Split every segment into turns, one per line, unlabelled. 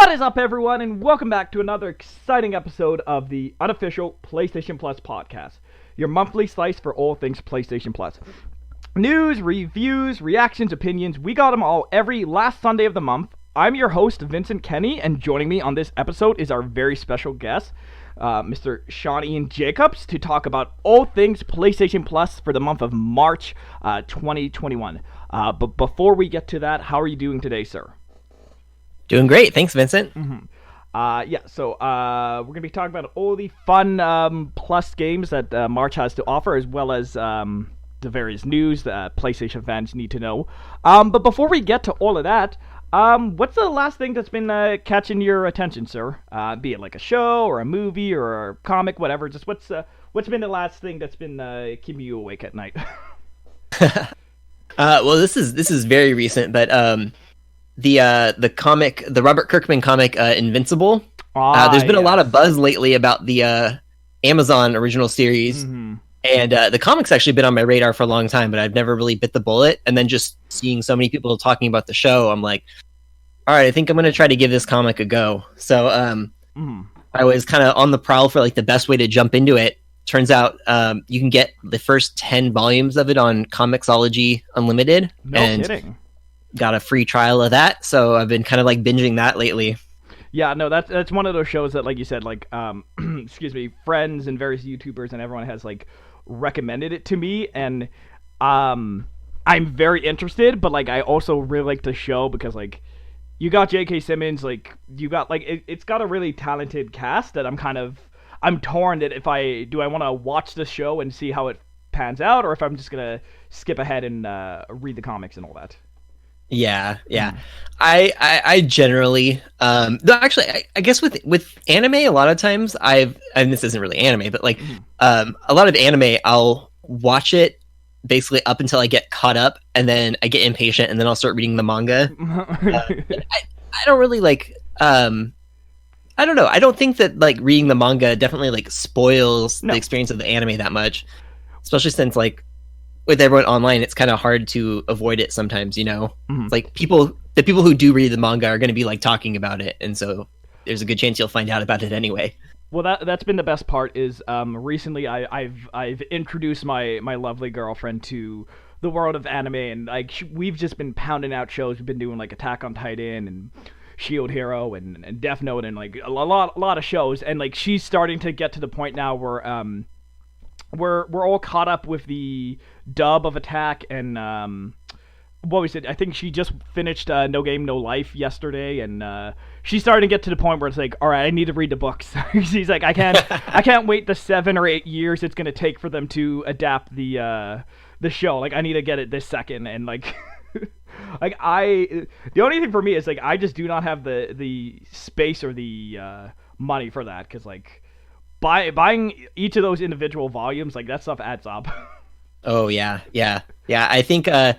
What is up, everyone, and welcome back to another exciting episode of the Unofficial PlayStation Plus podcast, your monthly slice for all things PlayStation Plus. News, reviews, reactions, opinions, we got them all every last Sunday of the month. I'm your host, Vincent Kenny, and joining me on this episode is our very special guest, Mr. Sean Ian Jacobs, to talk about all things PlayStation Plus for the month of March 2021. But before we get to that, how are you doing today, sir?
Doing great. Thanks, Vincent.
So we're going to be talking about all the fun Plus games that March has to offer, as well as the various news that PlayStation fans need to know. But before we get to all of that, what's the last thing that's been catching your attention, sir? Be it like a show or a movie or a comic, whatever. Just what's been the last thing that's been keeping you awake at night?
Well, this is very recent, but the comic, the Robert Kirkman comic, Invincible. There's been a lot of buzz lately about the Amazon original series, and the comic's actually been on my radar for a long time, but I've never really bit the bullet. And then just seeing so many people talking about the show, I'm like, all right, I think I'm gonna try to give this comic a go. So I was kind of on the prowl for like the best way to jump into it. Turns out you can get the first 10 volumes of it on Comixology Unlimited.
No kidding.
Got a free trial of that, so I've been kind of like binging that lately.
Yeah, no, that's one of those shows that, like you said, like excuse me, friends and various YouTubers and everyone has like recommended it to me, and I'm very interested, but like I also really like the show because like you got J.K. Simmons, like you got like it's got a really talented cast that I'm torn that if I want to watch the show and see how it pans out, or if I'm just gonna skip ahead and read the comics and all that.
Yeah. I generally, though actually, I guess with anime, a lot of times and this isn't really anime, but like, a lot of anime, I'll watch it basically up until I get caught up, and then I get impatient, and then I'll start reading the manga. I don't really like, I don't know. I don't think that like reading the manga definitely like spoils the experience of the anime that much, especially since like, with everyone online, it's kind of hard to avoid it sometimes, you know? It's like the people who do read the manga are going to be like talking about it, and so there's a good chance you'll find out about it anyway.
Well, that's been the best part is recently I've introduced my lovely girlfriend to the world of anime, and like we've just been pounding out shows. We've been doing like Attack on Titan and Shield Hero and Death Note and like a lot of shows, and like she's starting to get to the point now where we're all caught up with the dub of Attack, and what was it? I think she just finished No Game No Life yesterday, and she's starting to get to the point where it's like, all right, I need to read the books. She's like, I can't wait the 7 or 8 years it's gonna take for them to adapt the show. Like, I need to get it this second, and like. Like the only thing for me is like I just do not have the space or the money for that, because like buying each of those individual volumes, like that stuff adds up.
Oh yeah. I think I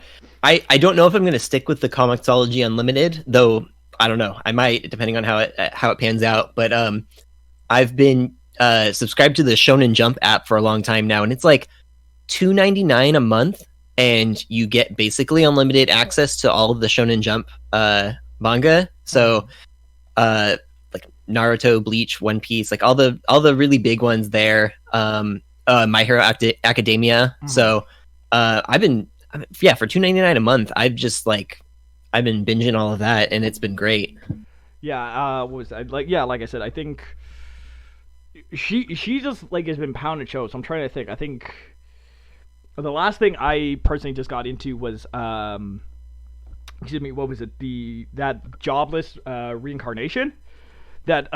don't know if I'm going to stick with the Comixology Unlimited, though. I don't know. I might, depending on how it pans out. But I've been subscribed to the Shonen Jump app for a long time now, and it's like $2.99 a month, and you get basically unlimited access to all of the Shonen Jump manga. So like Naruto, Bleach, One Piece, like all the really big ones there. My Hero Academia. So I've been for $2.99 a month. I've been binging all of that, and it's been great.
Yeah, like I said, I think she just like has been pounding shows. So I'm trying to think. I think the last thing I personally just got into was excuse me, what was it? That Jobless Reincarnation. That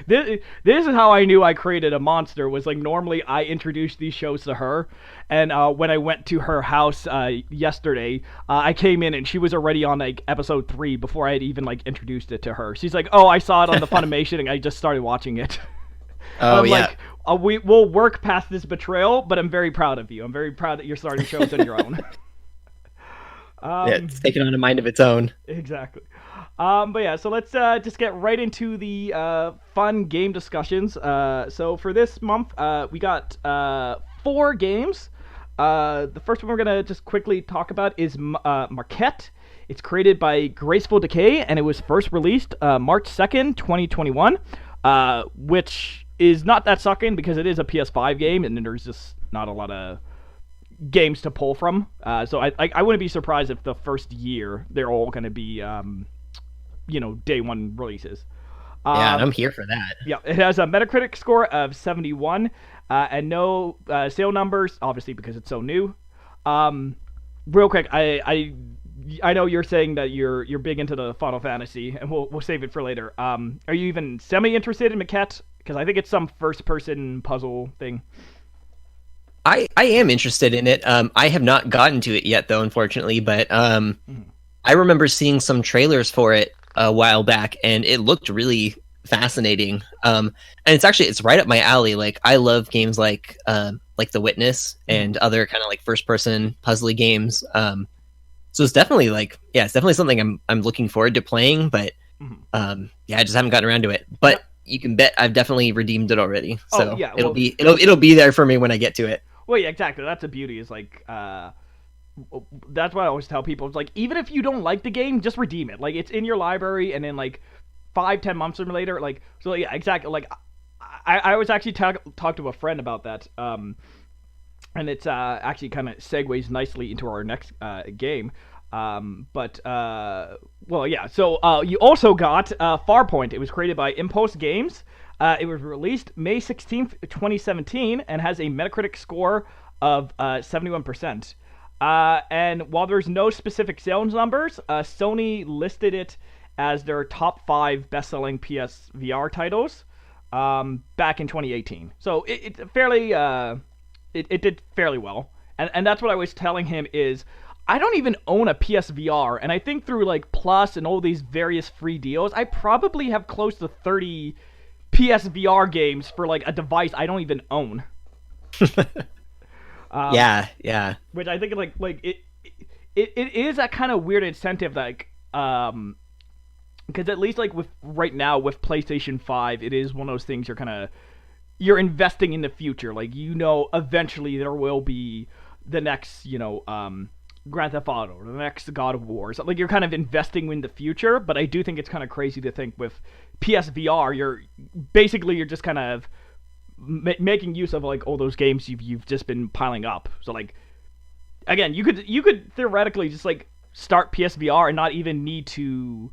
this is how I knew I created a monster. Was like normally I introduced these shows to her, and when I went to her house yesterday, I came in and she was already on like episode 3 before I had even like introduced it to her. She's like, "Oh, I saw it on the Funimation and I just started watching it."
Oh yeah.
Like, we'll work past this betrayal, but I'm very proud of you. I'm very proud that you're starting shows on your own.
Yeah, it's taken on a mind of its own.
Exactly. But yeah, so let's just get right into the fun game discussions. So for this month, we got 4 games. The first one we're gonna just quickly talk about is Maquette. It's created by Graceful Decay, and it was first released March 2nd, 2021, which is not that sucking because it is a PS5 game, and there's just not a lot of games to pull from. So I wouldn't be surprised if the first year they're all going to be, day one releases.
Yeah, and I'm here for that.
Yeah, it has a Metacritic score of 71, and no sale numbers, obviously because it's so new. Real quick, I know you're saying that you're big into the Final Fantasy, and we'll save it for later. Are you even semi interested in Maquette? Because I think it's some first person puzzle thing.
I am interested in it. I have not gotten to it yet, though, unfortunately. But I remember seeing some trailers for it a while back, and it looked really fascinating. And it's right up my alley. Like, I love games like The Witness and other kind of like first person puzzly games. So it's definitely it's definitely something I'm looking forward to playing. But I just haven't gotten around to it. But you can bet I've definitely redeemed it already. So it'll be there for me when I get to it.
Well, yeah, exactly. That's the beauty. Is that's what I always tell people. It's like, even if you don't like the game, just redeem it. Like, it's in your library, and then 5-10 months later, yeah, exactly. Like, I was actually talk to a friend about that, and it's actually kind of segues nicely into our next game. So you also got FarPoint. It was created by Impulse Games. It was released May 16th, 2017, and has a Metacritic score of 71%. And while there's no specific sales numbers, Sony listed it as their top 5 best-selling PSVR titles back in 2018. So it fairly it did fairly well. And that's what I was telling him is, I don't even own a PSVR, and I think through Plus and all these various free deals, I probably have close to 30 PSVR games for a device I don't even own.
Yeah.
Which I think it is that kind of weird incentive because at least with right now with PlayStation 5, it is one of those things you're investing in the future. Eventually there will be the next Grand Theft Auto or the next God of War. So, you're kind of investing in the future, but I do think it's kind of crazy to think with PSVR, you're just kind of making use of all those games you've just been piling up. So again, you could theoretically just start PSVR and not even need to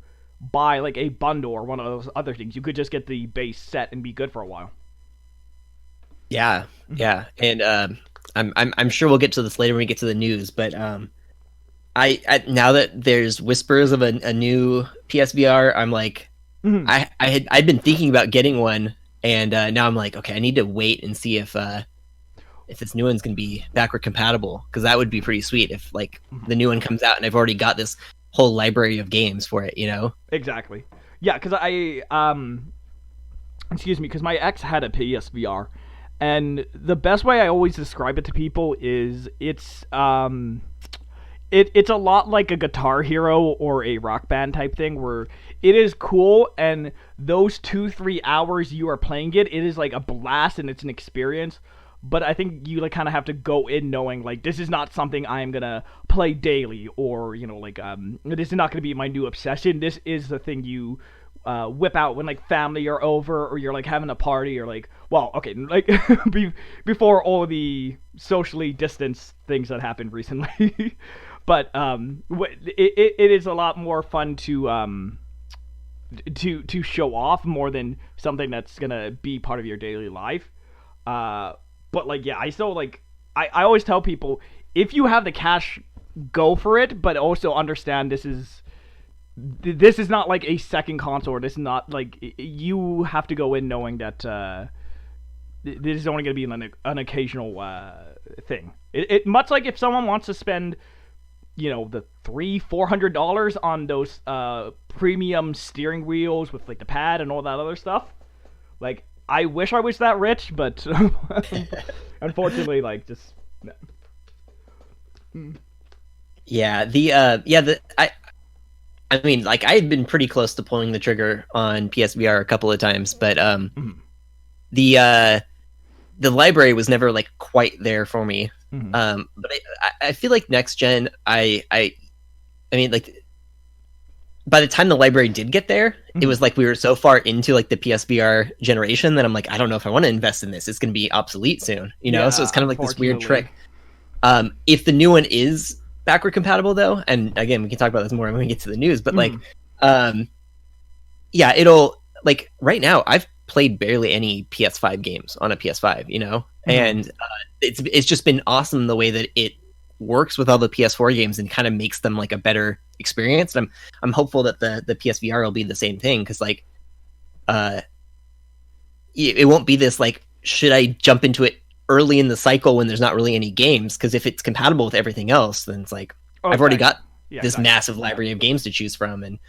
buy a bundle or one of those other things. You could just get the base set and be good for a while.
Yeah, and I'm sure we'll get to this later when we get to the news, but I now that there's whispers of a new PSVR, I'm I'd been thinking about getting one, and now I'm okay, I need to wait and see if this new one's gonna be backward compatible, because that would be pretty sweet if the new one comes out and I've already got this whole library of games for it,
Exactly. Yeah, because because my ex had a PSVR, and the best way I always describe it to people is it's a lot like a Guitar Hero or a Rock Band type thing, where it is cool, and those 2-3 hours you are playing it is a blast and it's an experience. But I think you kind of have to go in knowing this is not something I am gonna play daily, or this is not gonna be my new obsession. This is the thing you whip out when family are over, or you're having a party, or before all the socially distanced things that happened recently. But it is a lot more fun to show off more than something that's gonna be part of your daily life. But I still I always tell people, if you have the cash, go for it, but also understand this is not a second console, or this is not you have to go in knowing that this is only going to be an occasional thing. It much like if someone wants to spend the $300-$400 on those premium steering wheels with the pad and all that other stuff. I wish I was that rich, but unfortunately, just no.
Yeah, I mean, I had been pretty close to pulling the trigger on PSVR a couple of times, but the library was never quite there for me. But I feel next gen, I mean, by the time the library did get there, it was like we were so far into like the PSVR generation that I'm like, I don't know if I want to invest in this. It's going to be obsolete soon, you know? So it's kind of like this weird trick. If the new one is backward compatible though, and again, we can talk about this more when we get to the news, but like, yeah, it'll like right now I've played barely any PS5 games on a PS5, you know? And it's just been awesome the way that it works with all the PS4 games and kind of makes them like a better experience. And I'm hopeful that the PSVR will be the same thing, because like it won't be this like, should I jump into it early in the cycle when there's not really any games? Because if it's compatible with everything else, then it's like I've already got this massive library of games to choose from. And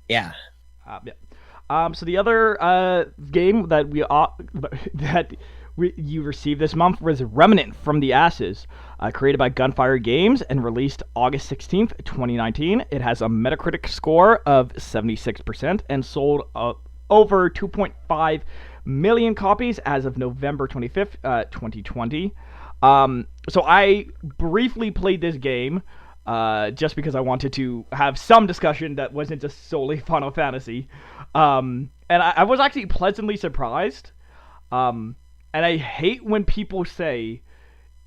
so the other game that you received this month was Remnant from the Ashes, created by Gunfire Games and released August 16th, 2019. It has a Metacritic score of 76% and sold over 2.5 million copies as of November 25th, 2020. So I briefly played this game just because I wanted to have some discussion that wasn't just solely Final Fantasy. And I was actually pleasantly surprised. And I hate when people say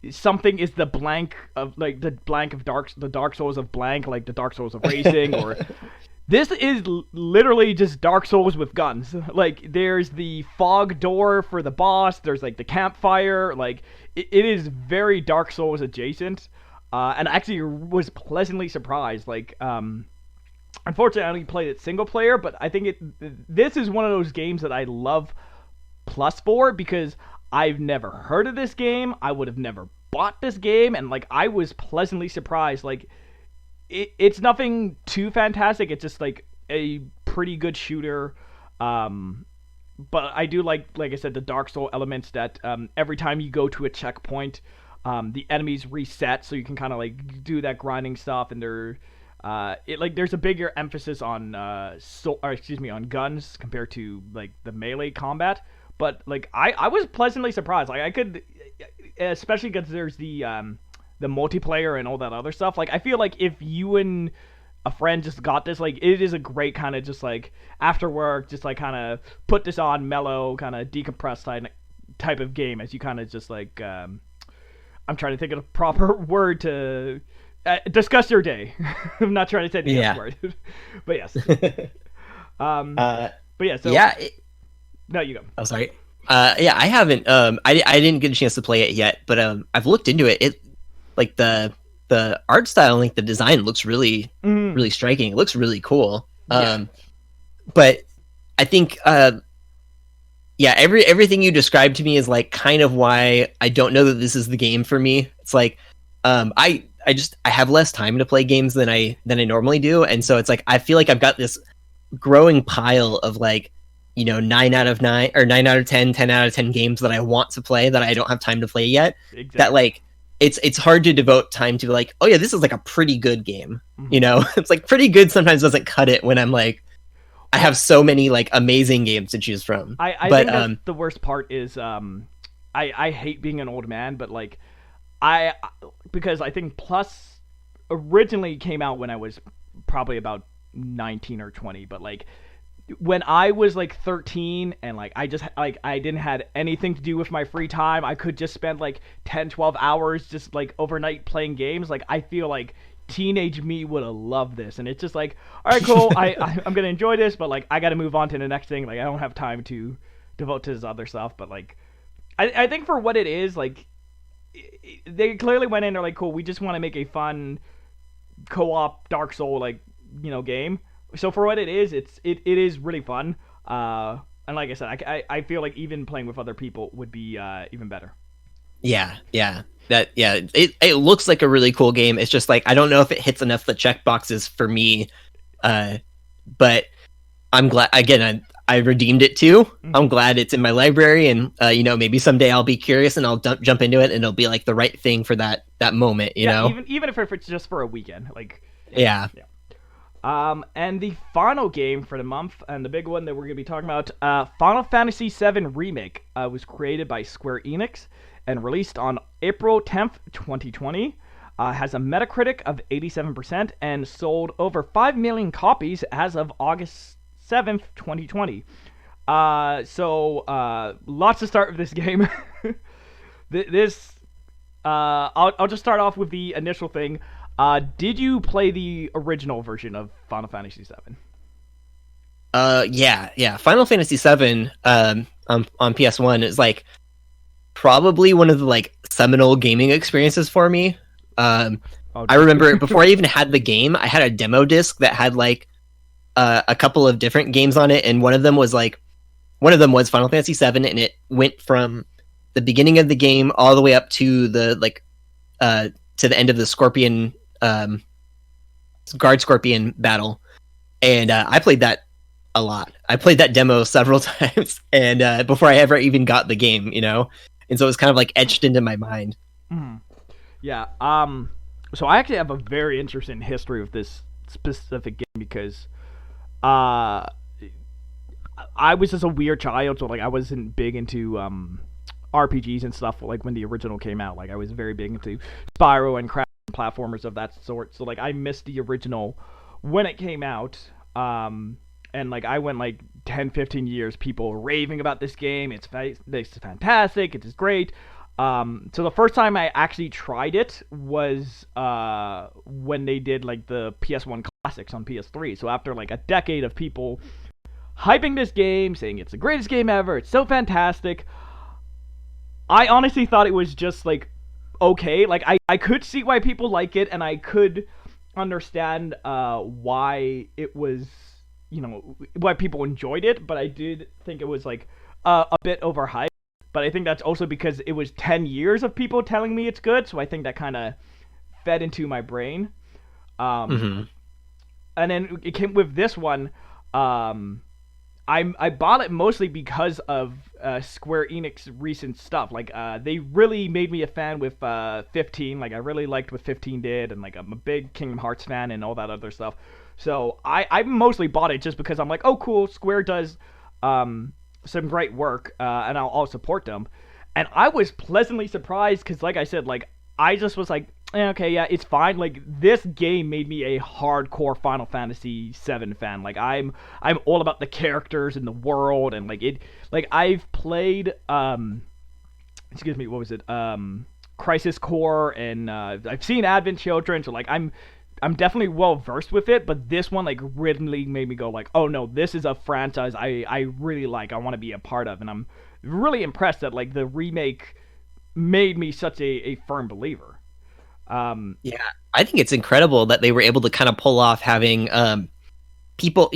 something is the blank of like the Dark Souls of blank, like the Dark Souls of racing, or this is literally just Dark Souls with guns. Like there's the fog door for the boss, there's like the campfire, like it is very Dark Souls adjacent. And I actually was pleasantly surprised. Like unfortunately I only played it single player, but I think this is one of those games that I love plus for, because I've never heard of this game. I would have never bought this game, and like I was pleasantly surprised. Like it's nothing too fantastic. It's just like a pretty good shooter. But I do like I said, the Dark Soul elements that every time you go to a checkpoint, the enemies reset, so you can kind of like do that grinding stuff, and there's a bigger emphasis on on guns compared to like the melee combat. But like I was pleasantly surprised. Like I could, especially because there's the multiplayer and all that other stuff. Like I feel like if you and a friend just got this, like it is a great kind of just like after work, just like kind of put this on, mellow, kind of decompressed type of game, as you kind of just like I'm trying to think of a proper word to discuss your day. I'm not trying to say the word, but yes. But yeah, so no, you go.
Oh, sorry. I haven't. I didn't get a chance to play it yet, but I've looked into it. It like the art style, like the design looks really really striking. It looks really cool. But I think everything you described to me is like kind of why I don't know that this is the game for me. It's like I have less time to play games than I normally do, and so it's like I feel like I've got this growing pile of like, you know, 9 out of 9 or 9 out of 10, 10 out of 10 games that I want to play that I don't have time to play yet. Exactly. That like it's hard to devote time to like, oh yeah, this is like a pretty good game. You know, it's like pretty good sometimes doesn't cut it when I'm like, I have so many like amazing games to choose from.
I think that's the worst part is I hate being an old man, but like because I think Plus originally came out when I was probably about 19 or 20, but like when I was like 13 and like I didn't had anything to do with my free time, I could just spend like 10-12 hours just like overnight playing games. Like I feel like teenage me would have loved this, and it's just like, all right, cool, I'm gonna enjoy this, but like I gotta move on to the next thing. Like I don't have time to devote to this other stuff. But like I think for what it is, like they clearly went in, they're like, cool, we just want to make a fun co-op Dark Soul like, you know, game. So for what it is, it is really fun. And like I said, I feel like even playing with other people would be even better. It looks like a really cool game. It's just like I don't know if it hits enough the check boxes for me. But I'm glad again. I redeemed it too. I'm glad it's in my library, and you know, maybe someday I'll be curious and I'll jump into it, and it'll be like the right thing for that moment. You know, even if it's just for a weekend, like
yeah.
And the final game for the month, and the big one that we're going to be talking about, Final Fantasy VII Remake, was created by Square Enix and released on April 10th, 2020. Has a Metacritic of 87% and sold over 5 million copies as of August 7th, 2020. Lots to start with this game. I'll just start off with the initial thing. Did you play the original version of Final Fantasy VII?
Yeah. Final Fantasy VII on PS1 is like probably one of the like seminal gaming experiences for me. I remember before I even had the game, I had a demo disc that had like a couple of different games on it, and one of them was Final Fantasy VII, and it went from the beginning of the game all the way up to the to the end of the Scorpion Guard Scorpion battle, and I played that a lot. I played that demo several times, and before I ever even got the game, and so it was kind of like etched into my mind.
Mm-hmm. Yeah. So I actually have a very interesting history with this specific game because I was just a weird child, so like I wasn't big into RPGs and stuff like when the original came out. Like I was very big into Spyro and craft platformers of that sort. So like I missed the original when it came out. And like I went like 10-15 years people raving about this game. It's fantastic. It's great. So the first time I actually tried it was when they did like the PS1 classics on PS3. So after like a decade of people hyping this game, saying it's the greatest game ever, it's so fantastic, I honestly thought it was just like okay. Like I could see why people like it, and I could understand why it was, why people enjoyed it, but I did think it was like a bit overhyped. But I think that's also because it was 10 years of people telling me it's good, so I think that kind of fed into my brain. And then it came with this one. I bought it mostly because of Square Enix recent stuff. Like they really made me a fan with 15. Like I really liked what 15 did, and like I'm a big Kingdom Hearts fan and all that other stuff. So I mostly bought it just because I'm like, oh cool, Square does some great work, and I'll support them. And I was pleasantly surprised because, like I said, like I just was like, okay, yeah, it's fine. Like this game made me a hardcore Final Fantasy VII fan. Like I'm all about the characters and the world, and like it. Like I've played, excuse me, what was it? Crisis Core, and I've seen Advent Children, so like I'm definitely well versed with it, but this one like really made me go like, oh no, this is a franchise I really like, I want to be a part of, and I'm really impressed that like the remake made me such a firm believer.
Yeah, I think it's incredible that they were able to kind of pull off having people,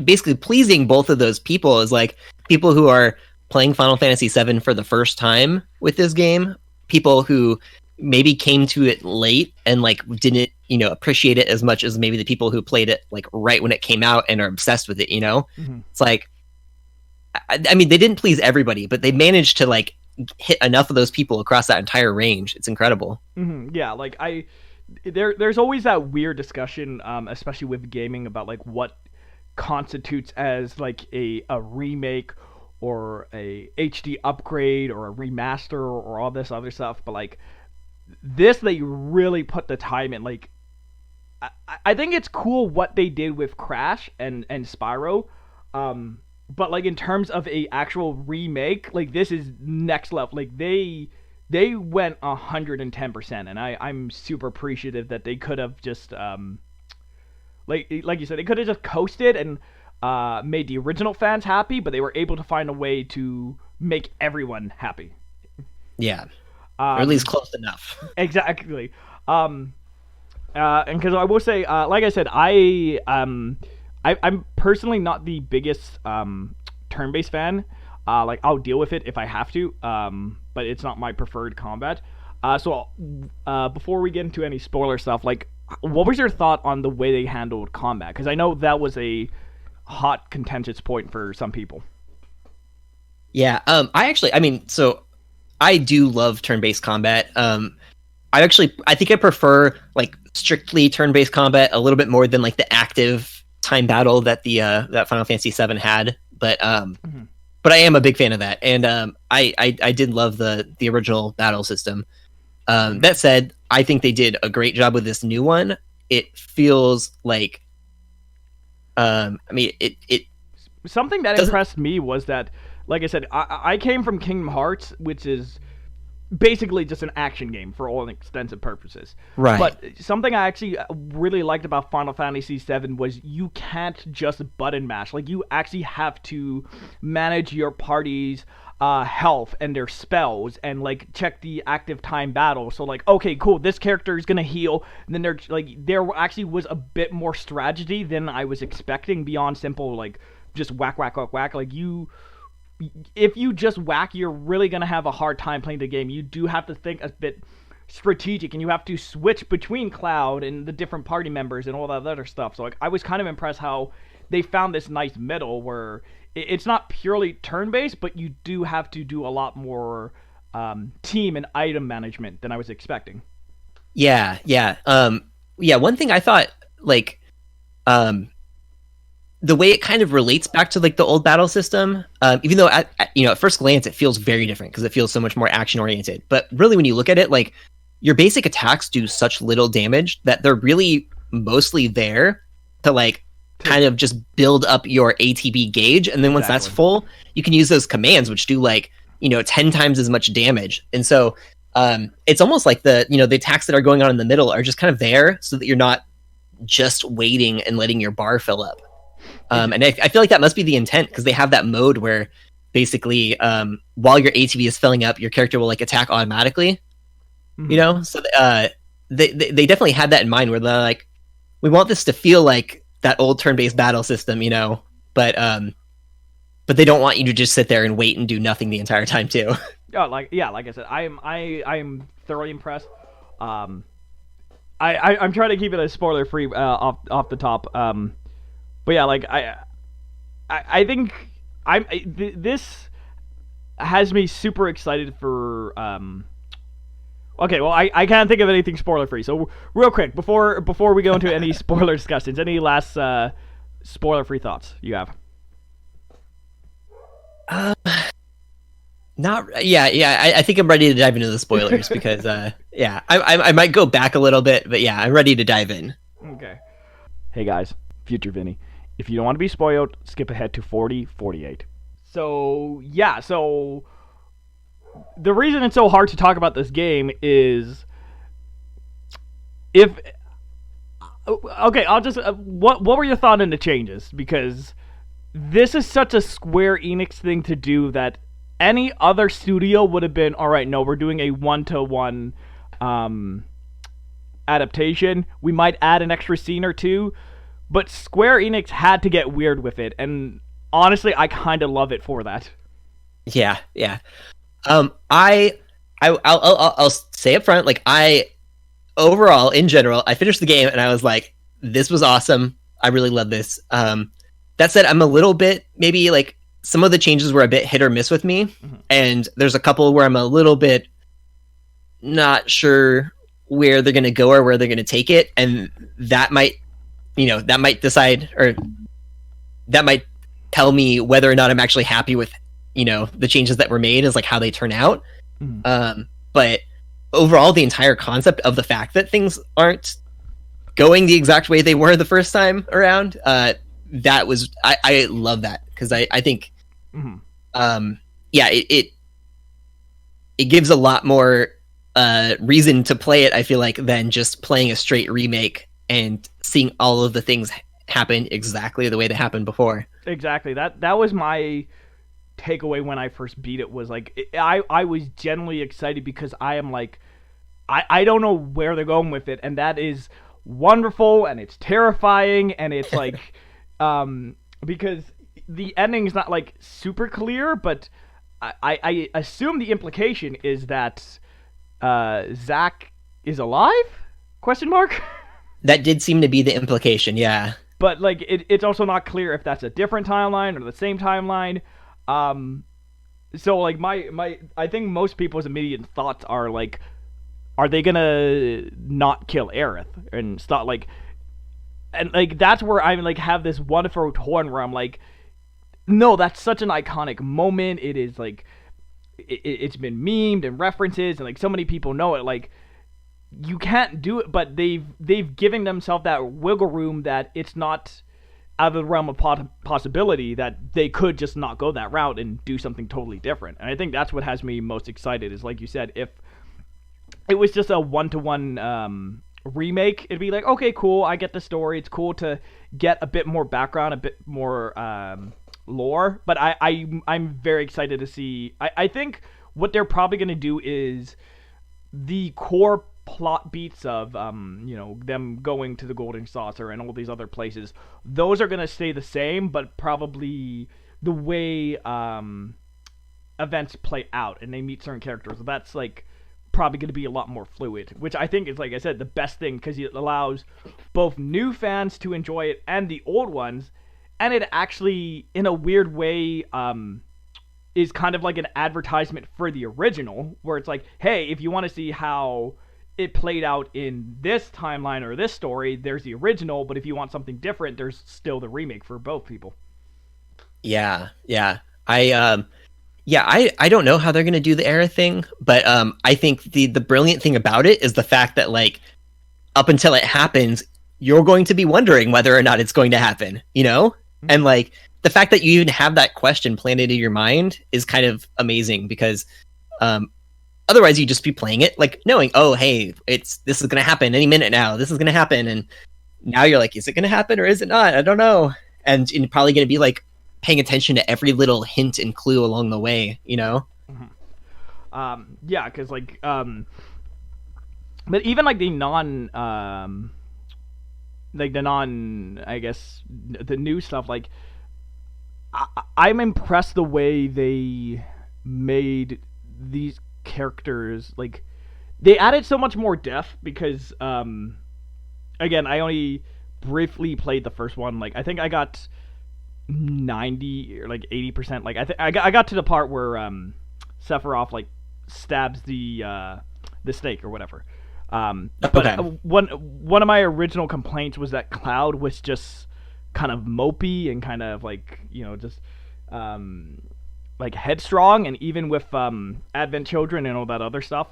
basically pleasing both of those people, is like people who are playing Final Fantasy VII for the first time with this game, people who maybe came to it late and like didn't appreciate it as much as maybe the people who played it like right when it came out and are obsessed with it. It's like, I mean, they didn't please everybody, but they managed to like hit enough of those people across that entire range. It's incredible.
Yeah, like there's always that weird discussion, especially with gaming, about like what constitutes as like a remake or a HD upgrade or a remaster or all this other stuff. But like this, they really put the time in. Like I think it's cool what they did with Crash and Spyro, but like in terms of a actual remake, like this is next level. Like they went 110%, and I'm super appreciative that they could have just like you said, they could have just coasted and made the original fans happy, but they were able to find a way to make everyone happy.
Yeah. Or at least close enough.
Exactly. And because I will say, like I said, I'm personally not the biggest turn-based fan. Like I'll deal with it if I have to, but it's not my preferred combat. So before we get into any spoiler stuff, like what was your thought on the way they handled combat? Because I know that was a hot contentious point for some people.
Yeah. So I do love turn-based combat. I think I prefer like strictly turn-based combat a little bit more than like the active time battle that that Final Fantasy VII had. But I am a big fan of that, and I did love the original battle system. That said, I think they did a great job with this new one. It feels like, I mean, it
Something that impressed me was that, like I said, I came from Kingdom Hearts, which is basically just an action game for all intents and purposes.
Right.
But something I actually really liked about Final Fantasy VII was you can't just button mash. Like, you actually have to manage your party's health and their spells and, like, check the active time battle. So, like, okay, cool, this character is gonna heal. And then there actually was a bit more strategy than I was expecting beyond simple, like, just whack, whack, whack, whack. Like, if you just whack, you're really going to have a hard time playing the game. You do have to think a bit strategic, and you have to switch between Cloud and the different party members and all that other stuff. So, like, I was kind of impressed how they found this nice middle where it's not purely turn-based, but you do have to do a lot more team and item management than I was expecting.
Yeah. One thing I thought, like, the way it kind of relates back to like the old battle system, even though at first glance it feels very different because it feels so much more action oriented. But really, when you look at it, like, your basic attacks do such little damage that they're really mostly there to like kind of just build up your ATB gauge, and then once that's full, you can use those commands which do like 10 times as much damage. And so it's almost like the attacks that are going on in the middle are just kind of there so that you're not just waiting and letting your bar fill up. And I feel like that must be the intent, because they have that mode where basically while your ATB is filling up, your character will like attack automatically. Mm-hmm. So they definitely had that in mind, where they're like, we want this to feel like that old turn-based battle system, but they don't want you to just sit there and wait and do nothing the entire time too.
Like I said, I am thoroughly impressed. I'm trying to keep it as spoiler free off the top. But yeah, like I think this has me super excited for. Okay, well, I can't think of anything spoiler free. So real quick, before we go into any spoiler discussions, any last spoiler free thoughts you have?
I think I'm ready to dive into the spoilers because I might go back a little bit, but yeah, I'm ready to dive in.
Okay. Hey guys, future Vinny. If you don't want to be spoiled, skip ahead to 40:48. So the reason it's so hard to talk about this game is I'll just what were your thoughts on the changes? Because this is such a Square Enix thing to do that any other studio would have been, all right, no, we're doing a 1-to-1 adaptation. We might add an extra scene or two. But Square Enix had to get weird with it, and honestly, I kind of love it for that.
Yeah. I'll say up front, like, overall, in general, I finished the game and I was like, this was awesome. I really love this. That said, I'm a little bit, maybe like some of the changes were a bit hit or miss with me, and there's a couple where I'm a little bit not sure where they're going to go or where they're going to take it, and that might decide, or that might tell me whether or not I'm actually happy with, the changes that were made, is like how they turn out. But overall, the entire concept of the fact that things aren't going the exact way they were the first time around, that was, I love that, because I think, it gives a lot more reason to play it, I feel like, than just playing a straight remake and seeing all of the things happen exactly the way they happened before.
Exactly. That was my takeaway when I first beat it, was like, I was genuinely excited because I am like, I don't know where they're going with it, and that is wonderful, and it's terrifying, and it's like, because the ending's not like super clear, but I assume the implication is that Zack is alive? Question mark?
That did seem to be the implication, yeah.
But like, it's also not clear if that's a different timeline or the same timeline. So like I think most people's immediate thoughts are like, are they gonna not kill Aerith and stop, like, and like that's where I like have this wonderful torn where I'm like, no, that's such an iconic moment. It is like, it's been memed and references, and like so many people know it. Like, you can't do it, but they've given themselves that wiggle room that it's not out of the realm of possibility that they could just not go that route and do something totally different. And I think that's what has me most excited is, like you said, if it was just a one-to-one remake, it'd be like, okay, cool, I get the story. It's cool to get a bit more background, a bit more lore. But I'm very excited to see. I think what they're probably going to do is the core plot beats of them going to the Golden Saucer and all these other places. Those are going to stay the same, but probably the way events play out and they meet certain characters, that's like probably going to be a lot more fluid, which I think is, like I said, the best thing, because it allows both new fans to enjoy it and the old ones, and it actually, in a weird way, is kind of like an advertisement for the original, where it's like, hey, if you want to see how it played out in this timeline or this story, there's the original, but if you want something different, there's still the remake for both people.
Yeah. I don't know how they're going to do the era thing, but I think the brilliant thing about it is the fact that, like, up until it happens, you're going to be wondering whether or not it's going to happen, you know? Mm-hmm. And, like, the fact that you even have that question planted in your mind is kind of amazing, because otherwise you'd just be playing it, like, knowing, oh, hey, this is going to happen any minute now. This is going to happen. And now you're like, is it going to happen or is it not? I don't know. And you're probably going to be, like, paying attention to every little hint and clue along the way, you know?
Mm-hmm. Yeah, because, like, but even, like, the I guess, the new stuff, like, I'm impressed the way they made these characters, like, they added so much more depth, because, again, I only briefly played the first one, like, I think I got 90 or like 80%. Like I got to the part where Sephiroth like stabs the snake or whatever. But one of my original complaints was that Cloud was just kind of mopey and kind of like, just like headstrong, and even with Advent Children and all that other stuff,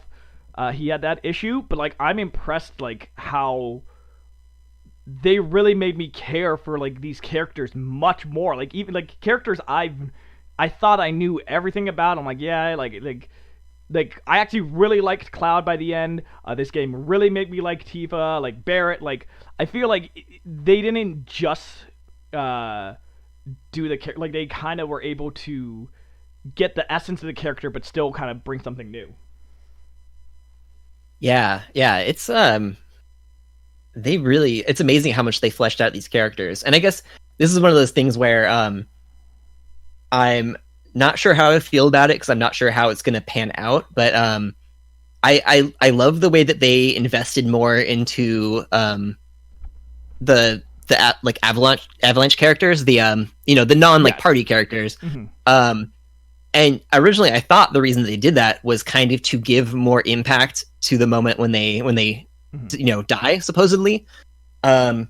he had that issue. But like, I'm impressed like how they really made me care for like these characters much more. Like, even like characters I thought I knew everything about. I'm like, yeah, like I actually really liked Cloud by the end. This game really made me like Tifa, like Barrett. Like, I feel like they didn't just do the like, they kind of were able to get the essence of the character, but still kind of bring something new.
Yeah, it's it's amazing how much they fleshed out these characters. And I guess this is one of those things where I'm not sure how I feel about it, because I'm not sure how it's going to pan out. But I love the way that they invested more into the like Avalanche characters, the the non party characters. Mm-hmm. And originally I thought the reason they did that was kind of to give more impact to the moment when they mm-hmm. Die, supposedly. And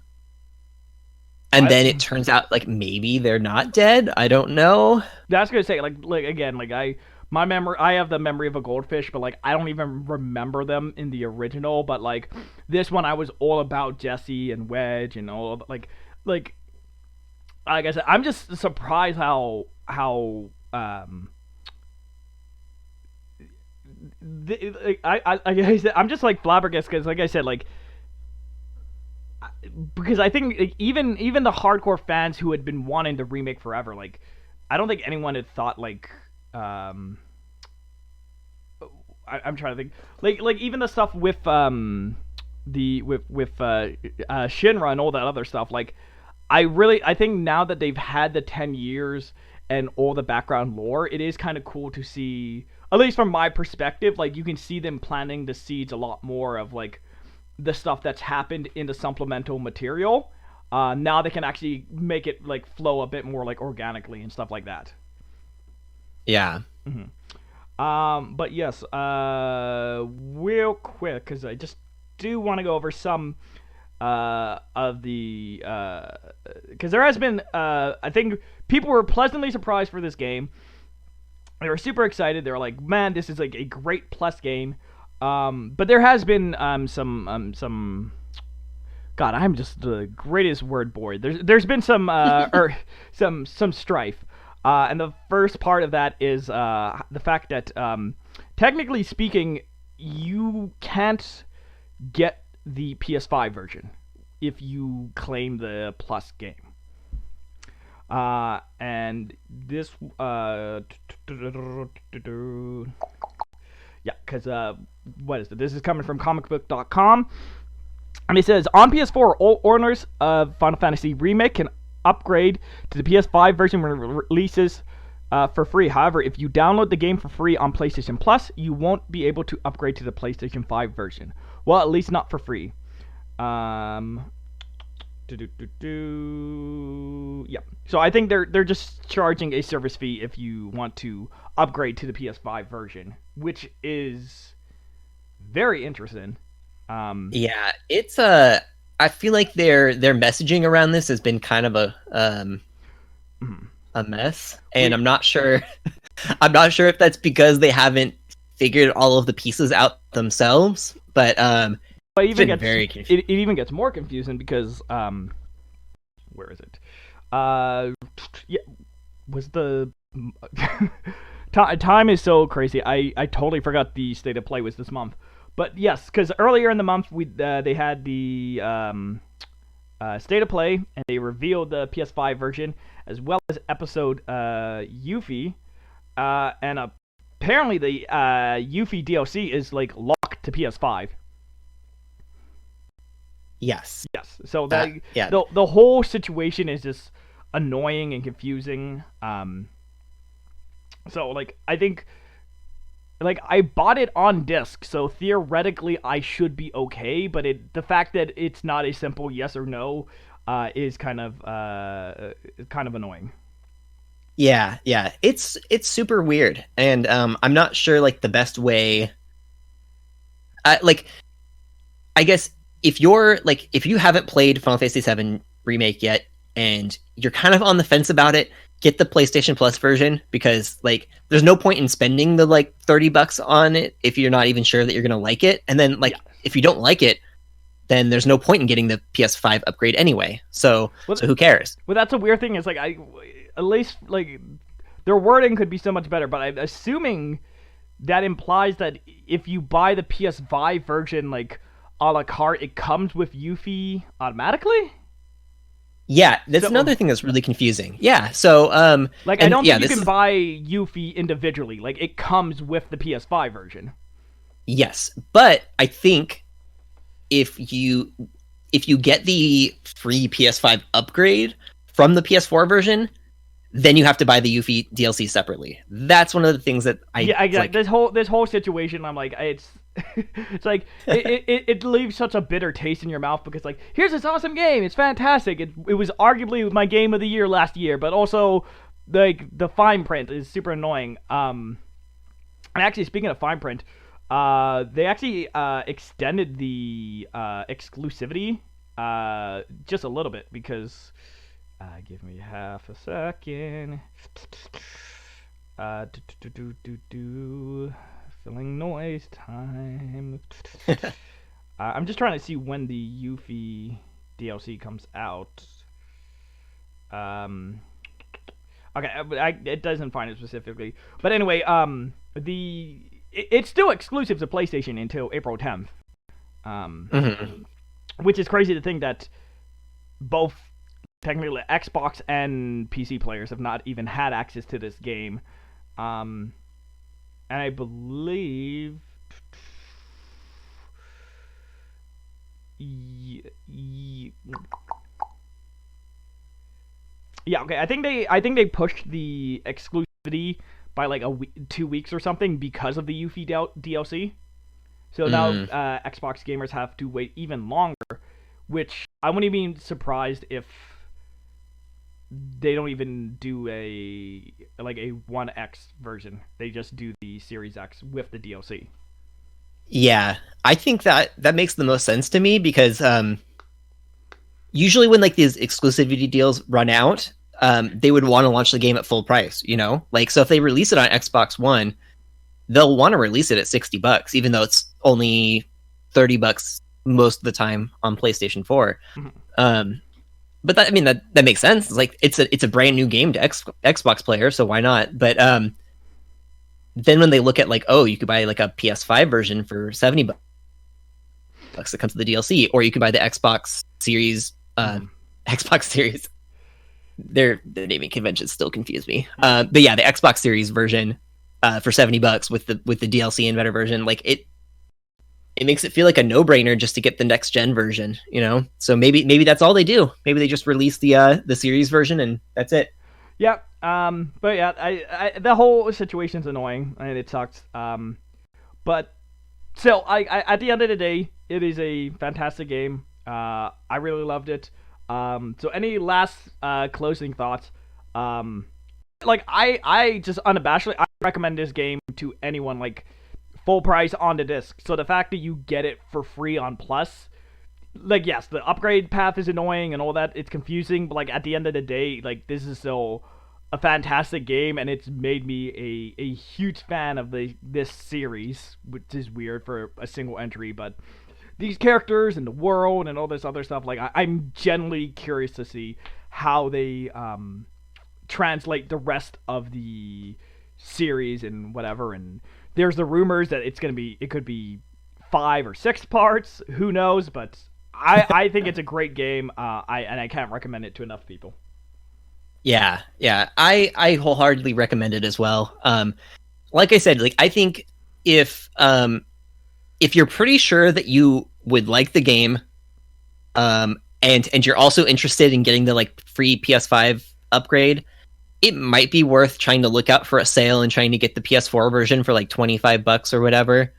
then it turns out like maybe they're not dead. I don't know.
That's gonna say, like again, like I have the memory of a goldfish, but like I don't even remember them in the original. But like this one, I was all about Jesse and Wedge and all of, like I said, I'm just surprised how I'm just like flabbergasted, because like I said, like, because I think like, even the hardcore fans who had been wanting the remake forever, like I don't think anyone had thought like I'm trying to think, like even the stuff with Shinra and all that other stuff, like I think now that they've had the 10 years and all the background lore, it is kind of cool to see, at least from my perspective, like you can see them planting the seeds a lot more of like the stuff that's happened in the supplemental material. Now they can actually make it like flow a bit more like organically and stuff like that.
Yeah.
Mm-hmm. But yes, real quick, because I just do want to go over some of the, because there has been, I think people were pleasantly surprised for this game. They were super excited. They were like, man, this is like a great Plus game. But there has been some. God, I'm just the greatest word boy. There's been some or some strife, and the first part of that is the fact that technically speaking, you can't get the PS5 version if you claim the Plus game. And this yeah, because what is it? This is coming from comicbook.com. And it says, on PS4, all owners of Final Fantasy Remake can upgrade to the PS5 version when it releases for free. However, if you download the game for free on PlayStation Plus, you won't be able to upgrade to the PlayStation 5 version. Well, at least not for free. Yeah. So I think they're just charging a service fee if you want to upgrade to the PS5 version, which is very interesting.
Yeah, it's I feel like their messaging around this has been kind of a mess, and I'm not sure I'm not sure if that's because they haven't figured all of the pieces out themselves, but
it
even
gets more confusing because where is it? Yeah, was the time is so crazy. I totally forgot the state of play was this month. But yes, because earlier in the month they had the state of play, and they revealed the PS5 version as well as episode Yuffie, and apparently the Yuffie DLC is like locked to PS5.
Yes.
So the whole situation is just annoying and confusing. So like I think. Like, I bought it on disc, so theoretically I should be okay, but the fact that it's not a simple yes or no is kind of annoying.
Yeah, it's super weird, and I'm not sure like the best way. Like, I guess if you haven't played Final Fantasy VII Remake yet, and you're kind of on the fence about it, get the PlayStation Plus version, because like there's no point in spending the like $30 on it if you're not even sure that you're gonna like it, and then like if you don't like it, then there's no point in getting the PS5 upgrade anyway. So who cares?
Well, that's a weird thing. Is like at least like their wording could be so much better, but I'm assuming that implies that if you buy the PS5 version like a la carte, it comes with Yuffie automatically.
Yeah, that's another thing that's really confusing. Yeah, so
like I don't think you can buy Yuffie individually. Like it comes with the PS5 version.
Yes, but I think if you get the free PS5 upgrade from the PS4 version, then you have to buy the Yuffie DLC separately. That's one of the things that I
like, this whole situation. I'm like, it's it's like it leaves such a bitter taste in your mouth, because like, here's this awesome game, it's fantastic. It was arguably my game of the year last year, but also like the fine print is super annoying. And actually, speaking of fine print, they actually extended the exclusivity just a little bit, because give me half a second. Filling noise time. I'm just trying to see when the Yuffie DLC comes out. Okay, it doesn't find it specifically, but anyway, it's still exclusive to PlayStation until April 10th. Which is crazy to think that both technically Xbox and PC players have not even had access to this game. And I believe yeah, okay. I think they pushed the exclusivity by like 2 weeks or something because of the Yuffie DLC. So now Xbox gamers have to wait even longer, which I wouldn't even be surprised if they don't even do a 1X version. They just do the Series X with the DLC.
Yeah, I think that makes the most sense to me, because usually when like these exclusivity deals run out, they would want to launch the game at full price, you know? Like, so if they release it on Xbox One, they'll want to release it at $60, even though it's only $30 most of the time on PlayStation 4. But that, I mean, that makes sense. It's like it's a brand new game to Xbox player, so why not? But then when they look at like, oh, you could buy like a PS5 version for $70 that comes with the DLC, or you could buy the Xbox Series. Xbox Series. Their naming conventions still confuse me. But yeah, the Xbox Series version for $70 with the DLC and better version, like it makes it feel like a no-brainer just to get the next gen version, you know? So maybe that's all they do. Maybe they just release the series version and that's it.
Yeah. But yeah, I the whole situation's annoying and it sucks. But still, I at the end of the day, it is a fantastic game. I really loved it. So any last closing thoughts? Like I just unabashedly I recommend this game to anyone, like full price on the disc. So the fact that you get it for free on Plus, like yes, the upgrade path is annoying and all that, it's confusing, but like at the end of the day, like this is still a fantastic game and it's made me a huge fan of this series, which is weird for a single entry, but these characters and the world and all this other stuff, like I'm genuinely curious to see how they translate the rest of the series and whatever. And there's the rumors that it could be 5 or 6 parts. Who knows? But I think it's a great game. I can't recommend it to enough people.
Yeah. I wholeheartedly recommend it as well. Like I said, like I think if you're pretty sure that you would like the game, and you're also interested in getting the like free PS5 upgrade, it might be worth trying to look out for a sale and trying to get the PS4 version for like $25 or whatever.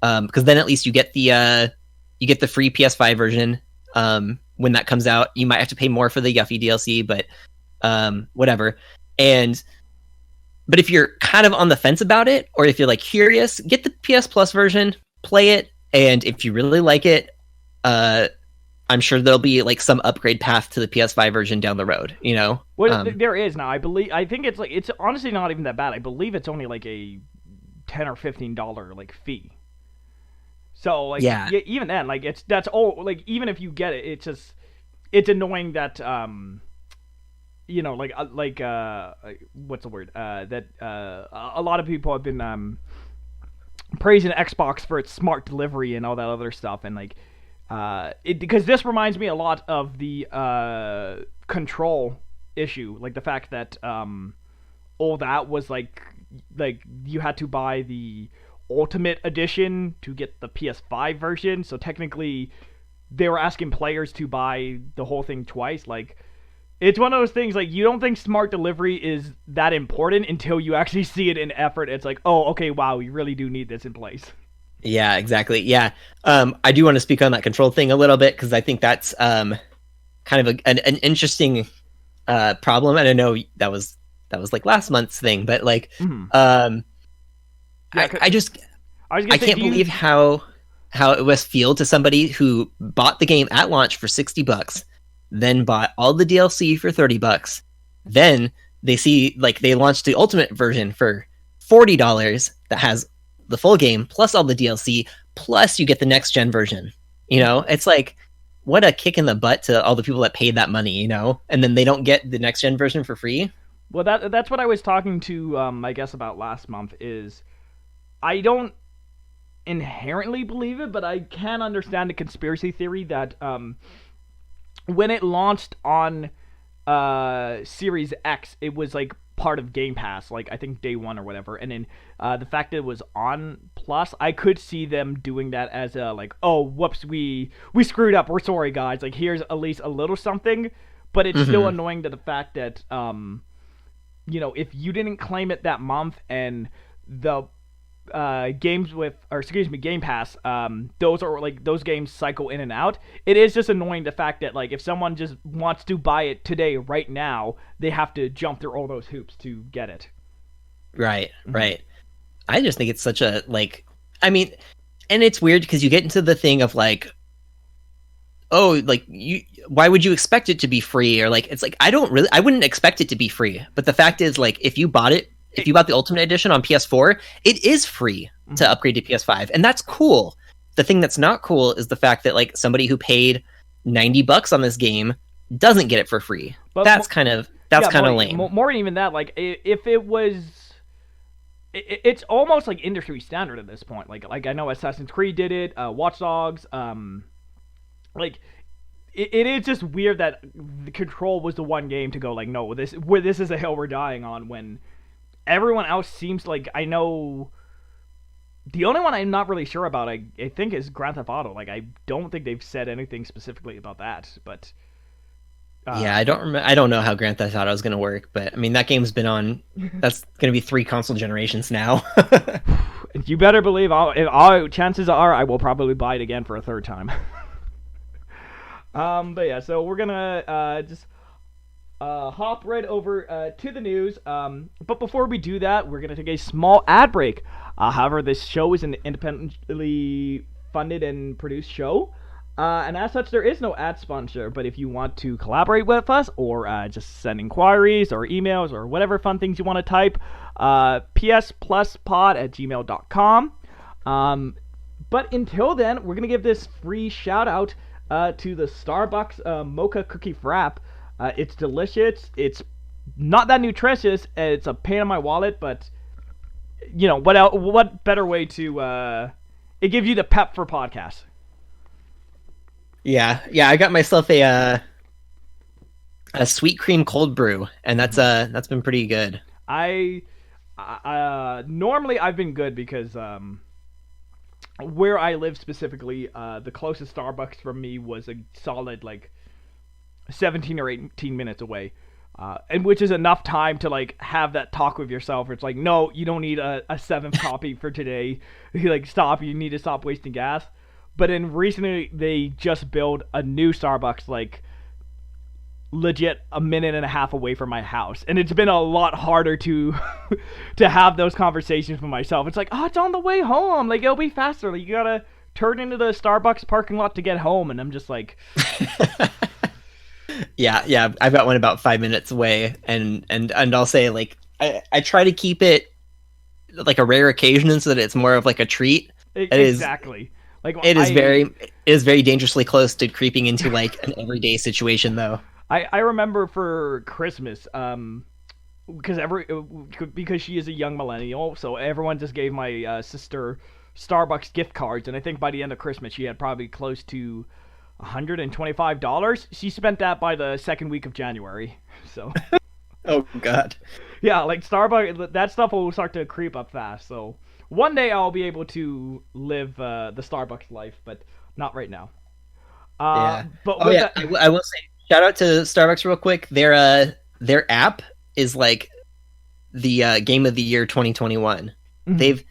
Because then at least you get the free PS5 version when that comes out. You might have to pay more for the Yuffie DLC, but whatever. But if you're kind of on the fence about it, or if you're like curious, get the PS Plus version, play it, and if you really like it, I'm sure there'll be like some upgrade path to the PS5 version down the road, you know?
Well, there is now. I think it's honestly not even that bad. I believe it's only like a $10 or $15 like fee. So like yeah, even then, like that's all. Like even if you get it, it's annoying that you know, what's the word? That a lot of people have been praising Xbox for its smart delivery and all that other stuff, and like because this reminds me a lot of the Control issue, like the fact that all that was like you had to buy the Ultimate Edition to get the PS5 version, so technically they were asking players to buy the whole thing twice. Like it's one of those things, like you don't think smart delivery is that important until you actually see it in effort. It's like, oh, okay, wow, we really do need this in place.
Yeah, exactly. Yeah. I do want to speak on that Control thing a little bit, because I think that's kind of an interesting problem. And I know that was like last month's thing, but like I can't believe how it was feel to somebody who bought the game at launch for $60, then bought all the DLC for $30. Then they see like they launched the Ultimate version for $40 that has the full game plus all the DLC, plus you get the next gen version. You know, it's like, what a kick in the butt to all the people that paid that money, you know, and then they don't get the next gen version for free.
Well, that's what I was talking to I guess about last month. Is I don't inherently believe it, but I can understand the conspiracy theory that when it launched on Series X, it was like part of Game Pass, like I think day one or whatever, and then the fact that it was on Plus, I could see them doing that as a like, oh, whoops, we screwed up, we're sorry guys, like here's at least a little something. But it's still annoying to the fact that you know, if you didn't claim it that month and the Game Pass, those are like those games cycle in and out. It is just annoying the fact that like if someone just wants to buy it today, right now, they have to jump through all those hoops to get it.
Right. I just think it's such a like, I mean, and it's weird because you get into the thing of like, oh, like why would you expect it to be free? Or like, it's like, I wouldn't expect it to be free. But the fact is, like, if you bought it if you bought the Ultimate Edition on PS4, it is free to upgrade to PS5, and that's cool. The thing that's not cool is the fact that like somebody who paid $90 on this game doesn't get it for free. But that's kind of lame.
More even that, like if it was, it's almost like industry standard at this point. Like I know Assassin's Creed did it, Watch Dogs, like. It is just weird that the Control was the one game to go like, no, this is a hill we're dying on, when everyone else seems like, I know the only one I'm not really sure about, I think, is Grand Theft Auto. Like, I don't think they've said anything specifically about that, but
yeah, I don't know how Grand Theft Auto is going to work, but I mean, that game's been on, that's going to be 3 console generations now.
You better believe chances are I will probably buy it again for a third time. But yeah, so we're gonna just hop right over to the news. But before we do that, we're gonna take a small ad break. However, this show is an independently funded and produced show, and as such, there is no ad sponsor. But if you want to collaborate with us, or just send inquiries or emails or whatever fun things you want to type, pspluspod@gmail.com. But until then, we're gonna give this free shout out to the Starbucks mocha cookie frap. It's delicious. It's not that nutritious. It's a pain in my wallet, but you know what better way to it gives you the pep for podcasts.
Yeah. I got myself a sweet cream cold brew, and that's been pretty good.
Normally I've been good because where I live specifically, the closest Starbucks from me was a solid like 17 or 18 minutes away, and which is enough time to like have that talk with yourself where it's like, no, you don't need a 7th coffee for today. Like, stop, you need to stop wasting gas. But then recently they just built a new Starbucks like legit a minute and a half away from my house, and it's been a lot harder to to have those conversations with myself. It's like, oh, it's on the way home, like it'll be faster, like you gotta turn into the Starbucks parking lot to get home. And I'm just like
yeah, I've got one about 5 minutes away, and I'll say like I try to keep it like a rare occasion so that it's more of like a treat.
Exactly. Like
it is very dangerously close to creeping into like an everyday situation though.
I remember for Christmas, because she is a young millennial, so everyone just gave my sister Starbucks gift cards, and I think by the end of Christmas she had probably close to $125. She spent that by the second week of January. So.
Oh God.
Yeah, like Starbucks, that stuff will start to creep up fast. So one day I'll be able to live the Starbucks life, but not right now.
Yeah. But I will say, shout out to Starbucks real quick. Their app is like the game of the year 2021. Mm-hmm. They've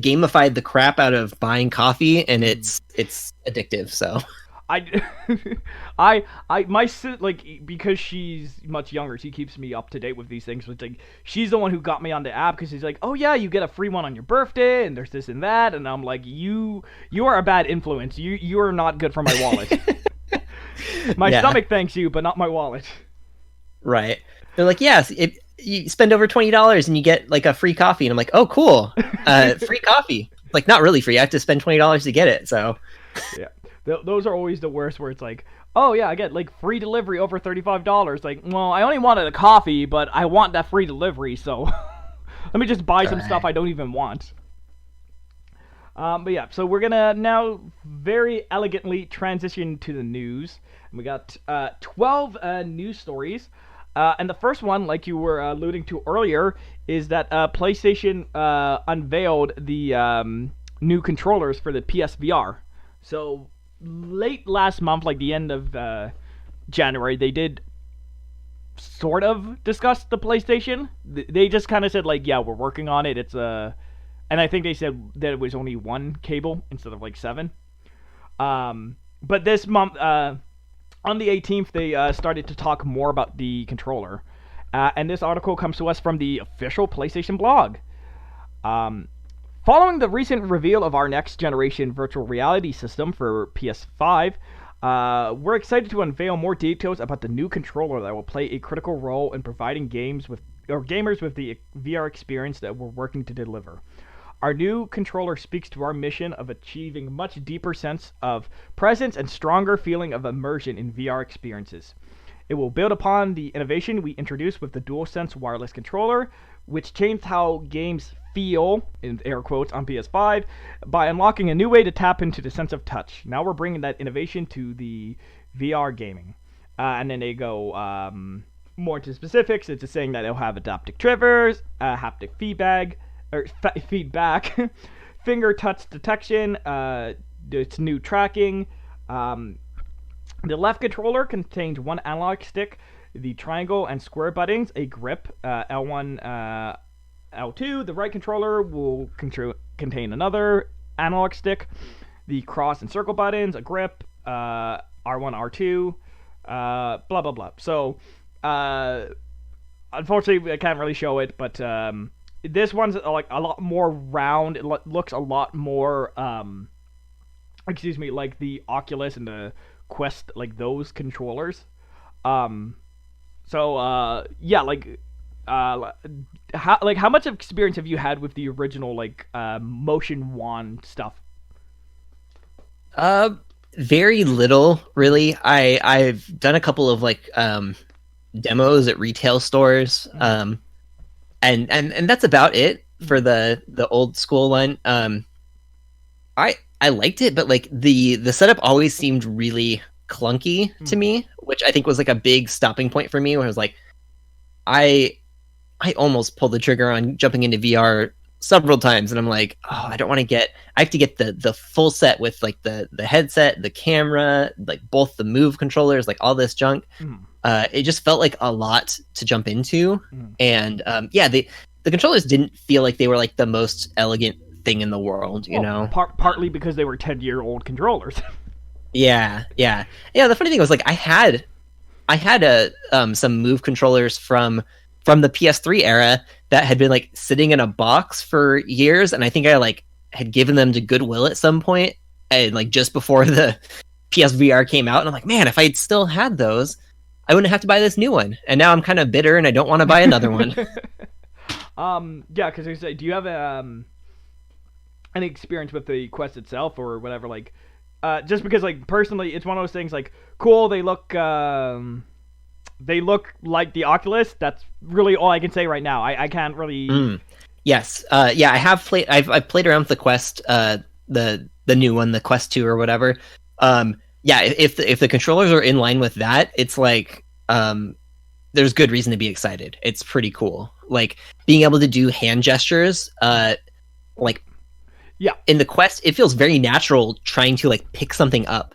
gamified the crap out of buying coffee, and it's addictive. So because she's much younger, she keeps me up to date with these things. It's like she's the one who got me on the app, because she's like, oh yeah, you get a free one on your birthday, and there's this and that, and I'm like, you are a bad influence. You are not good for my wallet. My stomach thanks you, but not my wallet. Right. They're like, yes, if you spend over $20 and you get like a free coffee, and I'm like, oh cool, free coffee. Like, not really free. I have to spend $20 to get it. So
yeah. Those are always the worst, where it's like, oh yeah, I get like free delivery over $35. Like, well, I only wanted a coffee, but I want that free delivery, so let me just buy some stuff I don't even want. But yeah, so we're gonna now very elegantly transition to the news. We got 12 news stories, and the first one, like you were alluding to earlier, is that PlayStation unveiled the new controllers for the PSVR. So late last month, like the end of January, they did sort of discuss the PlayStation. They just kind of said like, yeah, we're working on it. It's and I think they said that it was only 1 cable instead of like 7. But this month, on the 18th, they started to talk more about the controller. And this article comes to us from the official PlayStation blog. Following the recent reveal of our next-generation virtual reality system for PS5, we're excited to unveil more details about the new controller that will play a critical role in providing games with gamers with the VR experience that we're working to deliver. Our new controller speaks to our mission of achieving much deeper sense of presence and stronger feeling of immersion in VR experiences. It will build upon the innovation we introduced with the DualSense wireless controller, which changed how games feel, in air quotes, on PS5 by unlocking a new way to tap into the sense of touch. Now we're bringing that innovation to the VR gaming. And then they go more into specifics. It's just saying that it'll have adaptive triggers, haptic feedback, finger touch detection, its new tracking. The left controller contains one analog stick, the triangle and square buttons, a grip, L1, L2. The right controller will contain another analog stick, the cross and circle buttons, a grip, R1, R2, blah, blah, blah. So, unfortunately, I can't really show it, but this one's like a lot more round. It looks a lot more, like the Oculus and the Quest, like those controllers. Yeah, how much experience have you had with the original motion wand stuff?
Very little, really. I've done a couple of demos at retail stores, and that's about it for the old school one. I liked it, but the setup always seemed really clunky to me, which I think was a big stopping point for me, where I was like, I almost pulled the trigger on jumping into VR several times, and I'm like, oh, I have to get the full set with the headset, the camera, both the Move controllers, all this junk. It just felt like a lot to jump into, and the controllers didn't feel like they were the most elegant thing in the world, you know.
Partly because they were 10-year-old controllers.
Yeah. The funny thing was I had some Move controllers from the PS3 era that had been sitting in a box for years, and I think I had given them to Goodwill at some point, and just before the PSVR came out, and I'm like, man, if I'd still had those, I wouldn't have to buy this new one. And now I'm kind of bitter, and I don't want to buy another one.
Yeah, because do you have any experience with the Quest itself or whatever? Just because personally, it's one of those things cool. They look like the Oculus. That's really all I can say right now. I can't really.
Yes. Yeah. I have played. I've played around with the Quest. The new one, the Quest 2 or whatever. Yeah. If the controllers are in line with that, it's there's good reason to be excited. It's pretty cool. Being able to do hand gestures.
Yeah.
In the Quest, it feels very natural trying to pick something up.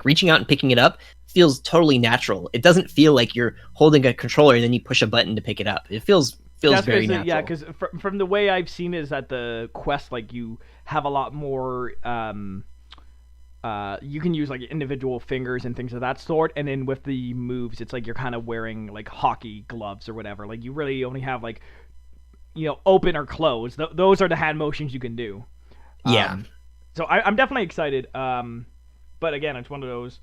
Reaching out and picking it up feels totally natural. It doesn't feel like you're holding a controller and then you push a button to pick it up. It feels very natural.
Yeah, because from the way I've seen is that the Quest, you have a lot more. You can use individual fingers and things of that sort, and then with the moves, it's you're kind of wearing hockey gloves or whatever. You really only have open or close. Those are the hand motions you can do.
Yeah.
So I'm definitely excited. But again, it's one of those.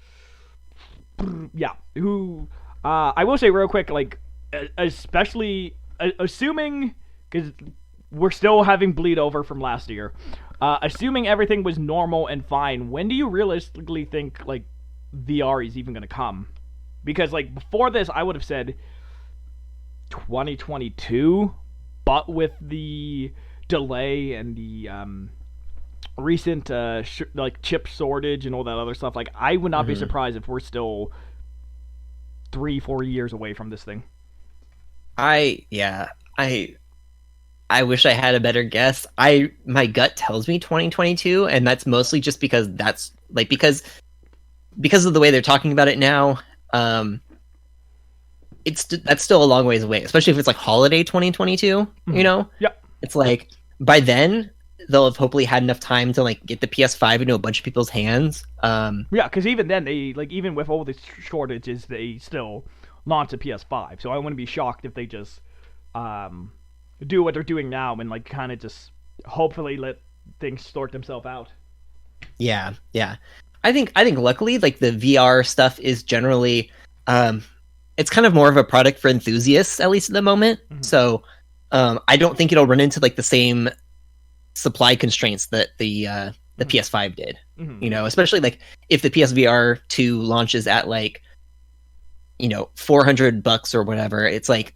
Yeah. I will say real quick, especially assuming, because we're still having bleed over from last year. Assuming everything was normal and fine, when do you realistically think VR is even going to come? Because before this, I would have said 2022, but with the delay and the recent chip shortage and all that other stuff, I would not be surprised if we're still 3-4 years away from this thing.
I wish I had a better guess. My gut tells me 2022, and that's mostly just because that's because of the way they're talking about it now. That's still a long ways away, especially if it's holiday 2022. You know,
Yep.
It's by then they'll have hopefully had enough time to get the PS5 into a bunch of people's hands.
Yeah, because even then they even with all the shortages, they still launch a PS5. So I wouldn't be shocked if they just do what they're doing now and kind of just hopefully let things sort themselves out.
Yeah. I think luckily the VR stuff is generally it's kind of more of a product for enthusiasts, at least at the moment.
Mhm.
So I don't think it'll run into like the same supply constraints that the PS5 did.
Mhm.
You know, especially like if the PSVR 2 launches at like, you know, $400 or whatever, it's like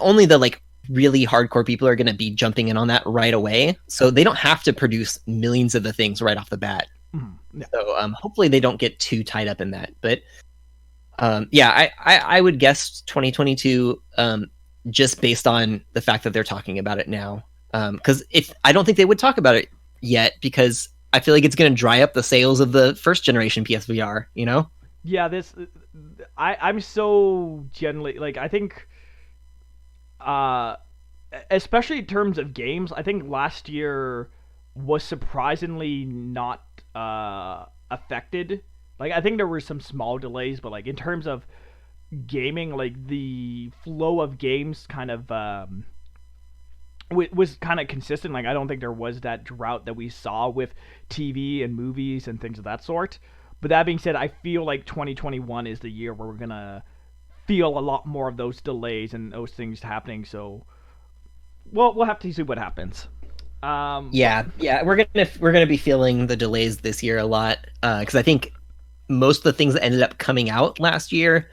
only the like really hardcore people are going to be jumping in on that right away. So they don't have to produce millions of the things right off the bat.
Mhm. Yeah.
So hopefully they don't get too tied up in that. But yeah, I would guess 2022 just based on the fact that they're talking about it now. Because if I don't think they would talk about it yet, because I feel like it's going to dry up the sales of the first generation PSVR. You know?
Yeah, I'm so generally like I think, especially in terms of games, I think last year was surprisingly not affected. Like I think there were some small delays, but like in terms of gaming, like the flow of games kind of was kind of consistent. Like I don't think there was that drought that we saw with TV and movies and things of that sort. But that being said, I feel like 2021 is the year where we're gonna feel a lot more of those delays and those things happening. So, well, we'll have to see what happens.
Yeah, we're gonna be feeling the delays this year a lot because I think most of the things that ended up coming out last year,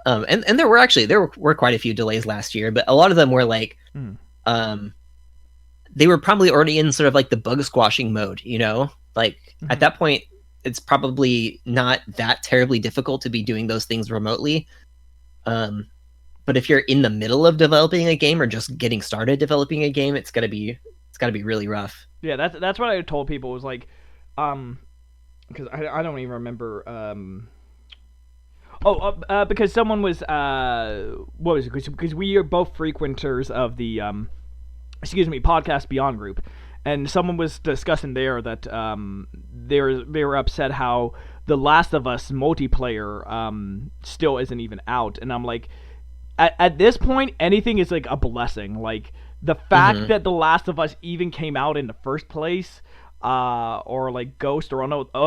and there were quite a few delays last year, but a lot of them were like, they were probably already in sort of like the bug squashing mode, you know, like at that point, it's probably not that terribly difficult to be doing those things remotely. But if you're in the middle of developing a game or just getting started developing a game, it's gotta be really rough.
Yeah, that's what I told people was like, because I don't even remember. Because someone was what was it? Because we are both frequenters of the Podcast Beyond group, and someone was discussing there that they were upset how The Last of Us multiplayer still isn't even out, and I'm like, at this point, anything is like a blessing. Like the fact that The Last of Us even came out in the first place, or like Ghost or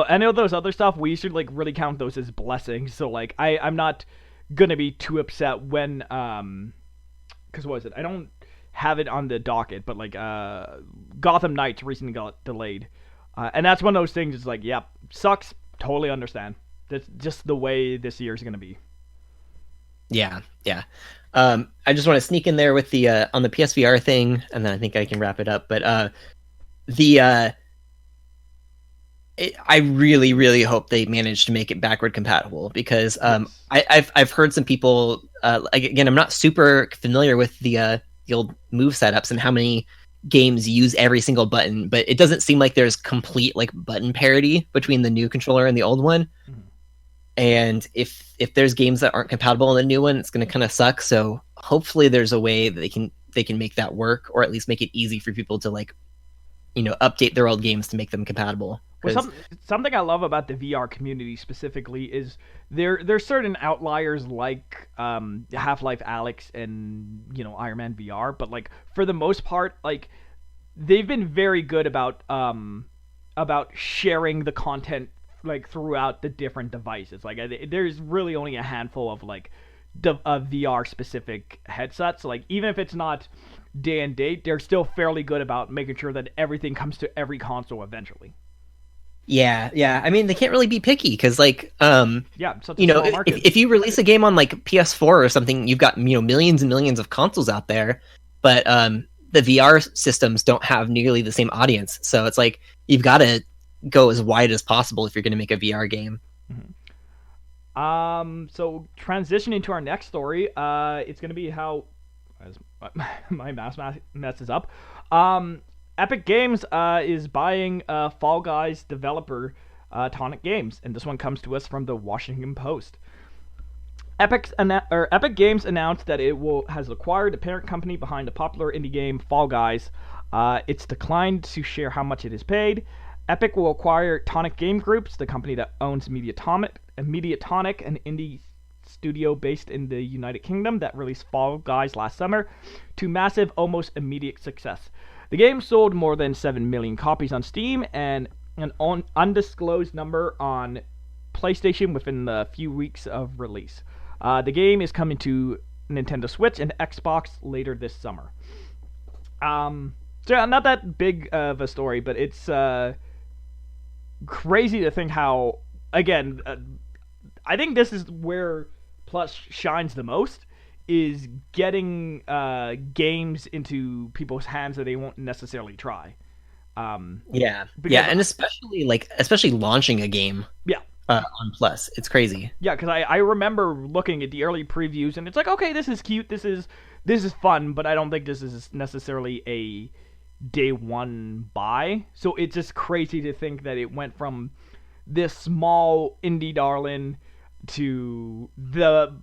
any of those other stuff, we should like really count those as blessings. So like I'm not gonna be too upset when because what is it? I don't have it on the docket, but like Gotham Knights recently got delayed, and that's one of those things. It's like, yep, sucks. Totally understand. That's just the way this year is gonna be.
Yeah. I just want to sneak in there with the on the PSVR thing, and then I think I can wrap it up. But I really, really hope they manage to make it backward compatible because I've heard some people. Again, I'm not super familiar with the old move setups and how many games use every single button, but it doesn't seem like there's complete like button parity between the new controller and the old one. And if there's games that aren't compatible in the new one, it's going to kind of suck. So hopefully there's a way that they can make that work, or at least make it easy for people to like, you know, update their old games to make them compatible.
Well, something I love about the VR community specifically is there's certain outliers like Half-Life Alyx and, you know, Iron Man VR, but like for the most part, like they've been very good about sharing the content like throughout the different devices. Like there's really only a handful of like VR specific headsets. Like even if it's not day and date, they're still fairly good about making sure that everything comes to every console eventually.
Yeah. I mean, they can't really be picky because, like, you know, if you release a game on like PS4 or something, you've got, you know, millions and millions of consoles out there, but the VR systems don't have nearly the same audience. So it's like you've got to go as wide as possible if you're going to make a VR game.
So transitioning to our next story, it's going to be how as my mouse messes up. Epic Games is buying Fall Guys developer Tonic Games, and this one comes to us from the Washington Post. Epic Games announced that it has acquired the parent company behind the popular indie game Fall Guys. It's declined to share how much it has paid. Epic will acquire Tonic Game Groups, the company that owns Mediatonic, an indie studio based in the United Kingdom that released Fall Guys last summer to massive, almost immediate success. The game sold more than 7 million copies on Steam and an undisclosed number on PlayStation within the few weeks of release. The game is coming to Nintendo Switch and Xbox later this summer. So yeah, not that big of a story, but it's crazy to think how, again, I think this is where Plus shines the most, is getting games into people's hands that they won't necessarily try.
And especially launching a game.
Yeah.
On Plus, it's crazy.
Yeah, because I remember looking at the early previews, and it's like, okay, this is cute, this is fun, but I don't think this is necessarily a day one buy. So it's just crazy to think that it went from this small indie darling to the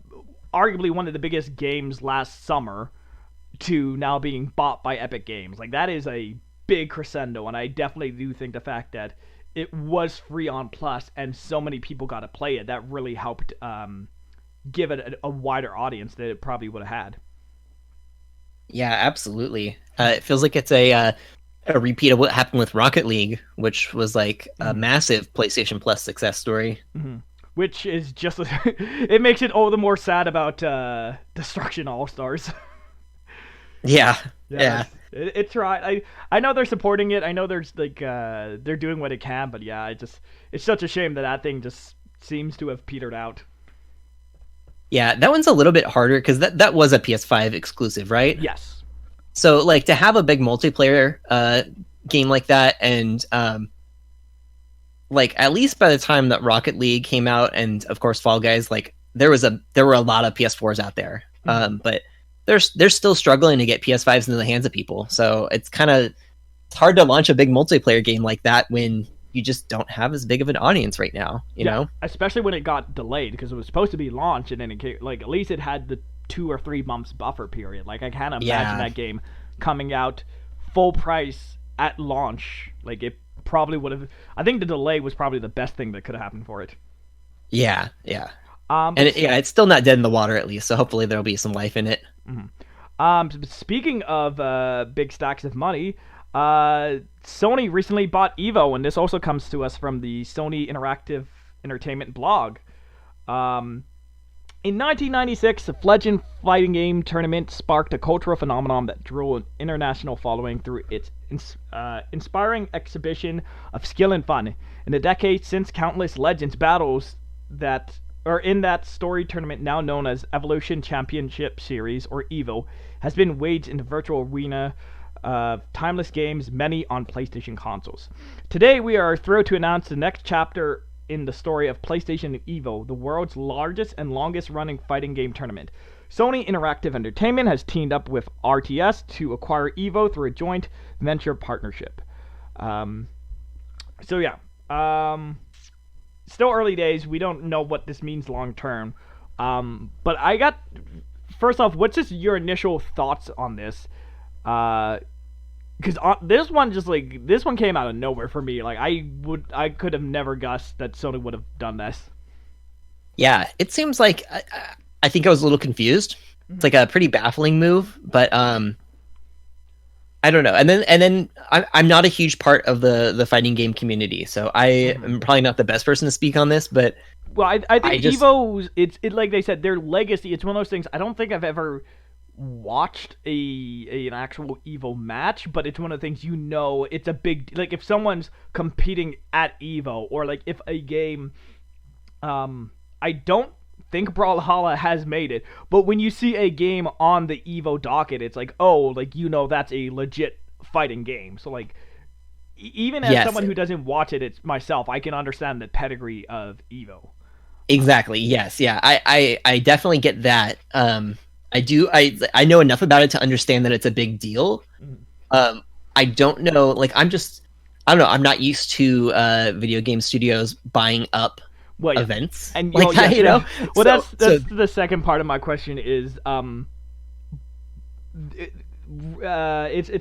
arguably one of the biggest games last summer to now being bought by Epic Games. Like, that is a big crescendo, and I definitely do think the fact that it was free on Plus and so many people got to play it, that really helped give it a wider audience that it probably would have had.
Yeah, absolutely. It feels like it's a repeat of what happened with Rocket League, which was like a massive PlayStation Plus success story.
Mm-hmm. Which is just it makes it all the more sad about Destruction All Stars.
Yeah.
It's right. I know they're supporting it. I know there's like they're doing what it can, but yeah, it's such a shame that thing just seems to have petered out.
Yeah, that one's a little bit harder because that was a PS5 exclusive, right?
Yes.
So like to have a big multiplayer game like that, and like at least by the time that Rocket League came out, and of course Fall Guys, like there were a lot of PS4s out there, but they're still struggling to get PS5s into the hands of people. So it's hard to launch a big multiplayer game like that when you just don't have as big of an audience right now, you know?
Especially when it got delayed, because it was supposed to be launched, and then at least it had the 2 or 3 months buffer period. Like, I can't imagine that game coming out full price at launch. Like, it probably would have. I think the delay was probably the best thing that could have happened for it.
Yeah. It's still not dead in the water, at least. So hopefully there'll be some life in it.
Mm-hmm. Speaking of big stacks of money, Sony recently bought Evo, and this also comes to us from the Sony Interactive Entertainment blog. In 1996, the fledgling fighting game tournament sparked a cultural phenomenon that drew an international following through its inspiring exhibition of skill and fun. In the decades since, countless legends battles that are in that story tournament, now known as Evolution Championship Series, or EVO, has been waged in the virtual arena of timeless games, many on PlayStation consoles. Today, we are thrilled to announce the next chapter in the story of PlayStation EVO, the world's largest and longest-running fighting game tournament. Sony Interactive Entertainment has teamed up with RTS to acquire EVO through a joint venture partnership. Still early days. We don't know what this means long term. But first off, what's just your initial thoughts on this? Because this one came out of nowhere for me. Like, I could have never guessed that Sony would have done this.
Yeah, it seems like I think I was a little confused. It's like a pretty baffling move, but I don't know. And then I'm not a huge part of the fighting game community, so I am probably not the best person to speak on this. But
well, I think EVO, it's like they said, their legacy. It's one of those things. I don't think I've ever watched an actual EVO match, but it's one of the things, it's a big, like, if someone's competing at EVO, or like if a game, I don't think Brawlhalla has made it, but when you see a game on the EVO docket, it's like, oh, like, that's a legit fighting game. So like, even as someone who doesn't watch it's myself, I can understand the pedigree of EVO.
Exactly. Yes. Yeah. I definitely get that. I do. I know enough about it to understand that it's a big deal. I don't know. Like, I don't know. I'm not used to video game studios buying up events
and
like that. You know.
Well, that's the second part of my question is it's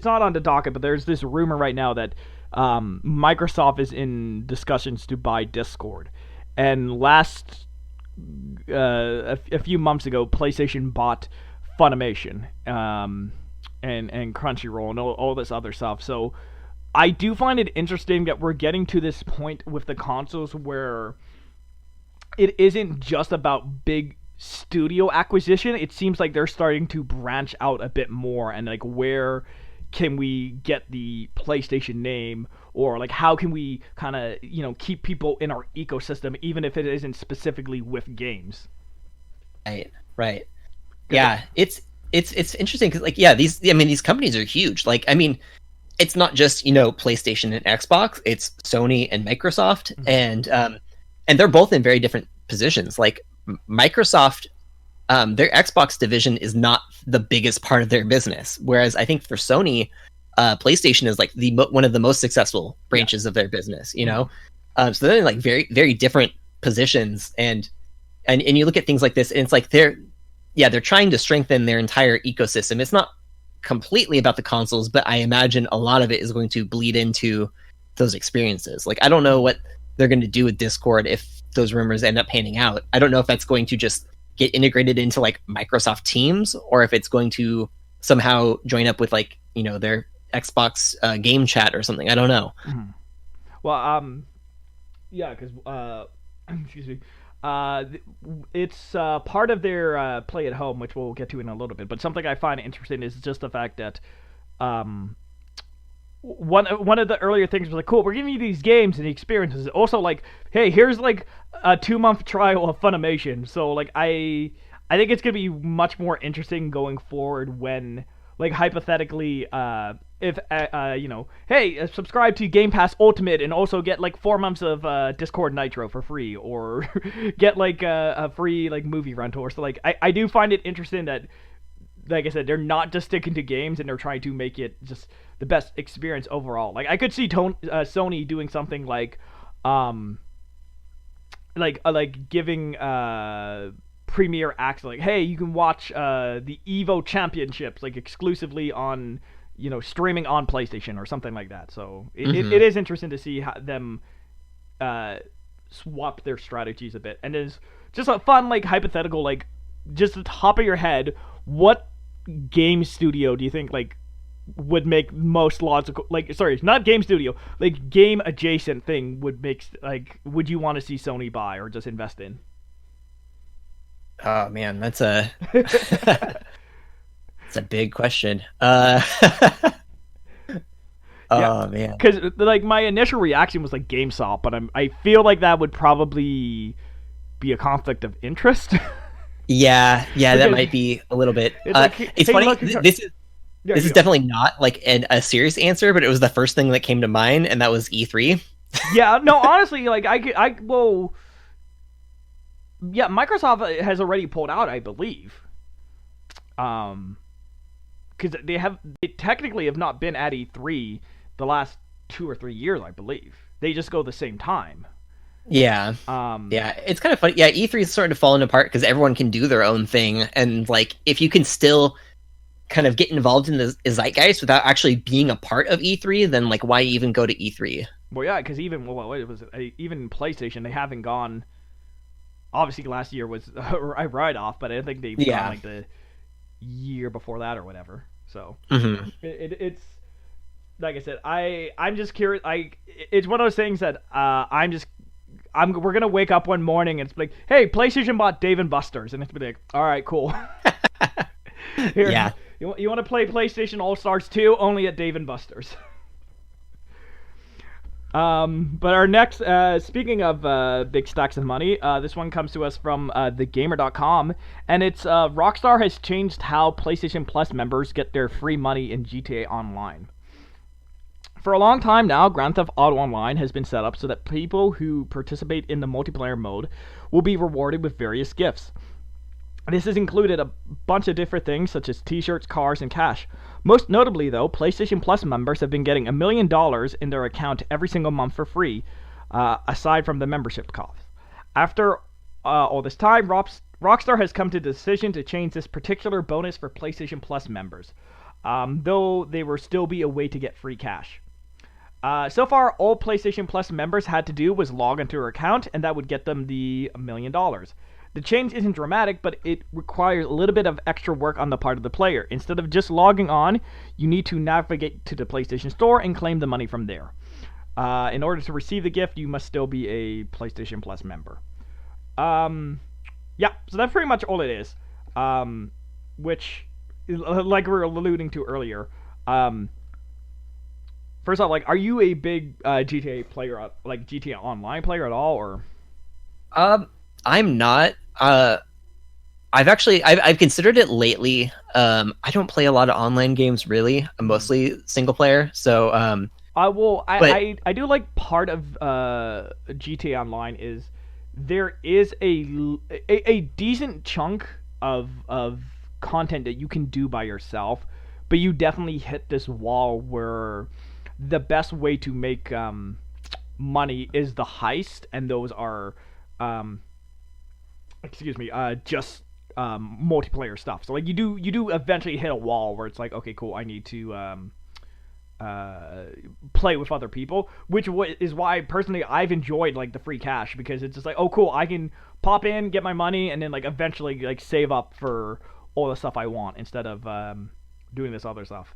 not on the docket, but there's this rumor right now that Microsoft is in discussions to buy Discord, and a few months ago, PlayStation bought Funimation, and Crunchyroll and all this other stuff. So I do find it interesting that we're getting to this point with the consoles where it isn't just about big studio acquisition, it seems like they're starting to branch out a bit more, and like where can we get the PlayStation name, or like how can we kind of keep people in our ecosystem even if it isn't specifically with games.
Right. Yeah, it's interesting because like yeah, these companies are huge. Like I mean, it's not just PlayStation and Xbox. It's Sony and Microsoft, and they're both in very different positions. Like Microsoft, their Xbox division is not the biggest part of their business, whereas I think for Sony, PlayStation is like one of the most successful branches of their business. So they're in like very very different positions, and you look at things like this, and it's like they're trying to strengthen their entire ecosystem. It's not completely about the consoles, but I imagine a lot of it is going to bleed into those experiences. Like I don't know what they're going to do with Discord if those rumors end up panning out. I don't know if that's going to just get integrated into like Microsoft Teams, or if it's going to somehow join up with like their Xbox game chat or something. I don't know.
Mm-hmm. Well, yeah, because excuse me. It's part of their play at home, which we'll get to in a little bit. But something I find interesting is just the fact that one of the earlier things was like, cool, we're giving you these games and the experiences. Also, like, hey, here's like a 2-month trial of Funimation. So like, I think it's gonna be much more interesting going forward when, like, hypothetically, if hey, subscribe to Game Pass Ultimate and also get like 4 months of Discord Nitro for free, or get like a free like movie rental. Or so like, I do find it interesting that, like I said, they're not just sticking to games and they're trying to make it just the best experience overall. Like I could see Sony doing something like giving Premier access, like, hey, you can watch the Evo Championships like exclusively on streaming on PlayStation or something like that. So it is interesting to see how them swap their strategies a bit. And there's just a fun like hypothetical, like just at the top of your head, what game studio do you think like would make most logical, like, sorry, not game studio, like game adjacent thing would you want to see Sony buy or just invest in?
Oh man, that's a it's a big question. Oh man,
because like my initial reaction was like GameStop, but I feel like that would probably be a conflict of interest.
yeah, that might be a little bit. It's funny. This is definitely not like a serious answer, but it was the first thing that came to mind, and that was E3.
Yeah, no, honestly, like yeah, Microsoft has already pulled out, I believe. Because they technically have not been at E3 the last 2 or 3 years, I believe. They just go the same time.
Yeah. Yeah, it's kind of funny. Yeah, E3 is starting to fall apart because everyone can do their own thing, and like if you can still kind of get involved in the zeitgeist without actually being a part of E3, then like why even go to E3?
Well, yeah, because even even PlayStation, they haven't gone. Obviously, last year was a write-off, but I think they've gone like the year before that or whatever. So it's like I said, I'm just curious. It's one of those things that we're gonna wake up one morning and it's like, hey, PlayStation bought Dave & Buster's, and it's like, all right, cool. Here,
yeah.
You want to play PlayStation All-Stars 2 only at Dave & Buster's. But our next, speaking of big stacks of money, this one comes to us from thegamer.com, and it's Rockstar has changed how PlayStation Plus members get their free money in GTA Online. For a long time now, Grand Theft Auto Online has been set up so that people who participate in the multiplayer mode will be rewarded with various gifts. This has included a bunch of different things such as t-shirts, cars, and cash. Most notably, though, PlayStation Plus members have been getting $1 million in their account every single month for free, aside from the membership cost. After all this time, Rockstar has come to the decision to change this particular bonus for PlayStation Plus members, though there will still be a way to get free cash. So far, all PlayStation Plus members had to do was log into their account, and that would get them the $1 million. The change isn't dramatic, but it requires a little bit of extra work on the part of the player. Instead of just logging on, you need to navigate to the PlayStation Store and claim the money from there. In order to receive the gift, you must still be a PlayStation Plus member. Yeah, so that's pretty much all it is. Which, like we were alluding to earlier, um, first off, like, are you a big GTA player, like GTA Online player at all, or?
I'm not. I've considered it lately. I don't play a lot of online games really. I'm mostly single player. So but
I do like part of GTA Online is there is a decent chunk of content that you can do by yourself, but you definitely hit this wall where the best way to make money is the heist, and those are um, excuse me, just multiplayer stuff. So like you do eventually hit a wall where it's like, okay, cool, I need to play with other people, which is why personally I've enjoyed like the free cash, because it's just like, oh cool, I can pop in, get my money, and then like eventually like save up for all the stuff I want instead of doing this other stuff.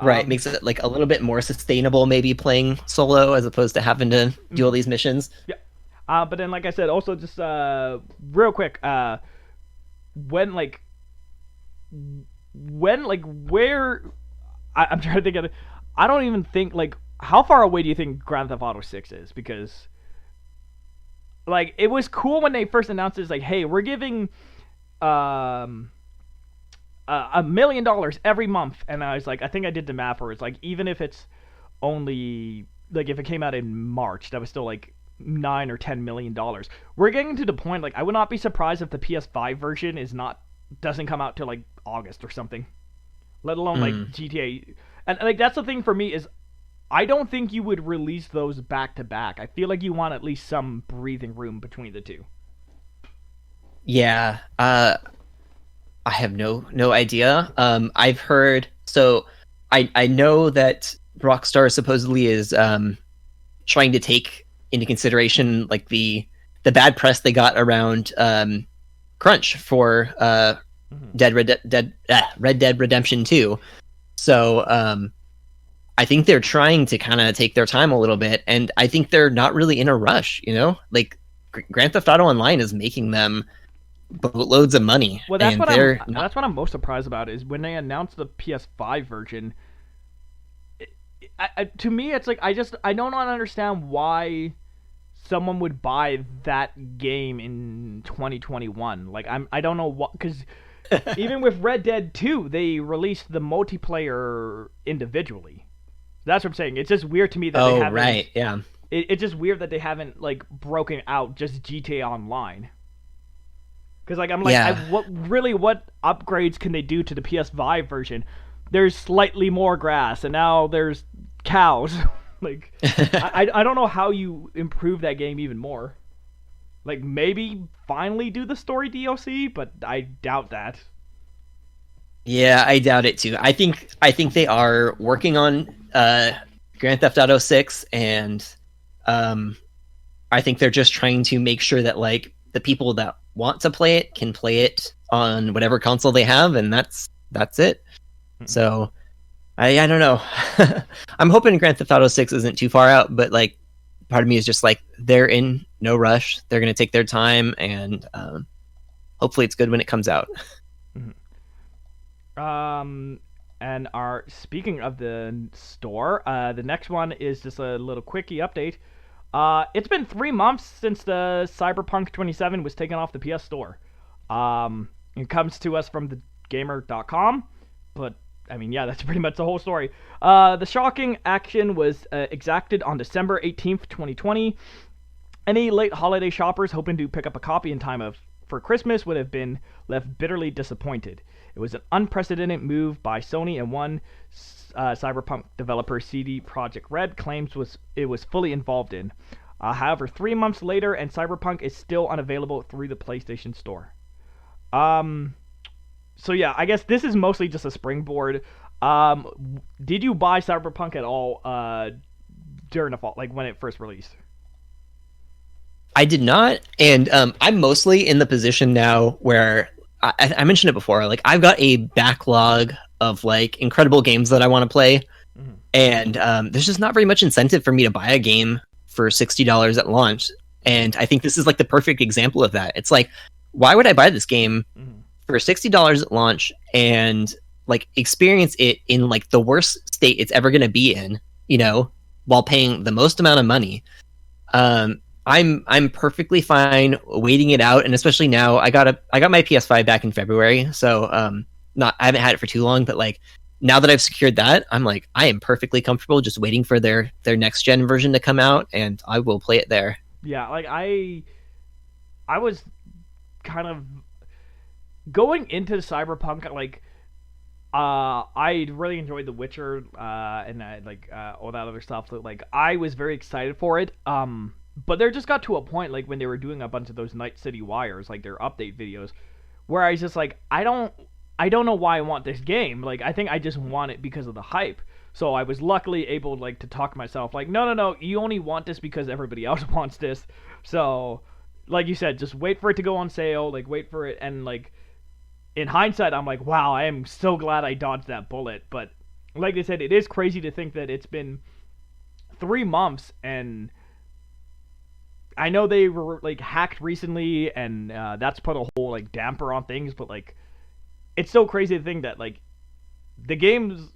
right, makes it like a little bit more sustainable, maybe playing solo as opposed to having to do all these missions.
Yeah. But then, like I said, also just real quick, when like where I'm trying to think of it. I don't even think like how far away do you think Grand Theft Auto 6 is? Because like it was cool when they first announced it, like, hey, we're giving um $1 million every month, and I was like, I think I did the math where it's like, even if it's only like if it came out in March, that was still like $9 or $10 million. We're getting to the point like I would not be surprised if the PS5 version doesn't come out till like August or something. Let alone like GTA. And like that's the thing for me is I don't think you would release those back to back. I feel like you want at least some breathing room between the two.
Yeah, I have no idea. I've heard, so I know that Rockstar supposedly is trying to take into consideration like the bad press they got around crunch for Red Dead Redemption 2. So I think they're trying to kind of take their time a little bit, and I think they're not really in a rush. Like Grand Theft Auto Online is making them boatloads of money.
Well, that's what I'm most surprised about is when they announced the PS5 version. To me, it's like I don't understand why someone would buy that game in 2021. Like I don't know what, because even with Red Dead 2, they released the multiplayer individually. That's what I'm saying. It's just weird to me that they haven't.
Right, yeah.
It's just weird that they haven't like broken out just GTA Online. Because like I'm like,
Yeah.
what upgrades can they do to the PS5 version? There's slightly more grass, and now there's cows. Like I don't know how you improve that game even more. Like maybe finally do the story DLC, but I doubt that.
Yeah, I doubt it too. I think they are working on Grand Theft Auto 6, and I think they're just trying to make sure that like the people that want to play it can play it on whatever console they have, and that's it. So I don't know. I'm hoping Grand Theft Auto 6 isn't too far out, but like part of me is just like they're in no rush. They're going to take their time, and hopefully it's good when it comes out.
And speaking of the store, the next one is just a little quickie update. It's been 3 months since the CyberPunk 27 was taken off the PS Store. It comes to us from thegamer.com, but I mean, yeah, that's pretty much the whole story. The shocking action was exacted on December 18th, 2020. Any late holiday shoppers hoping to pick up a copy in time for Christmas would have been left bitterly disappointed. It was an unprecedented move by Sony, and one Cyberpunk developer, CD Projekt Red, claims it was fully involved in. However, 3 months later, and Cyberpunk is still unavailable through the PlayStation Store. So yeah, I guess this is mostly just a springboard. Did you buy Cyberpunk at all during the fall, like when it first released?
I did not, and I'm mostly in the position now where I mentioned it before. Like I've got a backlog of like incredible games that I want to play, and there's just not very much incentive for me to buy a game for $60 at launch. And I think this is like the perfect example of that. It's like why would I buy this game
Mhm.
for $60 at launch and like experience it in like the worst state it's ever going to be in, while paying the most amount of money? I'm perfectly fine waiting it out, and especially now I got my PS5 back in February, so I haven't had it for too long, but like now that I've secured that, I'm like I am perfectly comfortable just waiting for their next gen version to come out, and I will play it there.
Yeah, like I was kind of going into Cyberpunk, like I really enjoyed The Witcher, and all that other stuff. Like I was very excited for it. But there just got to a point, like when they were doing a bunch of those Night City Wires, like their update videos, where I was just like, I don't know why I want this game. Like I think I just want it because of the hype. So I was luckily able like to talk myself like, no, you only want this because everybody else wants this. So, like you said, just wait for it to go on sale. Like wait for it, and like in hindsight, I'm like, wow, I am so glad I dodged that bullet. But like I said, it is crazy to think that it's been 3 months, and I know they were like hacked recently, and that's put a whole like damper on things. But like, it's so crazy to think that like the game's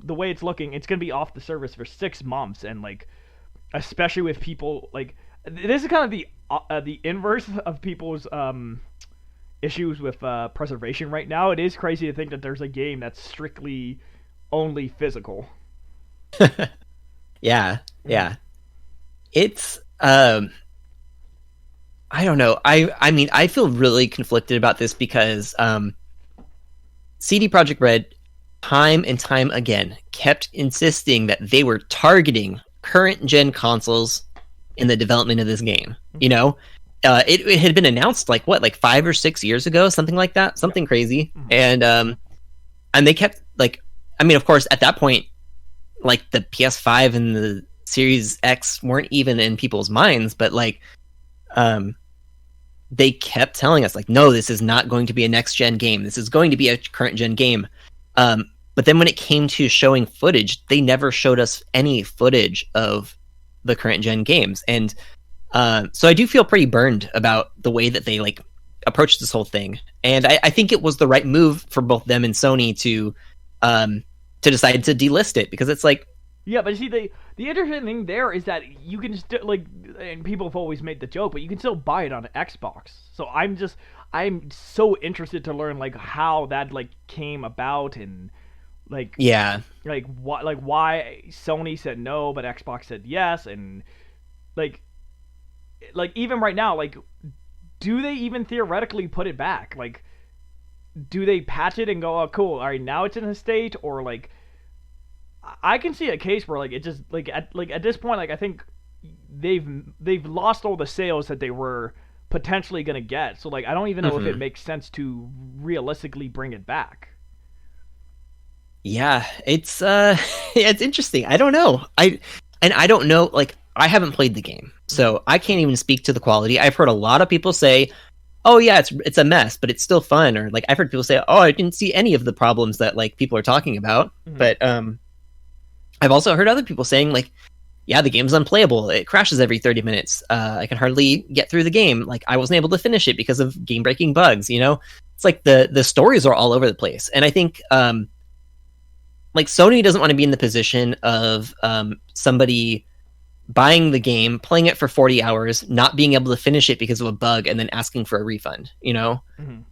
the way it's looking, it's gonna be off the service for 6 months, and like especially with people like this is kind of the inverse of people's issues with preservation right now. It is crazy to think that there's a game that's strictly only physical.
Yeah, yeah. It's I don't know. I mean, I feel really conflicted about this because CD Projekt Red time and time again kept insisting that they were targeting current gen consoles in the development of this game. It had been announced like 5 or 6 years ago, something like that, something crazy. And they kept like, I mean, of course, at that point, like the PS5 and the Series X weren't even in people's minds, but like, they kept telling us like, no, this is not going to be a next gen game. This is going to be a current gen game. But then when it came to showing footage, they never showed us any footage of the current gen games. And so I do feel pretty burned about the way that they like approached this whole thing. And I think it was the right move for both them and Sony to decide to delist it, because it's like,
yeah, but you see, the interesting thing there is that you can still like, and people have always made the joke, but you can still buy it on Xbox. So I'm so interested to learn like how that like came about, and like like why Sony said no but Xbox said yes, and like even right now, like do they even theoretically put it back? Like do they patch it and go, oh cool, all right, now it's in a state, or like I can see a case where like it just like at this point, like I think they've lost all the sales that they were potentially gonna get. So like I don't even know if it makes sense to realistically bring it back.
Yeah, it's it's interesting. I don't know. I don't know, like I haven't played the game, so I can't even speak to the quality. I've heard a lot of people say, "Oh yeah, it's a mess, but it's still fun." Or like I've heard people say, "Oh, I didn't see any of the problems that like people are talking about." But I've also heard other people saying like, yeah, the game's unplayable. It crashes every 30 minutes. I can hardly get through the game. Like I wasn't able to finish it because of game-breaking bugs, It's like the stories are all over the place. And I think like Sony doesn't want to be in the position of somebody buying the game, playing it for 40 hours, not being able to finish it because of a bug, and then asking for a refund,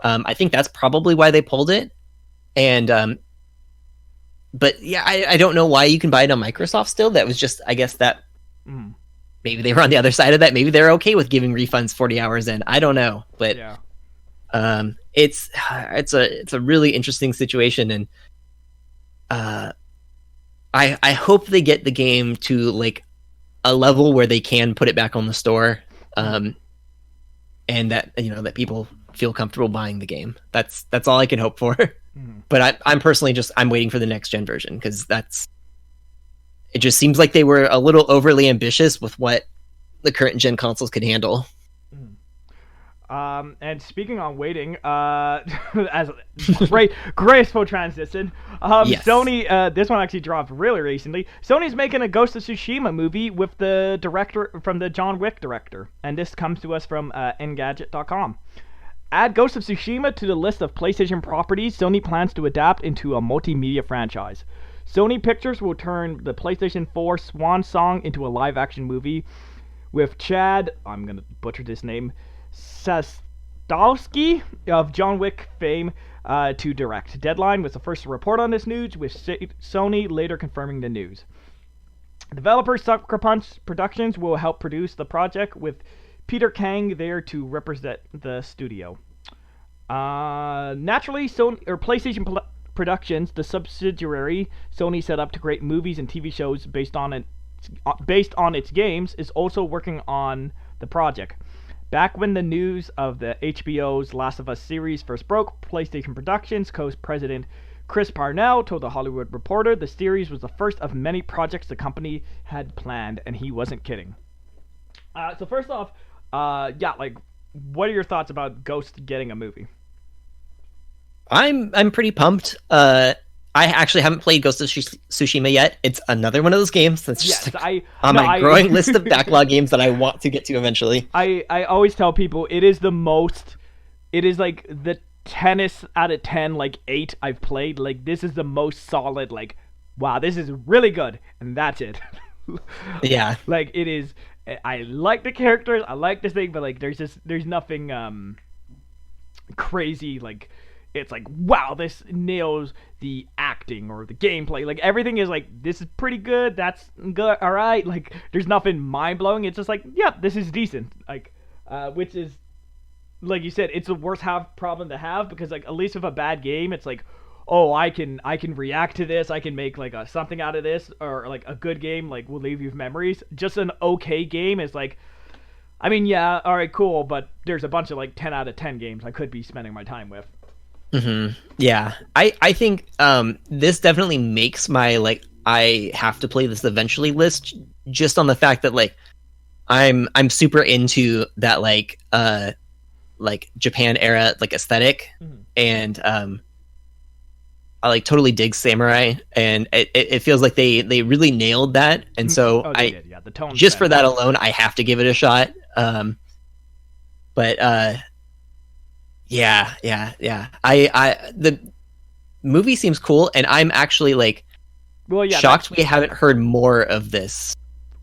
I think that's probably why they pulled it. And but yeah, I don't know why you can buy it on Microsoft still. That was just, I guess that maybe they were on the other side of that. Maybe they're okay with giving refunds 40 hours in. I don't know, but
yeah.
It's a really interesting situation, and I hope they get the game to like a level where they can put it back on the store, and that that people feel comfortable buying the game. That's all I can hope for. But I'm personally I'm waiting for the next gen version, because it just seems like they were a little overly ambitious with what the current gen consoles could handle.
And speaking on waiting, as graceful transition,
Yes.
Sony, this one actually dropped really recently. Sony's making a Ghost of Tsushima movie with the director from the John Wick director, and this comes to us from Engadget.com. Add Ghost of Tsushima to the list of PlayStation properties Sony plans to adapt into a multimedia franchise. Sony Pictures will turn the PlayStation 4 swan song into a live-action movie with Chad, I'm going to butcher this name, Sastowski of John Wick fame to direct. Deadline was the first to report on this news, with Sony later confirming the news. Developer CyberPunk Productions will help produce the project, with Peter Kang there to represent the studio. Naturally, Sony or PlayStation Productions, the subsidiary Sony set up to create movies and TV shows based on its games, is also working on the project. Back when the news of the HBO's Last of Us series first broke, PlayStation Productions co-president Chris Parnell told The Hollywood Reporter the series was the first of many projects the company had planned, and he wasn't kidding. So first off, what are your thoughts about Ghost getting a movie?
I'm pretty pumped. I actually haven't played Ghost of Tsushima yet. It's another one of those games that's just on my growing list of backlog games that I want to get to eventually.
I always tell people it is like the 10 out of 10, like 8 I've played. Like, this is the most solid, like, wow, this is really good, and that's it.
Yeah.
Like, it is, I like the characters, I like this thing, but like there's nothing crazy, like, it's like, wow, this nails the acting or the gameplay. Like, everything is like, this is pretty good, that's good, alright. Like, there's nothing mind-blowing. It's just like, yeah, this is decent. Like, which is, like you said, it's the worst problem to have, because like, at least with a bad game, it's like, oh, I can react to this, I can make like something out of this, or like a good game like will leave you with memories. Just an okay game is like, I mean, yeah, all right, cool, but there's a bunch of like 10 out of 10 games I could be spending my time with.
Mm-hmm. Yeah, I think this definitely makes my like I have to play this eventually list, just on the fact that like I'm super into that like Japan era like aesthetic, mm-hmm. and I like totally dig samurai, and it feels like they really nailed that, and so
the tone
just for that alone I have to give it a shot. Yeah. The movie seems cool, and I'm actually like shocked we haven't heard more of this.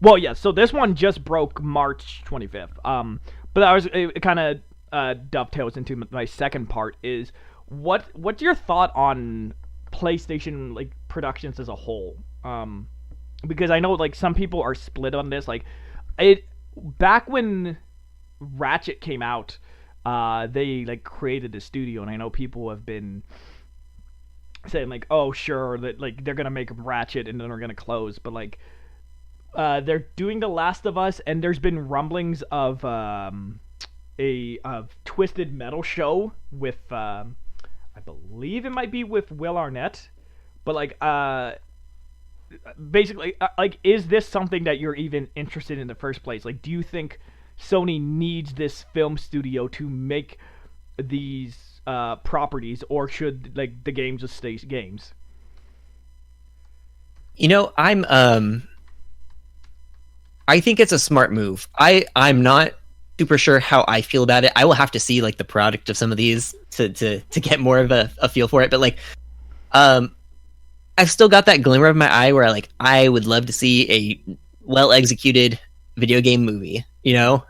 Well, yeah, so this one just broke March 25th. But it kind of dovetails into my second part. Is what's your thought on PlayStation like productions as a whole? Because I know like some people are split on this. Like, back when Ratchet came out, they like created a studio, and I know people have been saying like, oh sure, that like they're gonna make Ratchet and then they're gonna close, but like they're doing The Last of Us, and there's been rumblings of a Twisted Metal show with I believe it might be with Will Arnett, but like basically like, is this something that you're even interested in the first place? Like, do you think Sony needs this film studio to make these properties, or should like the games just stay games?
You know, I think it's a smart move. I'm not super sure how I feel about it. I will have to see like the product of some of these to get more of a feel for it. But like, I've still got that glimmer of my eye where like I would love to see a well executed video game movie, you know.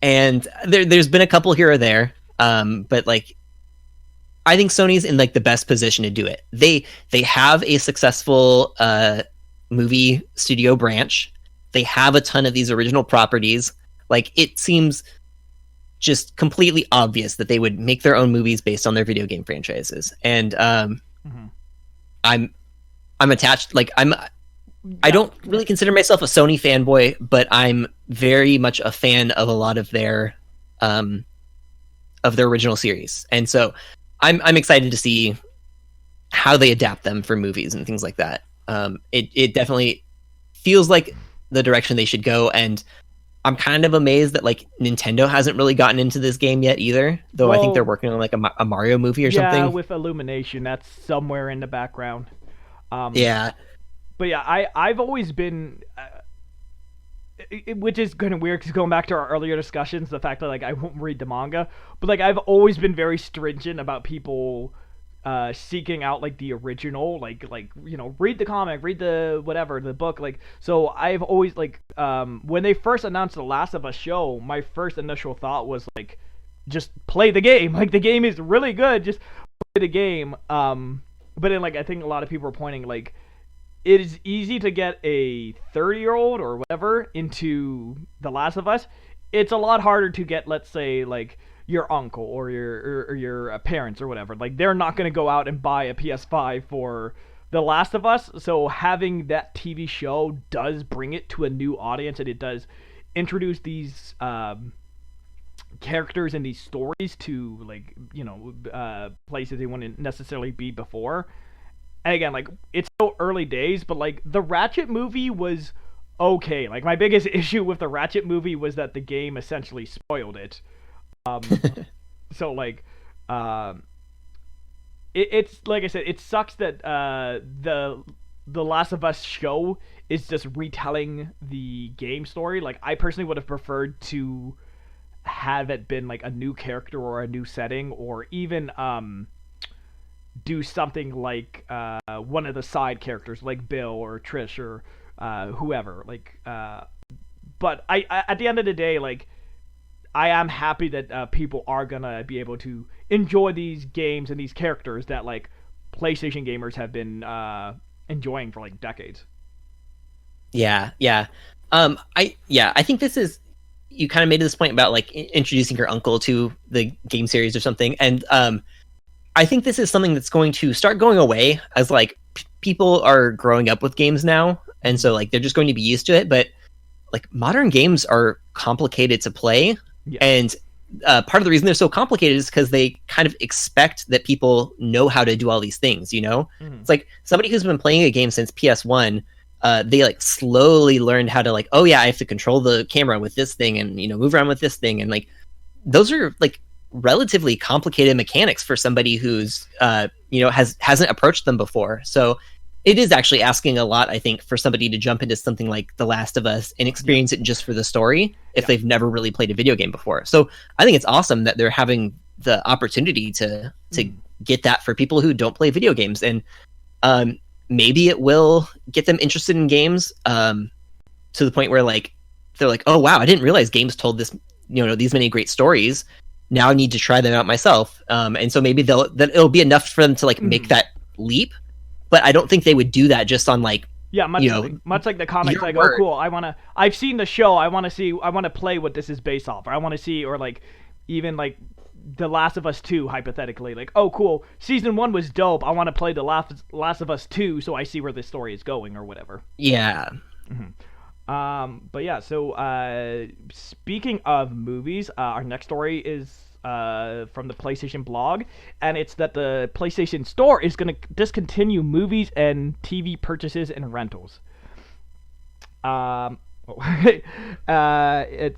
And there's been a couple here or there, but like I think Sony's in like the best position to do it. They have a successful movie studio branch. They have a ton of these original properties. Like, it seems just completely obvious that they would make their own movies based on their video game franchises. And mm-hmm. I'm attached. Like, I don't really consider myself a Sony fanboy, but I'm very much a fan of a lot of their original series, and so I'm excited to see how they adapt them for movies and things like that. It definitely feels like the direction they should go, and I'm kind of amazed that like Nintendo hasn't really gotten into this game yet either. Though I think they're working on like a Mario movie or something.
Yeah, with Illumination, that's somewhere in the background.
Yeah.
But yeah, I've always been which is kind of weird because going back to our earlier discussions, the fact that like I won't read the manga, but like I've always been very stringent about people seeking out like the original, like read the comic, read the whatever, the book, like. So I've always like when they first announced the Last of Us show, my first initial thought was like, just play the game. Like the game is really good, just play the game. But then like I think a lot of people are pointing like, it is easy to get a 30-year-old or whatever into The Last of Us. It's a lot harder to get, let's say, like your uncle or your parents or whatever. Like they're not going to go out and buy a PS5 for The Last of Us. So having that TV show does bring it to a new audience, and it does introduce these characters and these stories to like places they wouldn't necessarily be before. And again, like, it's still early days, but like the Ratchet movie was okay. Like my biggest issue with the Ratchet movie was that the game essentially spoiled it. So like it's like I said, it sucks that the Last of Us show is just retelling the game story. Like I personally would have preferred to have it been like a new character or a new setting, or even do something like one of the side characters like Bill or Trish or whoever. Like but I at the end of the day, like I am happy that people are gonna be able to enjoy these games and these characters that like PlayStation gamers have been enjoying for like decades.
Yeah. I think this is, you kind of made this point about like introducing your uncle to the game series or something, and I think this is something that's going to start going away as like people are growing up with games now, and so like they're just going to be used to it. But like modern games are complicated to play, yeah. And part of the reason they're so complicated is because they kind of expect that people know how to do all these things. It's like somebody who's been playing a game since PS1. They like slowly learned how to like, oh yeah, I have to control the camera with this thing and move around with this thing, and like those are like relatively complicated mechanics for somebody who's hasn't approached them before. So it is actually asking a lot, I think, for somebody to jump into something like The Last of Us and experience it just for the story if they've never really played a video game before. So I think it's awesome that they're having the opportunity to get that for people who don't play video games, and maybe it will get them interested in games to the point where like they're like, oh wow, I didn't realize games told this these many great stories. Now I need to try them out myself. And so maybe it'll be enough for them to like make that leap. But I don't think they would do that just on like,
much like the comics. Like, oh cool, I've seen the show. I want to play what this is based off. Or I want to see, or like even like The Last of Us 2, hypothetically. Like, oh cool, season 1 was dope. I want to play The Last of Us 2 so I see where this story is going or whatever.
Yeah.
But yeah, so speaking of movies, our next story is from the PlayStation blog, and it's that the PlayStation Store is going to discontinue movies and TV purchases and rentals. It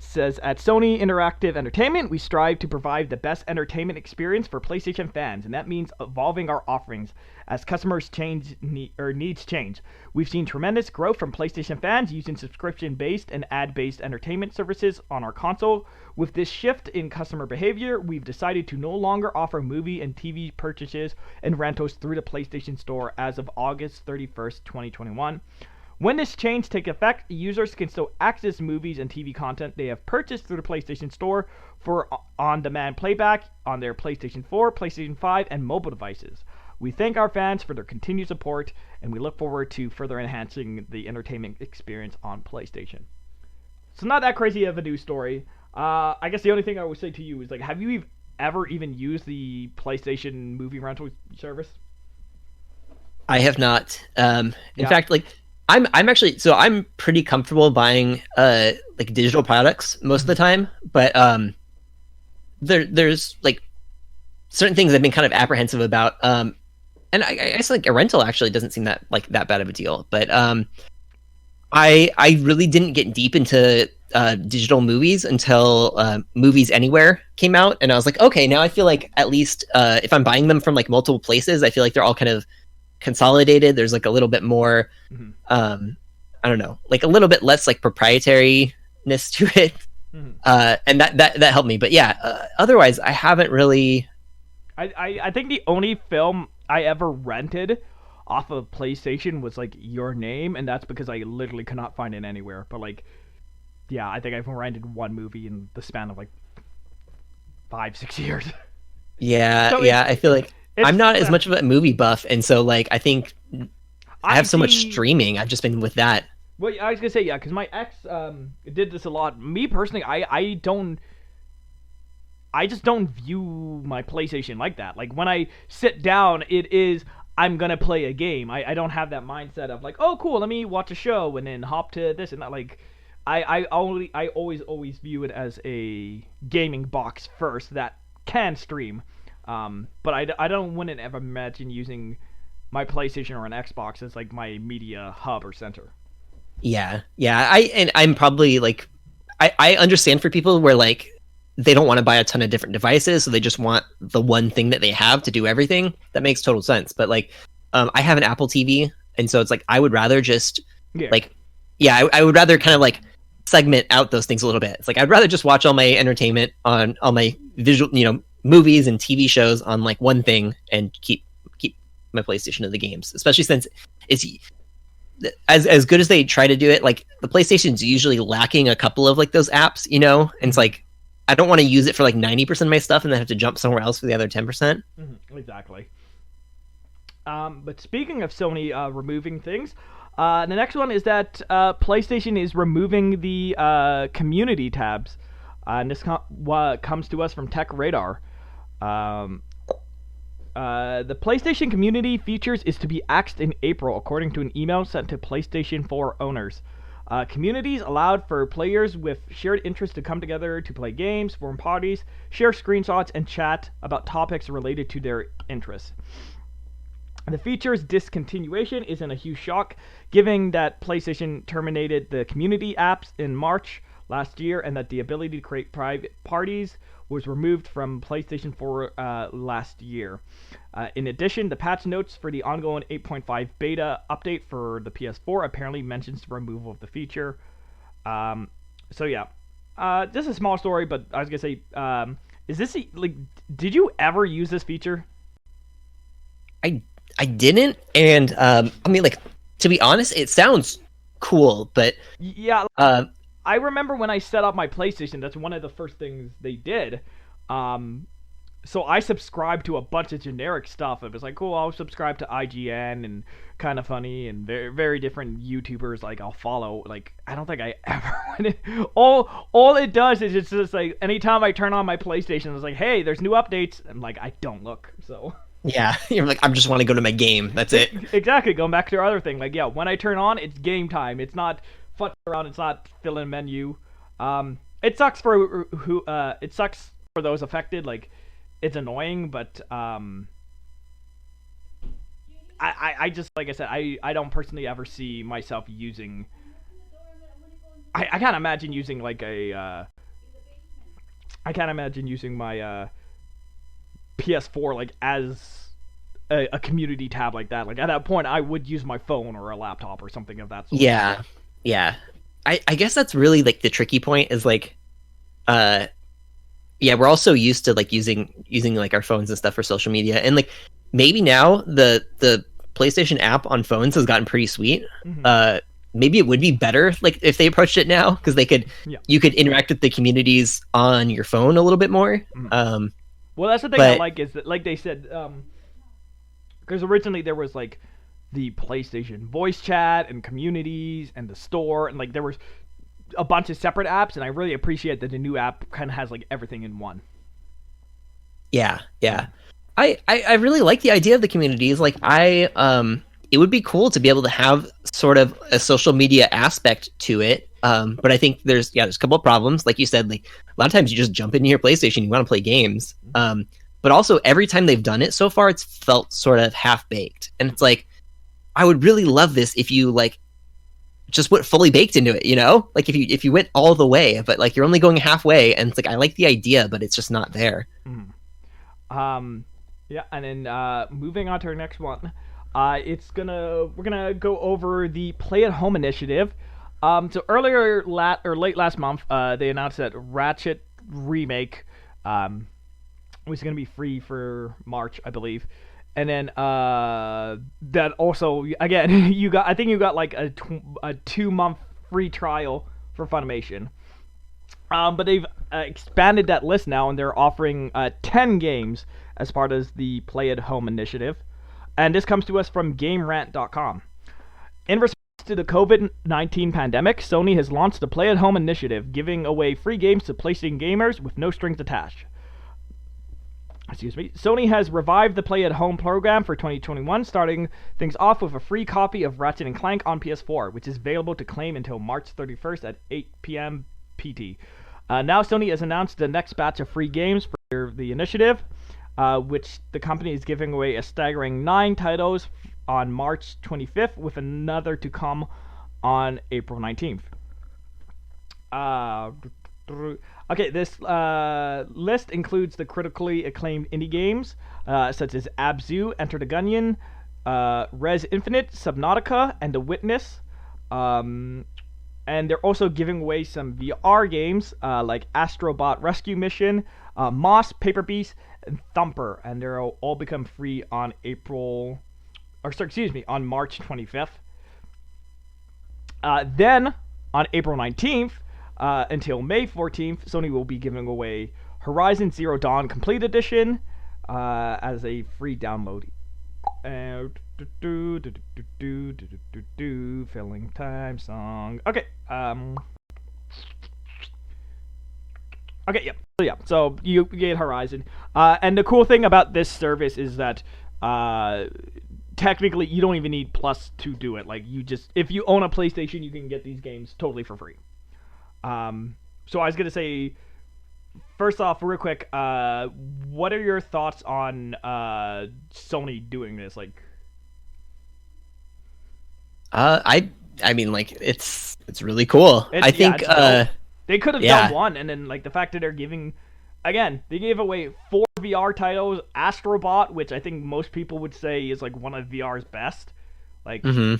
says, at Sony Interactive Entertainment, we strive to provide the best entertainment experience for PlayStation fans, and that means evolving our offerings as customers change needs change. We've seen tremendous growth from PlayStation fans using subscription-based and ad-based entertainment services on our console. With this shift in customer behavior, we've decided to no longer offer movie and TV purchases and rentals through the PlayStation Store as of August 31st, 2021. When this change takes effect, users can still access movies and TV content they have purchased through the PlayStation Store for on-demand playback on their PlayStation 4, PlayStation 5, and mobile devices. We thank our fans for their continued support, and we look forward to further enhancing the entertainment experience on PlayStation. So not that crazy of a news story. I guess the only thing I would say to you is, like, have you ever even used the PlayStation movie rental service?
I have not. In fact, like, I'm actually, so I'm pretty comfortable buying like digital products most of the time, but there's like certain things I've been kind of apprehensive about. And I guess like a rental actually doesn't seem that bad of a deal, but I really didn't get deep into digital movies until Movies Anywhere came out, and I was like, okay, now I feel like at least if I'm buying them from like multiple places, I feel like they're all kind of consolidated. There's like a little bit more I don't know, like a little bit less like proprietariness to it. And that helped me. But yeah, otherwise I haven't really.
I think the only film I ever rented off of PlayStation was like Your Name, and that's because I literally could not find it anywhere. But like, yeah, I think I've rented one movie in the span of like 5-6 years.
Yeah,
So
yeah. I feel like I'm not as much of a movie buff, and so like I think I have so much streaming. I've just been with that.
Well, I was gonna say, yeah, because my ex did this a lot. Me personally, I just don't view my PlayStation like that. Like when I sit down, it is I'm gonna play a game. I don't have that mindset of like, oh cool, let me watch a show and then hop to this and that. Like I always view it as a gaming box first that can stream. But I wouldn't ever imagine using my PlayStation or an Xbox as like my media hub or center.
Yeah. I'm probably like, I understand for people where like they don't want to buy a ton of different devices, so they just want the one thing that they have to do everything. That makes total sense. But like, I have an Apple TV, and so it's like I would rather just I would rather kind of like segment out those things a little bit. It's like I'd rather just watch all my entertainment on all my visual, movies and TV shows on like one thing, and keep my PlayStation to the games, especially since it's as good as they try to do it. Like the PlayStation's usually lacking a couple of like those apps, and it's like I don't want to use it for like 90% of my stuff and then have to jump somewhere else for the other 10%.
Exactly. But speaking of Sony removing things, the next one is that PlayStation is removing the community tabs, and this comes to us from Tech Radar. The PlayStation community features is to be axed in April, according to an email sent to PlayStation 4 owners. Communities allowed for players with shared interests to come together to play games, form parties, share screenshots, and chat about topics related to their interests. The feature's discontinuation isn't a huge shock, given that PlayStation terminated the community apps in March last year, and that the ability to create private parties was removed from PlayStation 4 last year. In addition, the patch notes for the ongoing 8.5 beta update for the PS4 apparently mentions the removal of the feature. So yeah, just a small story, but I was gonna say, is this like, did you ever use this feature?
I didn't, and I mean, like, to be honest, it sounds cool, but
yeah. I remember when I set up my PlayStation, that's one of the first things they did. So I subscribed to a bunch of generic stuff. It was like, cool, I'll subscribe to IGN and Kind of Funny and very, very different YouTubers like I'll follow. Like, I don't think I ever went in. All it does is it's just like, anytime I turn on my PlayStation, it's like, hey, there's new updates. I'm like, I don't look, so...
Yeah, you're like, I just want to go to my game. That's it.
Exactly, going back to our other thing. Like, yeah, when I turn on, it's game time. It's not futzing around. It's not filling a menu. It sucks for it sucks for those affected. Like, it's annoying, but I just, like I said, I don't personally ever see myself using. I can't imagine using like a. I can't imagine using my PS4 like as a community tab like that. Like at that point, I would use my phone or a laptop or something of that sort.
Yeah. I guess that's really like the tricky point is like, yeah, we're also used to like using like our phones and stuff for social media, and like maybe now the PlayStation app on phones has gotten pretty sweet. Maybe it would be better like if they approached it now, because you could interact with the communities on your phone a little bit more.
Well, that's the thing I like, is that, like they said, because originally there was like the PlayStation voice chat and communities and the store, and like there was a bunch of separate apps, and I really appreciate that the new app kind of has like everything in one.
Yeah. I really like the idea of the communities. Like it would be cool to be able to have sort of a social media aspect to it. But I think there's a couple of problems. Like you said, like a lot of times you just jump into your PlayStation, you want to play games. But also every time they've done it so far, it's felt sort of half baked. And it's like, I would really love this if you like just went fully baked into it, like if you went all the way, but like you're only going halfway, and it's like, I like the idea, but it's just not there.
Yeah. And then moving on to our next one. We're gonna go over the Play at Home initiative. So late last month, they announced that Ratchet Remake was gonna be free for March, I believe. And then that also again I think you got like a 2 month free trial for Funimation. But they've expanded that list now, and they're offering 10 games as part of the Play at Home initiative. And this comes to us from GameRant.com. In response to the COVID-19 pandemic, Sony has launched the Play at Home initiative, giving away free games to PlayStation gamers with no strings attached. Sony has revived the Play at Home program for 2021, starting things off with a free copy of Ratchet & Clank on PS4, which is available to claim until March 31st at 8 p.m. PT. Now Sony has announced the next batch of free games for the initiative, which the company is giving away a staggering 9 titles on March 25th, with another to come on April 19th. Okay, this list includes the critically acclaimed indie games such as Abzu, Enter the Gungeon, Res Infinite, Subnautica, and The Witness. And they're also giving away some VR games like Astrobot Rescue Mission, Moss, Paper Beast, and Thumper, and they'll all become free on on March 25th. Then on April 19th until May 14th, Sony will be giving away Horizon Zero Dawn Complete Edition as a free download. Filling time song. Okay. Okay. Yep. So you get Horizon, and the cool thing about this service is that technically you don't even need Plus to do it. Like if you own a PlayStation, you can get these games totally for free. So I was gonna say, first off, real quick, what are your thoughts on Sony doing this? Like,
I mean, like it's really cool. I think
they could have done one, and then like the fact that they're giving, again, they gave away 4 VR titles, Astrobot, which I think most people would say is like one of VR's best. Like, the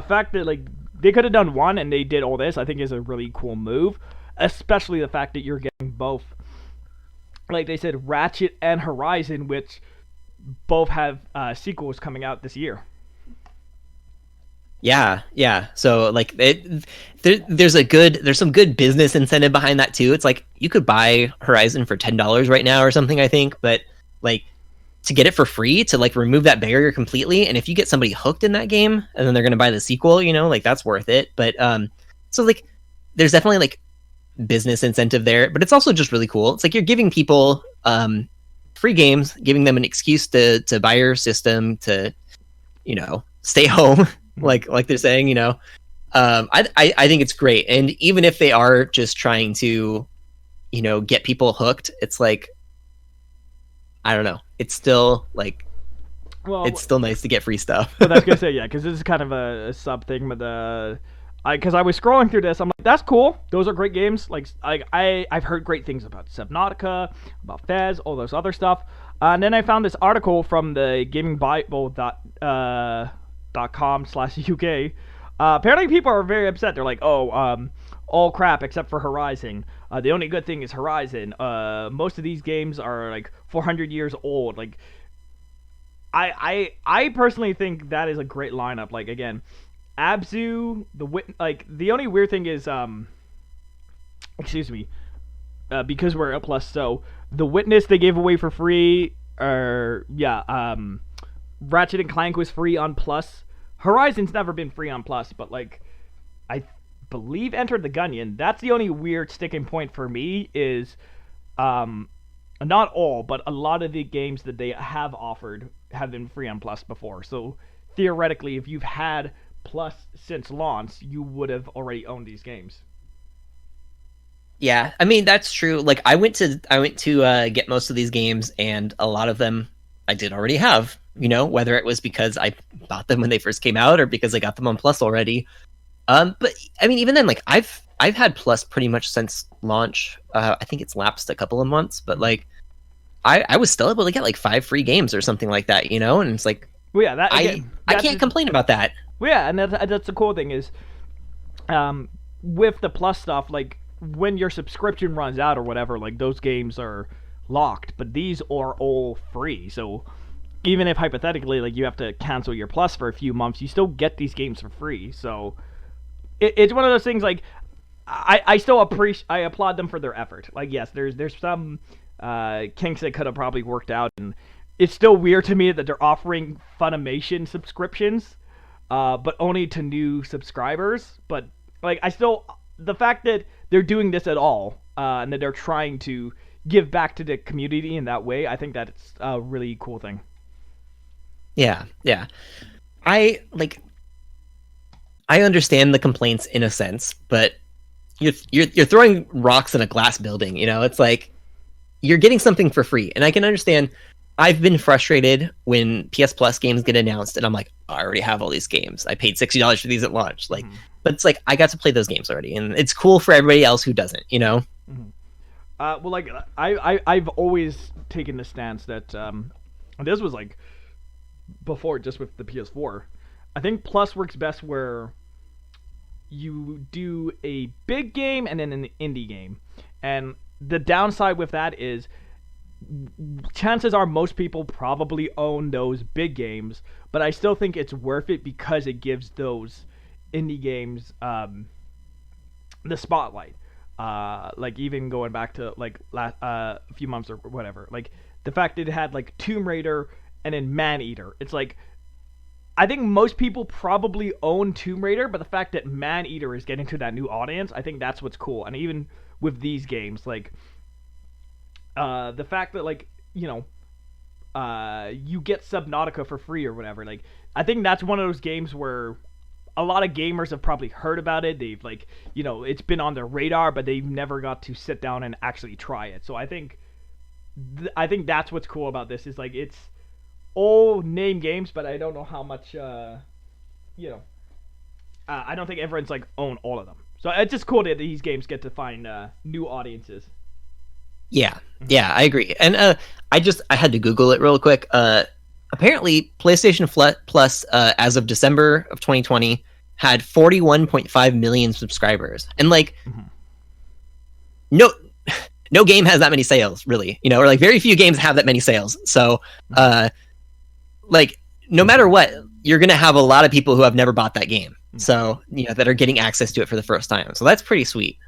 fact that like they could have done one and they did all this, I think is a really cool move. Especially the fact that you're getting both, like they said, Ratchet and Horizon, which both have sequels coming out this year.
Yeah. So like there's some good business incentive behind that too. It's like you could buy Horizon for $10 right now or something, I think, but like to get it for free, to like remove that barrier completely, and if you get somebody hooked in that game and then they're going to buy the sequel, like that's worth it. But so like there's definitely like business incentive there, but it's also just really cool. It's like you're giving people free games, giving them an excuse to buy your system, to stay home. like they're saying. I think it's great. And even if they are just trying to get people hooked, it's like, I don't know, it's still like, well, it's still nice to get free stuff.
But I was gonna say, yeah, because this is kind of a sub thing, but because I was scrolling through this, I'm like, that's cool. Those are great games. Like I've heard great things about Subnautica, about Fez, all those other stuff. And then I found this article from the GamingBible.com/UK. Apparently, people are very upset. They're like, all crap except for Horizon. The only good thing is Horizon. Most of these games are like 400 years old. Like, I personally think that is a great lineup. Like, again, Abzu, the only weird thing is, because we're a Plus, so The Witness they gave away for free, Ratchet and Clank was free on Plus. Horizon's never been free on Plus, but like, I believe Enter the Gungeon, that's the only weird sticking point for me is, not all, but a lot of the games that they have offered have been free on Plus before, so theoretically, if you've had Plus since launch, you would have already owned these games.
Yeah, I mean that's true. Like I went to get most of these games, and a lot of them I did already have. Whether it was because I bought them when they first came out or because I got them on Plus already. But I mean, even then, like I've had Plus pretty much since launch. I think it's lapsed a couple of months, but like I was still able to get like 5 free games or something like that. And it's like
Well, yeah, that again,
I can't complain about that.
well, yeah, and that's the cool thing is, with the Plus stuff, like when your subscription runs out or whatever, like those games are locked, but these are all free. So even if hypothetically, like you have to cancel your Plus for a few months, you still get these games for free. So it's one of those things. Like I still I applaud them for their effort. Like yes, there's some kinks that could have probably worked out, and it's still weird to me that they're offering Funimation subscriptions, but only to new subscribers. But like, the fact that they're doing this at all, and that they're trying to give back to the community in that way, I think that it's a really cool thing.
Yeah, yeah. I understand the complaints in a sense, but you're throwing rocks in a glass building. It's like you're getting something for free, and I can understand. I've been frustrated when PS Plus games get announced, and I'm like, oh, I already have all these games. I paid $60 for these at launch. Like, but it's like I got to play those games already, and it's cool for everybody else who doesn't.
Well, like I've always taken the stance that this was like before, just with the PS4. I think Plus works best where you do a big game and then an indie game, and the downside with that is chances are most people probably own those big games, but I still think it's worth it because it gives those indie games the spotlight. Like even going back to like a few months or whatever, like the fact that it had like Tomb Raider and then Maneater. It's like I think most people probably own Tomb Raider, but the fact that Maneater is getting to that new audience, I think that's what's cool. And even with these games, like the fact that like you get Subnautica for free or whatever, like I think that's one of those games where a lot of gamers have probably heard about it. They've like it's been on their radar, but they've never got to sit down and actually try it. So I think that's what's cool about this is like it's all name games, but I don't know how much I don't think everyone's like own all of them. So it's just cool that these games get to find new audiences.
Yeah, I agree. And I had to Google it real quick. Apparently, PlayStation Plus, as of December of 2020, had 41.5 million subscribers, and like, no game has that many sales, really. Or like very few games have that many sales. So, like, no matter what, you're gonna have a lot of people who have never bought that game, so that are getting access to it for the first time. So that's pretty sweet.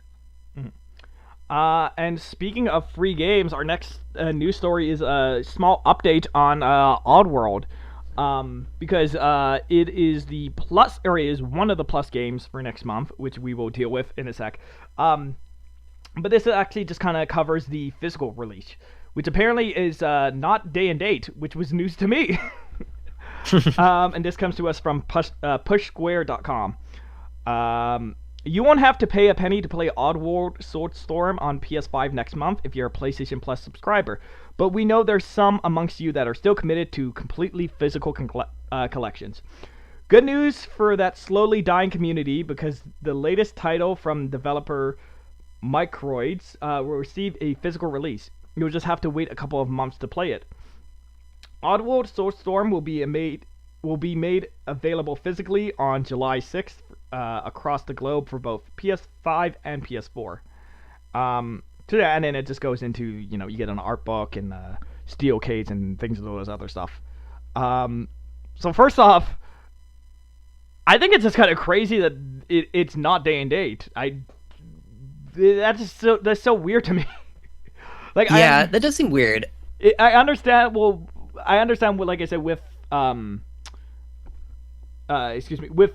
And speaking of free games, our next news story is a small update on Oddworld, because it is the Plus, or it is one of the Plus games for next month, which we will deal with in a sec. But this actually just kind of covers the physical release, which apparently is not day and date, which was news to me. And this comes to us from pushsquare.com. You won't have to pay a penny to play Oddworld Soulstorm on PS5 next month if you're a PlayStation Plus subscriber, but we know there's some amongst you that are still committed to completely physical collections. Good news for that slowly dying community, because the latest title from developer Microids will receive a physical release. You'll just have to wait a couple of months to play it. Oddworld Soulstorm will be made available physically on July 6th across the globe for both PS5 and PS4. So yeah, and then it just goes into, you get an art book and steel case and things of those other stuff. So first off, I think it's just kind of crazy that it's not day and date. That's so weird to me. Like,
yeah, that does seem weird.
I understand. Well, I understand what, like I said, with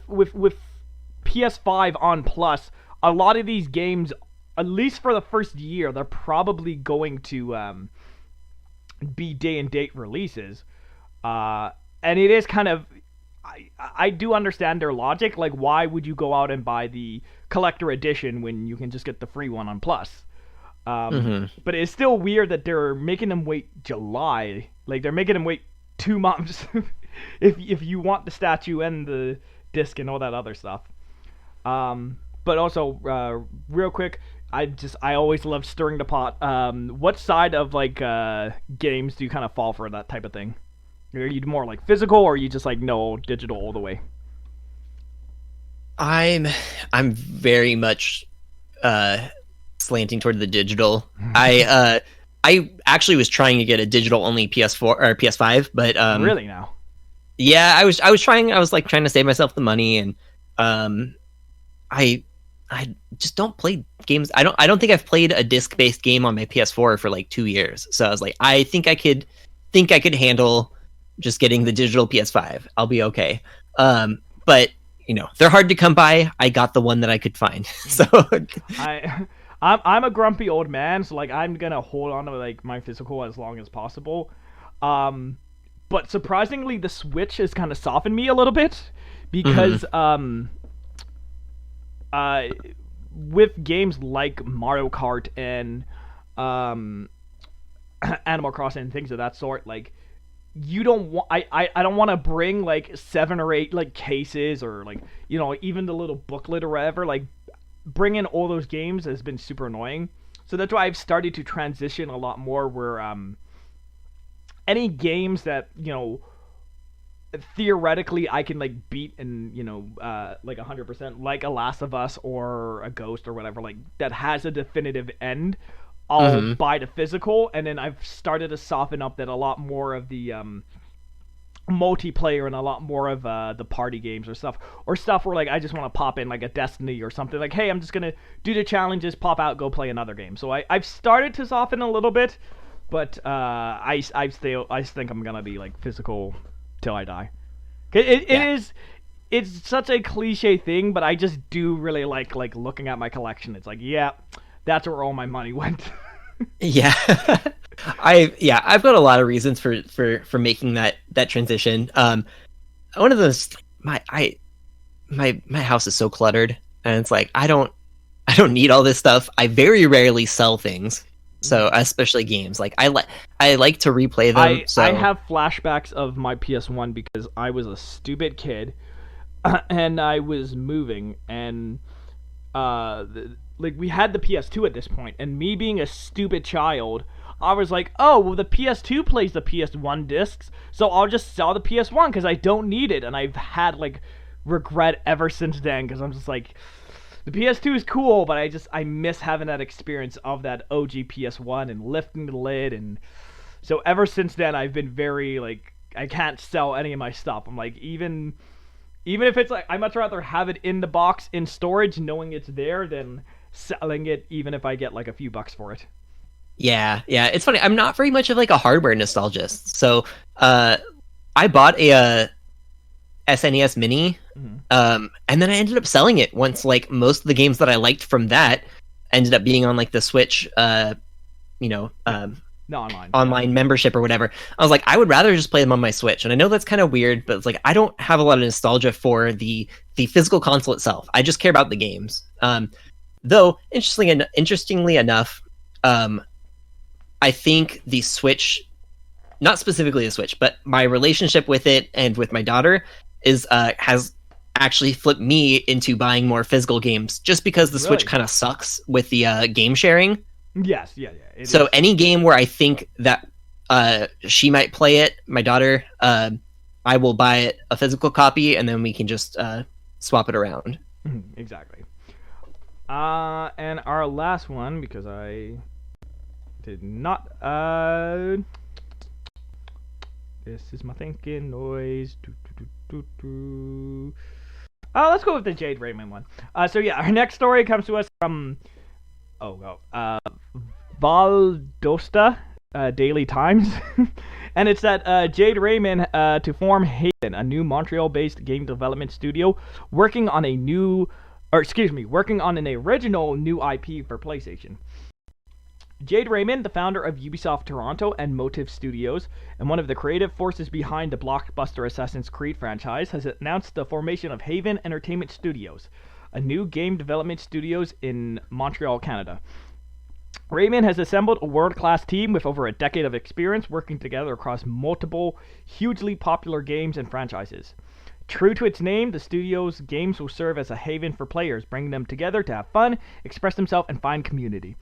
with PS5 on Plus, a lot of these games, at least for the first year, they're probably going to be day and date releases, and it is kind of. I do understand their logic. Like, why would you go out and buy the collector edition when you can just get the free one on Plus? But it's still weird that they're making them wait July. Like, they're making them wait 2 months if you want the statue and the disc and all that other stuff. But also, real quick, I always love stirring the pot. What side of like games do you kind of fall for that type of thing? Are you more like physical, or are you just like no digital all the way?
I'm very much slanting toward the digital. I actually was trying to get a digital only PS4 or PS5, but
Really now?
yeah, I was like trying to save myself the money, and I I just don't play games. I don't think I've played a disc-based game on my PS4 for like 2 years. So I was like, I think I could handle just getting the digital PS5. I'll be okay. But you know, they're hard to come by. I got the one that I could find. So
I'm a grumpy old man, so like I'm gonna hold on to like my physical as long as possible. But surprisingly, the Switch has kind of softened me a little bit because with games like Mario Kart and Animal Crossing and things of that sort, like you don't want I don't want to bring like 7 or 8 like cases or like you know even the little booklet or whatever. Like bringing all those games has been super annoying. So that's why I've started to transition a lot more where any games that you know theoretically I can like beat and you know like 100% like a Last of Us or a Ghost or whatever like that has a definitive end. I'll buy the physical, and then I've started to soften up that a lot more of the multiplayer and a lot more of the party games or stuff where like I just want to pop in like a Destiny or something like, hey, I'm just gonna do the challenges, pop out, go play another game. So I've started to soften a little bit, but I think I'm gonna be like physical till I die. It's such a cliche thing, but I just do really like looking at my collection. It's like, yeah, that's where all my money went.
yeah. I've got a lot of reasons for making that transition. One of those my house is so cluttered, and it's like I don't need all this stuff. I very rarely sell things. So especially games, like I like to replay them.
I have flashbacks of my PS1 because I was a stupid kid, and I was moving, and like we had the PS2 at this point, and me being a stupid child, I was like, oh, well the PS2 plays the PS1 discs, so I'll just sell the PS1 because I don't need it, and I've had like regret ever since then because I'm just like, the PS2 is cool, but I miss having that experience of that OG PS1 and lifting the lid, and so ever since then I've been very like I can't sell any of my stuff. I'm like even if it's like I'd much rather have it in the box in storage knowing it's there than selling it even if I get like a few bucks for it.
Yeah, it's funny. I'm not very much of like a hardware nostalgist. So I bought a SNES Mini, and then I ended up selling it once like most of the games that I liked from that ended up being on like the Switch, no, online membership or whatever. I was like, I would rather just play them on my Switch. And I know that's kind of weird, but it's like I don't have a lot of nostalgia for the physical console itself. I just care about the games. Though interestingly enough, I think the Switch, not specifically the Switch, but my relationship with it and with my daughter has actually flipped me into buying more physical games just because the Switch kind of sucks with the game sharing.
Yes, yeah.
So any game where I think that she might play it, my daughter, I will buy it a physical copy, and then we can just swap it around.
Exactly. And our last one, because I did not. This is my thinking noise. Let's go with the Jade Raymond one. So yeah, our next story comes to us from Valdosta Daily Times, and it's that Jade Raymond to form Haven, a new Montreal-based game development studio, working on an original new IP for PlayStation. Jade Raymond, the founder of Ubisoft Toronto and Motive Studios, and one of the creative forces behind the blockbuster Assassin's Creed franchise, has announced the formation of Haven Entertainment Studios, a new game development studios in Montreal, Canada. Raymond has assembled a world-class team with over a decade of experience working together across multiple, hugely popular games and franchises. True to its name, the studio's games will serve as a haven for players, bringing them together to have fun, express themselves, and find community.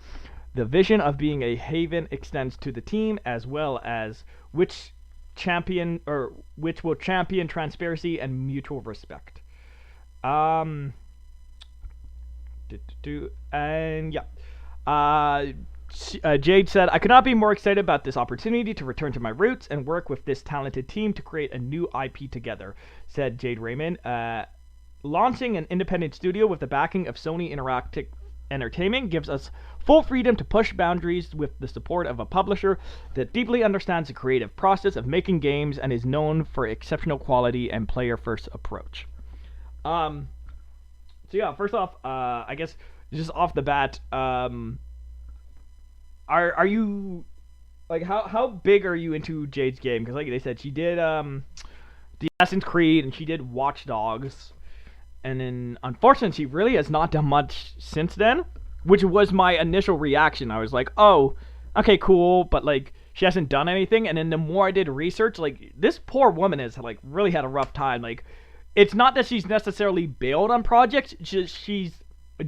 The vision of being a haven extends to the team as well as which champion transparency and mutual respect. Um, and yeah. Jade said, I could not be more excited about this opportunity to return to my roots and work with this talented team to create a new IP together, said Jade Raymond. Launching an independent studio with the backing of Sony Interactive Entertainment gives us full freedom to push boundaries with the support of a publisher that deeply understands the creative process of making games and is known for exceptional quality and player-first approach. So yeah, first off, I guess just off the bat, are you like how big are you into Jade's game? Because like they said, she did the Assassin's Creed and she did Watch Dogs, and then unfortunately, she really has not done much since then, which was my initial reaction. I was like, oh, okay, cool, but like she hasn't done anything. And then the more I did research, like this poor woman has like really had a rough time. Like it's not that she's necessarily bailed on projects, she's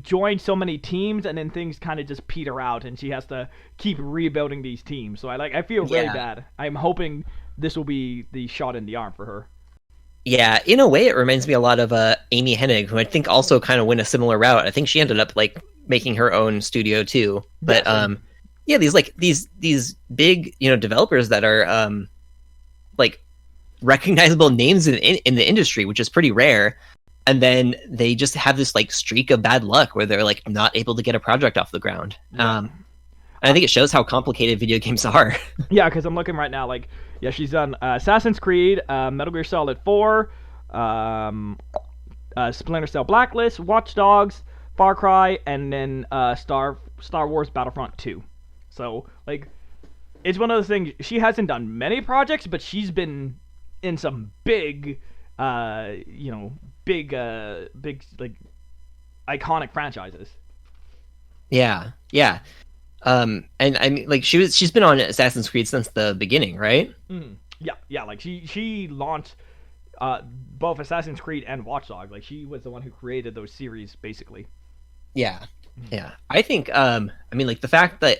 joined so many teams and then things kind of just peter out and she has to keep rebuilding these teams. So I feel really bad. I'm hoping this will be the shot in the arm for her.
Yeah, in a way it reminds me a lot of Amy Hennig, who I think also kind of went a similar route. I think she ended up like making her own studio too. But yeah, these big, developers that are like recognizable names in the industry, which is pretty rare. And then they just have this like streak of bad luck where they're like not able to get a project off the ground.
Yeah.
And I think it shows how complicated video games are.
Yeah, because I'm looking right now, like, yeah, she's done Assassin's Creed, Metal Gear Solid 4, Splinter Cell Blacklist, Watch Dogs, Far Cry, and then Star Wars Battlefront 2. So, like, it's one of those things, she hasn't done many projects, but she's been in some big, big, like, iconic franchises.
Yeah. And I mean, like she's been on Assassin's Creed since the beginning, right?
Yeah. Like she launched both Assassin's Creed and Watch Dogs. Like she was the one who created those series, basically.
Yeah. I think I mean, like the fact that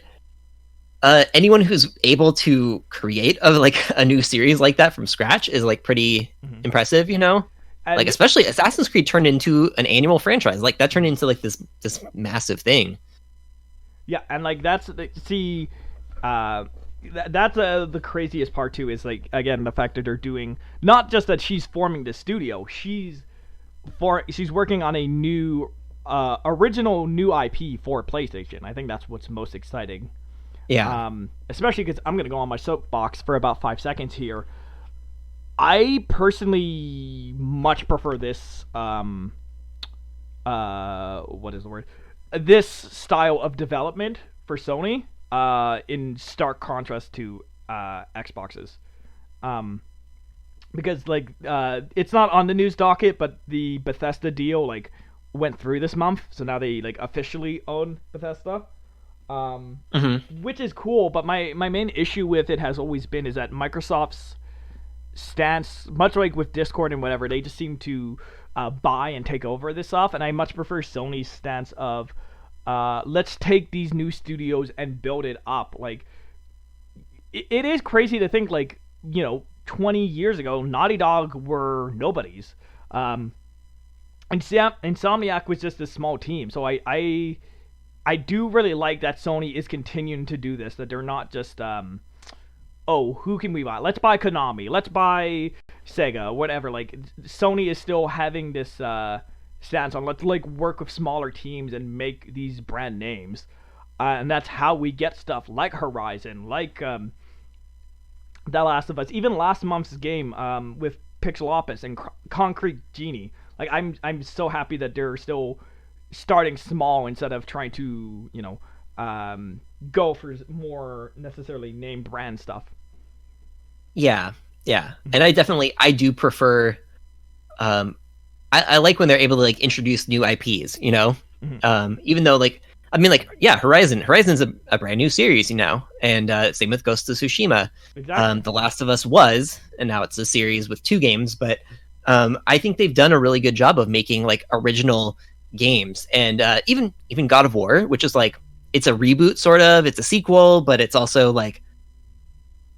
anyone who's able to create a new series like that from scratch is like pretty impressive, And like especially Assassin's Creed turned into an annual franchise. Like that turned into like this massive thing.
Yeah, and like that's the craziest part too. Is like again the fact that they're doing not just that she's forming the studio. She's working on a new original new IP for PlayStation. I think that's what's most exciting.
Yeah.
Especially because I'm gonna go on my soapbox for about 5 seconds here. I personally much prefer this. What is the word? This style of development for Sony, in stark contrast to Xboxes, because like it's not on the news docket, but the Bethesda deal like went through this month, so now they like officially own Bethesda, which is cool. But my main issue with it has always been is that Microsoft's stance, much like with Discord and whatever, they just seem to buy and take over this stuff, and I much prefer Sony's stance of let's take these new studios and build it up. Like it is crazy to think like 20 years ago Naughty Dog were nobodies, and Insomniac was just a small team. So I do really like that Sony is continuing to do this, that they're not just who can we buy? Let's buy Konami. Let's buy Sega. Whatever. Like Sony is still having this stance on let's like work with smaller teams and make these brand names, and that's how we get stuff like Horizon, like The Last of Us, even last month's game with Pixelopus and Concrete Genie. Like I'm so happy that they're still starting small instead of trying to go for more necessarily name brand stuff.
Yeah, and I do prefer. I like when they're able to like introduce new IPs, even though like I mean like yeah, Horizon's a brand new series, and same with Ghost of Tsushima.
Exactly.
The Last of Us was, and now it's a series with 2 games, but I think they've done a really good job of making like original games, and even God of War, which is like it's a reboot sort of, it's a sequel, but it's also like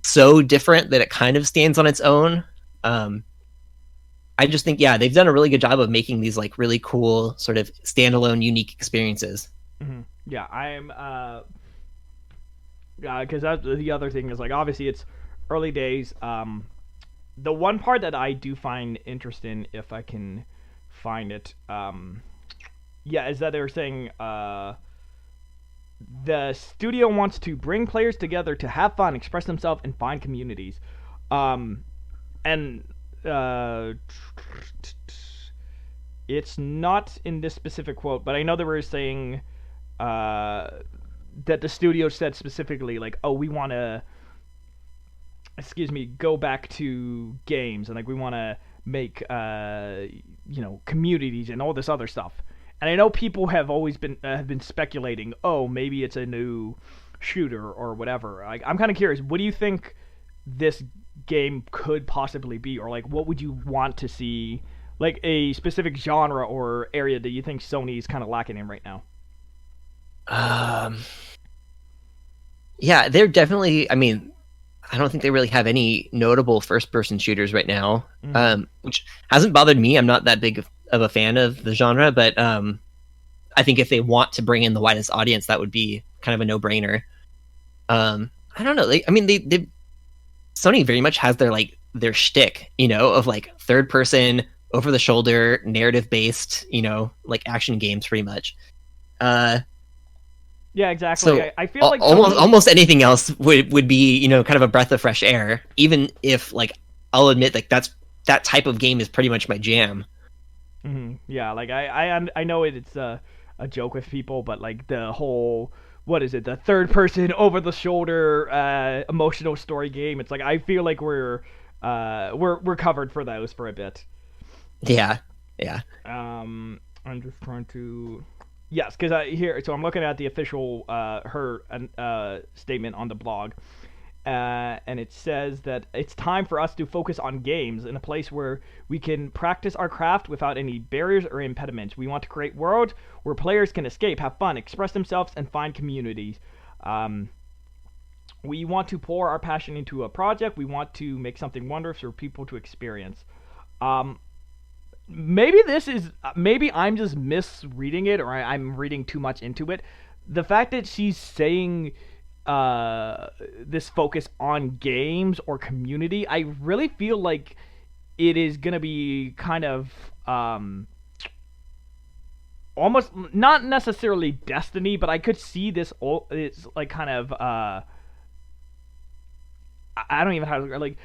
so different that it kind of stands on its own. I just think, yeah, they've done a really good job of making these like really cool sort of standalone, unique experiences.
Mm-hmm. Yeah, I'm. Because that's the other thing is like obviously it's early days. The one part that I do find interesting, if I can find it, yeah, is that they were saying the studio wants to bring players together to have fun, express themselves, and find communities. And it's not in this specific quote, but I know they were saying that the studio said specifically, like, oh, we want to, go back to games, and like we want to make, communities and all this other stuff. And I know people have always been speculating, oh, maybe it's a new shooter or whatever. Like, I'm kind of curious, what do you think this game could possibly be, or like what would you want to see, like a specific genre or area that you think Sony's kind of lacking in right now?
Yeah, they're definitely. I mean, I don't think they really have any notable first-person shooters right now, which hasn't bothered me. I'm not that big of a fan of the genre, but I think if they want to bring in the widest audience, that would be kind of a no-brainer. I don't know. They Sony very much has their shtick, of like third-person, over-the-shoulder, narrative-based, like action games, pretty much.
Yeah, exactly.
So
I feel like
almost anything else would be, kind of a breath of fresh air. Even if, like, I'll admit, like that type of game is pretty much my jam.
Mm-hmm. Yeah, like I know it's a joke with people, but like the whole, what is it, the third person over the shoulder emotional story game. It's like I feel like we're covered for those for a bit.
Yeah.
I'm just trying to. Yes, because I'm looking at the official her statement on the blog, and it says that it's time for us to focus on games in a place where we can practice our craft without any barriers or impediments. We want to create worlds where players can escape, have fun, express themselves, and find communities. We want to pour our passion into a project. We want to make something wondrous for people to experience. Maybe I'm just misreading it, or I'm reading too much into it. The fact that she's saying this focus on games or community, I really feel like it is gonna be kind of almost not necessarily Destiny, but I could see this. It's like kind of. I don't even know how to, like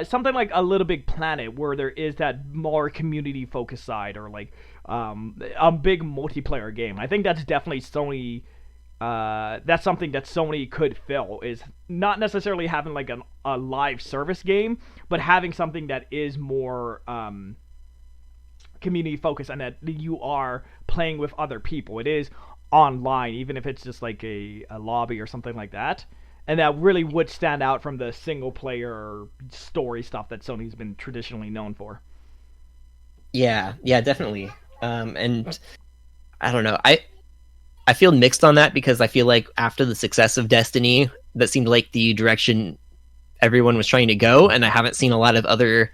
something like a Little Big Planet, where there is that more community focused side, or like a big multiplayer game. I think that's definitely Sony. That's something that Sony could fill, is not necessarily having like a live service game, but having something that is more community focused, and that you are playing with other people. It is online, even if it's just like a lobby or something like that. And that really would stand out from the single player story stuff that Sony's been traditionally known for.
Yeah, definitely. And I don't know. I feel mixed on that, because I feel like after the success of Destiny, that seemed like the direction everyone was trying to go, and I haven't seen a lot of other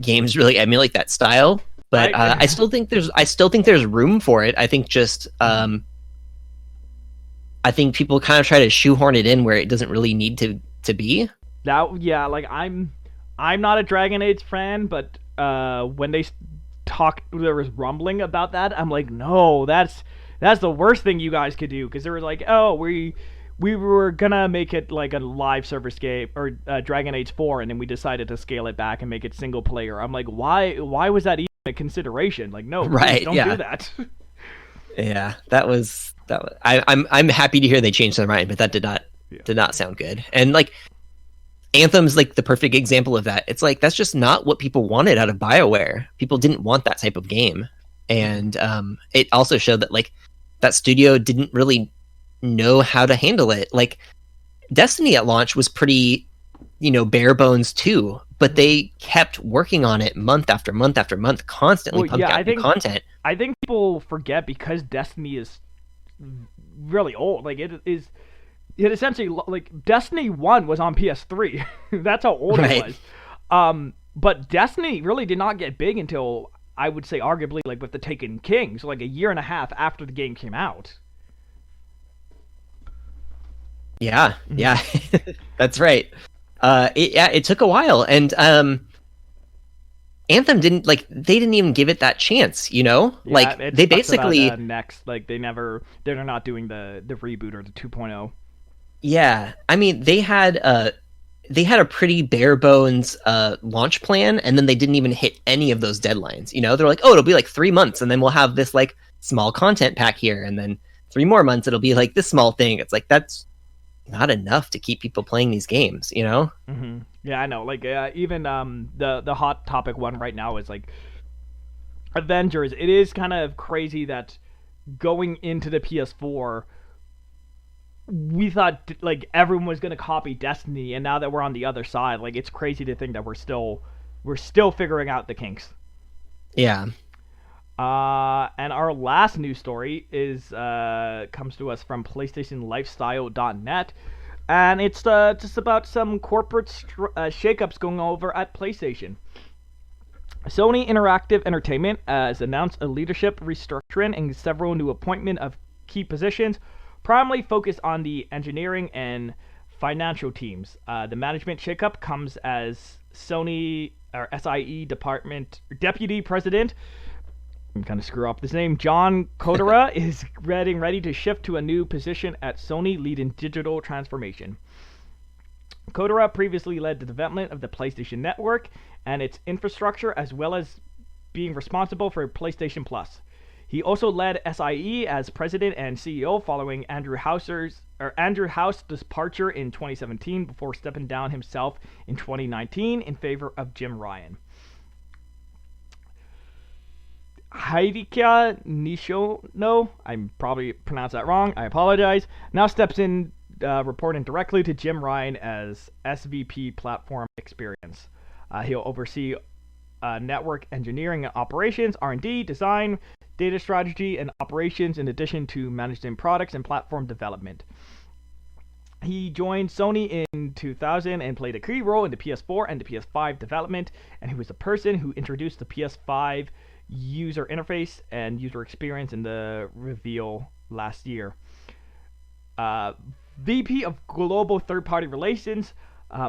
games really emulate that style. But I still think there's room for it. I think just I think people kind of try to shoehorn it in where it doesn't really need to be.
Yeah, like I'm not a Dragon Age fan, but when they there was rumbling about that, I'm like, no, that's the worst thing you guys could do, because they were like, oh, we were gonna make it like a live service game, or Dragon Age 4, and then we decided to scale it back and make it single player. I'm like, why was that even a consideration? Like, no,
right?
Don't do that.
Yeah, that was. I'm happy to hear they changed their mind, but that did not sound good. And like Anthem's like the perfect example of that. It's like that's just not what people wanted out of BioWare. People didn't want that type of game, and it also showed that like that studio didn't really know how to handle it. Like Destiny at launch was pretty, bare bones too, but they kept working on it month after month after month, constantly pumping out new content.
I think people forget, because Destiny is really old. Like it is it essentially, like, Destiny 1 was on PS3. That's how old
Right.
it was. But Destiny really did not get big until, I would say, arguably, like, with the Taken King, so like a year and a half after the game came out.
Yeah, yeah, that's right. It took a while, and Anthem didn't like. They didn't even give it that chance, you know.
Yeah,
Like
it
they
sucks about
basically,
next. Like, they're not doing the reboot or the 2.0.
yeah. I mean, they had a pretty bare bones launch plan, and then they didn't even hit any of those deadlines. You know, they're like, oh, it'll be like 3 months, and then we'll have this like small content pack here, and then 3 more months it'll be like this small thing. It's like that's not enough to keep people playing these games, you know?
Yeah, I know. Like, even the hot topic one right now is like Avengers. It is kind of crazy that going into the PS4, we thought like everyone was gonna copy Destiny, and now that we're on the other side, like, it's crazy to think that we're still figuring out the kinks.
Yeah.
And our last news story is comes to us from PlayStationLifestyle.net, and it's just about some corporate shakeups going over at PlayStation. Sony Interactive Entertainment has announced a leadership restructuring and several new appointment of key positions, primarily focused on the engineering and financial teams. The management shakeup comes as Sony or SIE department deputy president. I'm kind of screw up this name. John Kodera is getting ready to shift to a new position at Sony, leading digital transformation. Kodera previously led the development of the PlayStation Network and its infrastructure, as well as being responsible for PlayStation Plus. He also led SIE as president and CEO following Andrew House's departure in 2017, before stepping down himself in 2019 in favor of Jim Ryan. Hideki Nishono, I'm probably pronounced that wrong, I apologize, now steps in, reporting directly to Jim Ryan as SVP Platform Experience. He'll oversee network engineering and operations, R&D, design, data strategy, and operations, in addition to managing products and platform development. He joined Sony in 2000 and played a key role in the PS4 and the PS5 development, and he was the person who introduced the PS5 user interface and user experience in the reveal last year. VP of Global Third-Party Relations,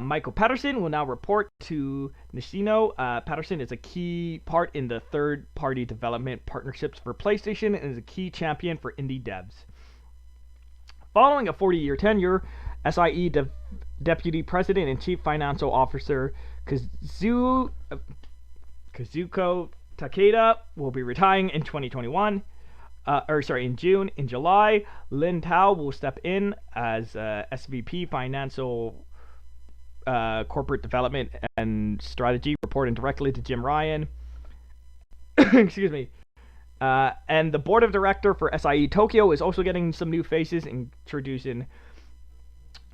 Michael Patterson, will now report to Nishino. Patterson is a key part in the third-party development partnerships for PlayStation and is a key champion for indie devs. Following a 40-year tenure, SIE Deputy President and Chief Financial Officer Kazuko Takeda will be retiring in 2021. In June. In July, Lin Tao will step in as SVP Financial, Corporate Development and Strategy, reporting directly to Jim Ryan. Excuse me. And the board of director for SIE Tokyo is also getting some new faces, introducing...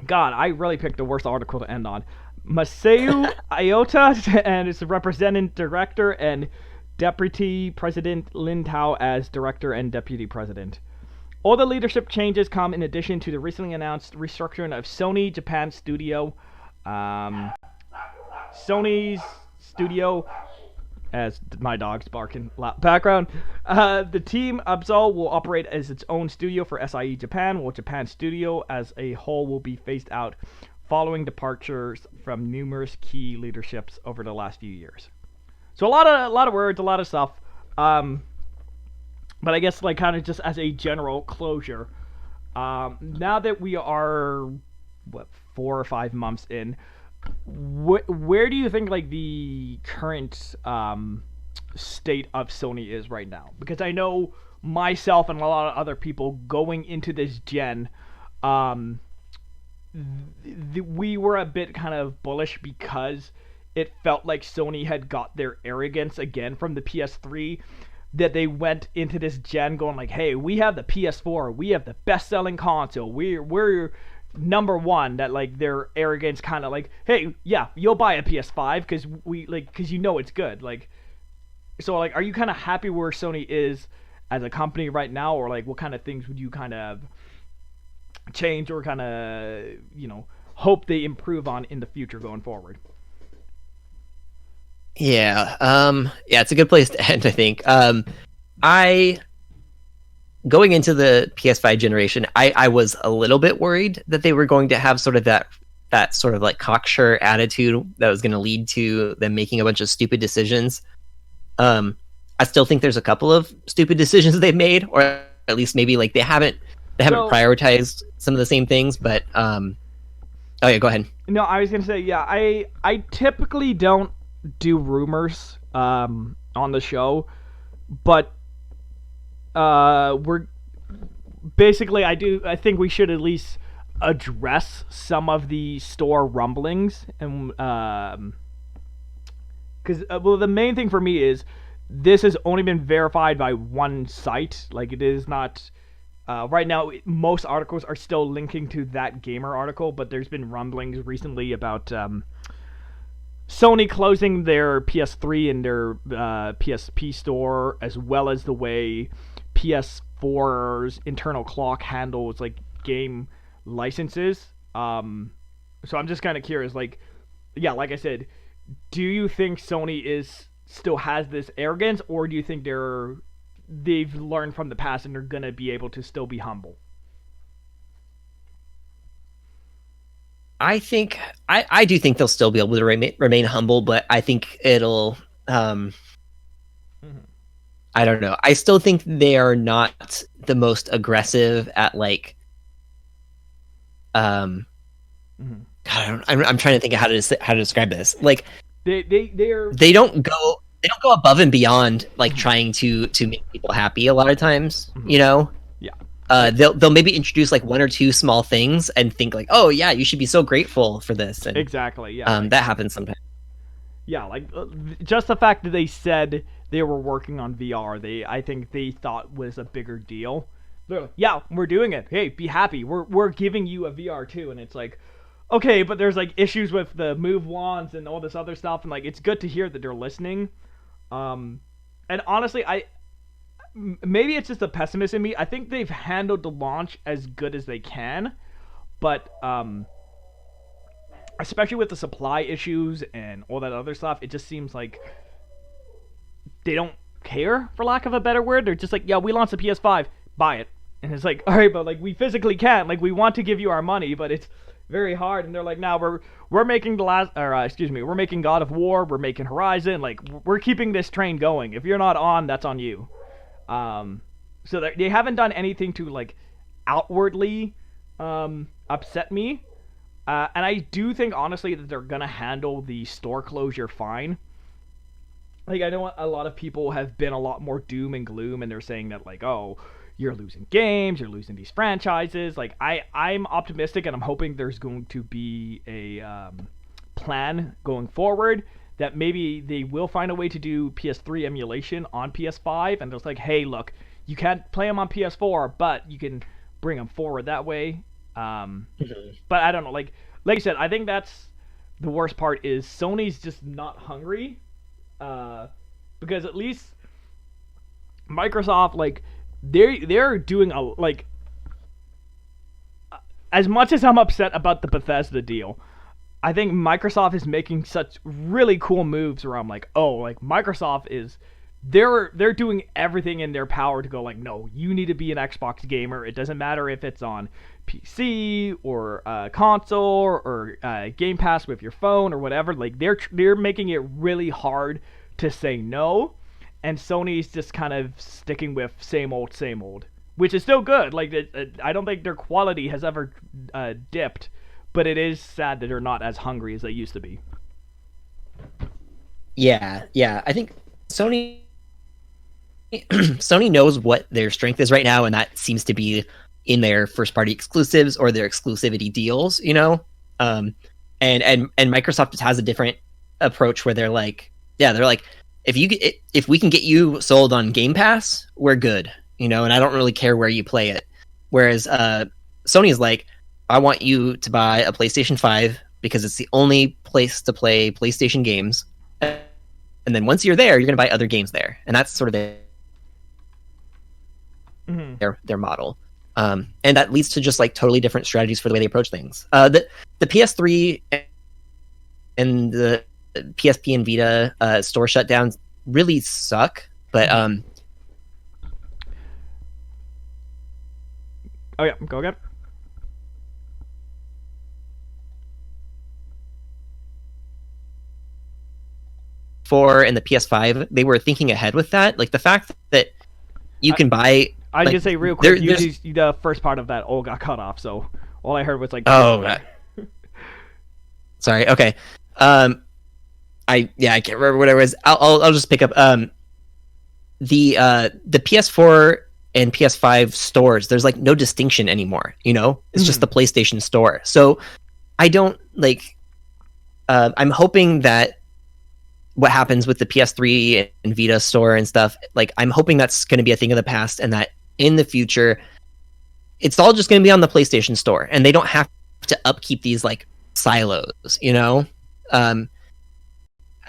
God, I really picked the worst article to end on. Masao Iota and its representative director, and Deputy President Lin Tao as Director and Deputy President. All the leadership changes come in addition to the recently announced restructuring of Sony Japan Studio. Sony's studio, as my dog's barking background. The team Absol will operate as its own studio for SIE Japan, while Japan Studio as a whole will be phased out following departures from numerous key leaderships over the last few years. So a lot of words, a lot of stuff. But I guess, like, kind of just as a general closure, now that we are 4 or 5 months in, where do you think, like, the current state of Sony is right now? Because I know myself and a lot of other people going into this gen, we were a bit kind of bullish because it felt like Sony had got their arrogance again from the PS3, that they went into this gen going like, hey, we have the PS4, we have the best-selling console, we're number one. That, like, their arrogance kind of like, hey, yeah, you'll buy a PS5 because you know it's good. Like, so, like, are you kind of happy where Sony is as a company right now, or like what kind of things would you kind of change or kind of hope they improve on in the future going forward.
Yeah. Yeah, it's a good place to end, I think. I going into the PS5 generation, I was a little bit worried that they were going to have sort of that sort of like cocksure attitude that was going to lead to them making a bunch of stupid decisions. I still think there's a couple of stupid decisions they've made, or at least maybe like they haven't prioritized some of the same things. But oh yeah, go ahead.
No, I was gonna say, yeah, I typically don't do rumors on the show, but we're basically I think we should at least address some of the store rumblings, and because well, the main thing for me is this has only been verified by one site. Like, it is not right now. Most articles are still linking to that gamer article, but there's been rumblings recently about Sony closing their PS3 and their PSP store, as well as the way PS4's internal clock handles like game licenses. So I'm just kind of curious, like, yeah, like I said, do you think Sony still has this arrogance, or do you think they've learned from the past and they're gonna be able to still be humble?
I think I do think they'll still be able to remain humble, but I think it'll I don't know. I still think they are not the most aggressive at like God, I'm trying to think of how to describe this. Like they don't go above and beyond like trying to make people happy a lot of times, you know?
Yeah.
They'll maybe introduce like one or two small things and think like, oh yeah, you should be so grateful for this. And,
exactly. Yeah.
That happens sometimes.
Yeah, like just the fact that they said they were working on VR, I think they thought was a bigger deal. They're like, yeah, we're doing it. Hey, be happy. We're giving you a VR too, and it's like, okay, but there's like issues with the move wands and all this other stuff, and like it's good to hear that they're listening. And honestly, maybe it's just a pessimist in me. I think they've handled the launch as good as they can, but especially with the supply issues and all that other stuff, it just seems like they don't care, for lack of a better word. They're just like, yeah, we launched the PS5, buy it. And it's like, all right, but like we physically can't. Like, we want to give you our money, but it's very hard. And they're like, now we're making we're making God of War, we're making Horizon. Like, we're keeping this train going. If you're not on, that's on you. So they haven't done anything to like outwardly upset me. And I do think, honestly, that they're going to handle the store closure fine. Like, I know a lot of people have been a lot more doom and gloom, and they're saying that, like, oh, you're losing games, you're losing these franchises. Like, I'm optimistic, and I'm hoping there's going to be a plan going forward that maybe they will find a way to do PS3 emulation on PS5, and it's like, hey, look, you can't play them on PS4, but you can bring them forward that way. But I don't know, like you said, I think that's the worst part is Sony's just not hungry, because at least Microsoft, like, they're doing as much as I'm upset about the Bethesda deal, I think Microsoft is making such really cool moves where I'm like, oh, like Microsoft they're doing everything in their power to go like, no, you need to be an Xbox gamer. It doesn't matter if it's on PC or console or Game Pass with your phone or whatever. Like, they're making it really hard to say no, and Sony's just kind of sticking with same old, which is still good. Like, I don't think their quality has ever dipped, but it is sad that they're not as hungry as they used to be.
Yeah. I think Sony knows what their strength is right now, and that seems to be in their first-party exclusives or their exclusivity deals, you know? And Microsoft just has a different approach where they're like, if we can get you sold on Game Pass, we're good, you know, and I don't really care where you play it. Whereas Sony is like, I want you to buy a PlayStation 5 because it's the only place to play PlayStation games. And then once you're there, you're going to buy other games there. And that's sort of their model. And that leads to just like totally different strategies for the way they approach things. The PS3 and the PSP and Vita store shutdowns really suck, but
oh yeah, go again.
And the PS5, they were thinking ahead with that. Like the fact that you can buy.
I
like,
just say real quick, the first part of that all got cut off, so all I heard was like.
Oh. Sorry. Okay. I can't remember what it was. I'll just pick up. The PS4 and PS5 stores, there's like no distinction anymore. You know, it's just the PlayStation Store. So I don't like. I'm hoping that what happens with the PS3 and Vita store and stuff, like I'm hoping that's going to be a thing of the past, and that in the future, it's all just going to be on the PlayStation Store, and they don't have to upkeep these like silos. You know, I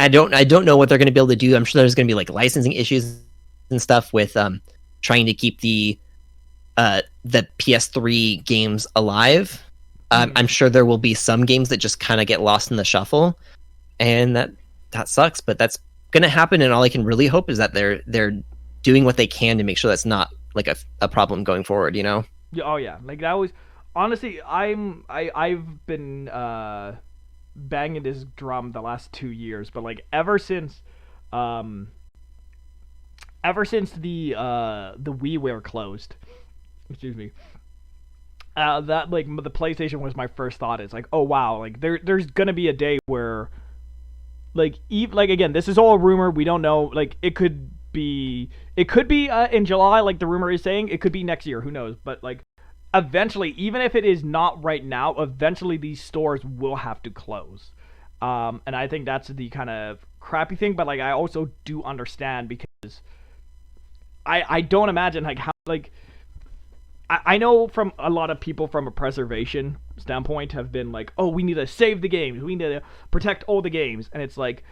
don't know what they're going to be able to do. I'm sure there's going to be like licensing issues and stuff with trying to keep the PS3 games alive. I'm sure there will be some games that just kind of get lost in the shuffle, and that sucks. But that's going to happen, and all I can really hope is that they're doing what they can to make sure that's not like a problem going forward. You know?
Oh yeah, like that was honestly I've been banging this drum the last 2 years, but like ever since the WiiWare closed, excuse me, that like the PlayStation was my first thought. It's like, oh wow, like there's gonna be a day where like again, this is all a rumor, we don't know, like it could be in July, like the rumor is saying, it could be next year, who knows, but like eventually, even if it is not right now, eventually these stores will have to close. And I think that's the kind of crappy thing, but like I also do understand, because I don't imagine like how like I know from a lot of people from a preservation standpoint have been like, oh, we need to save the games, we need to protect all the games, and it's like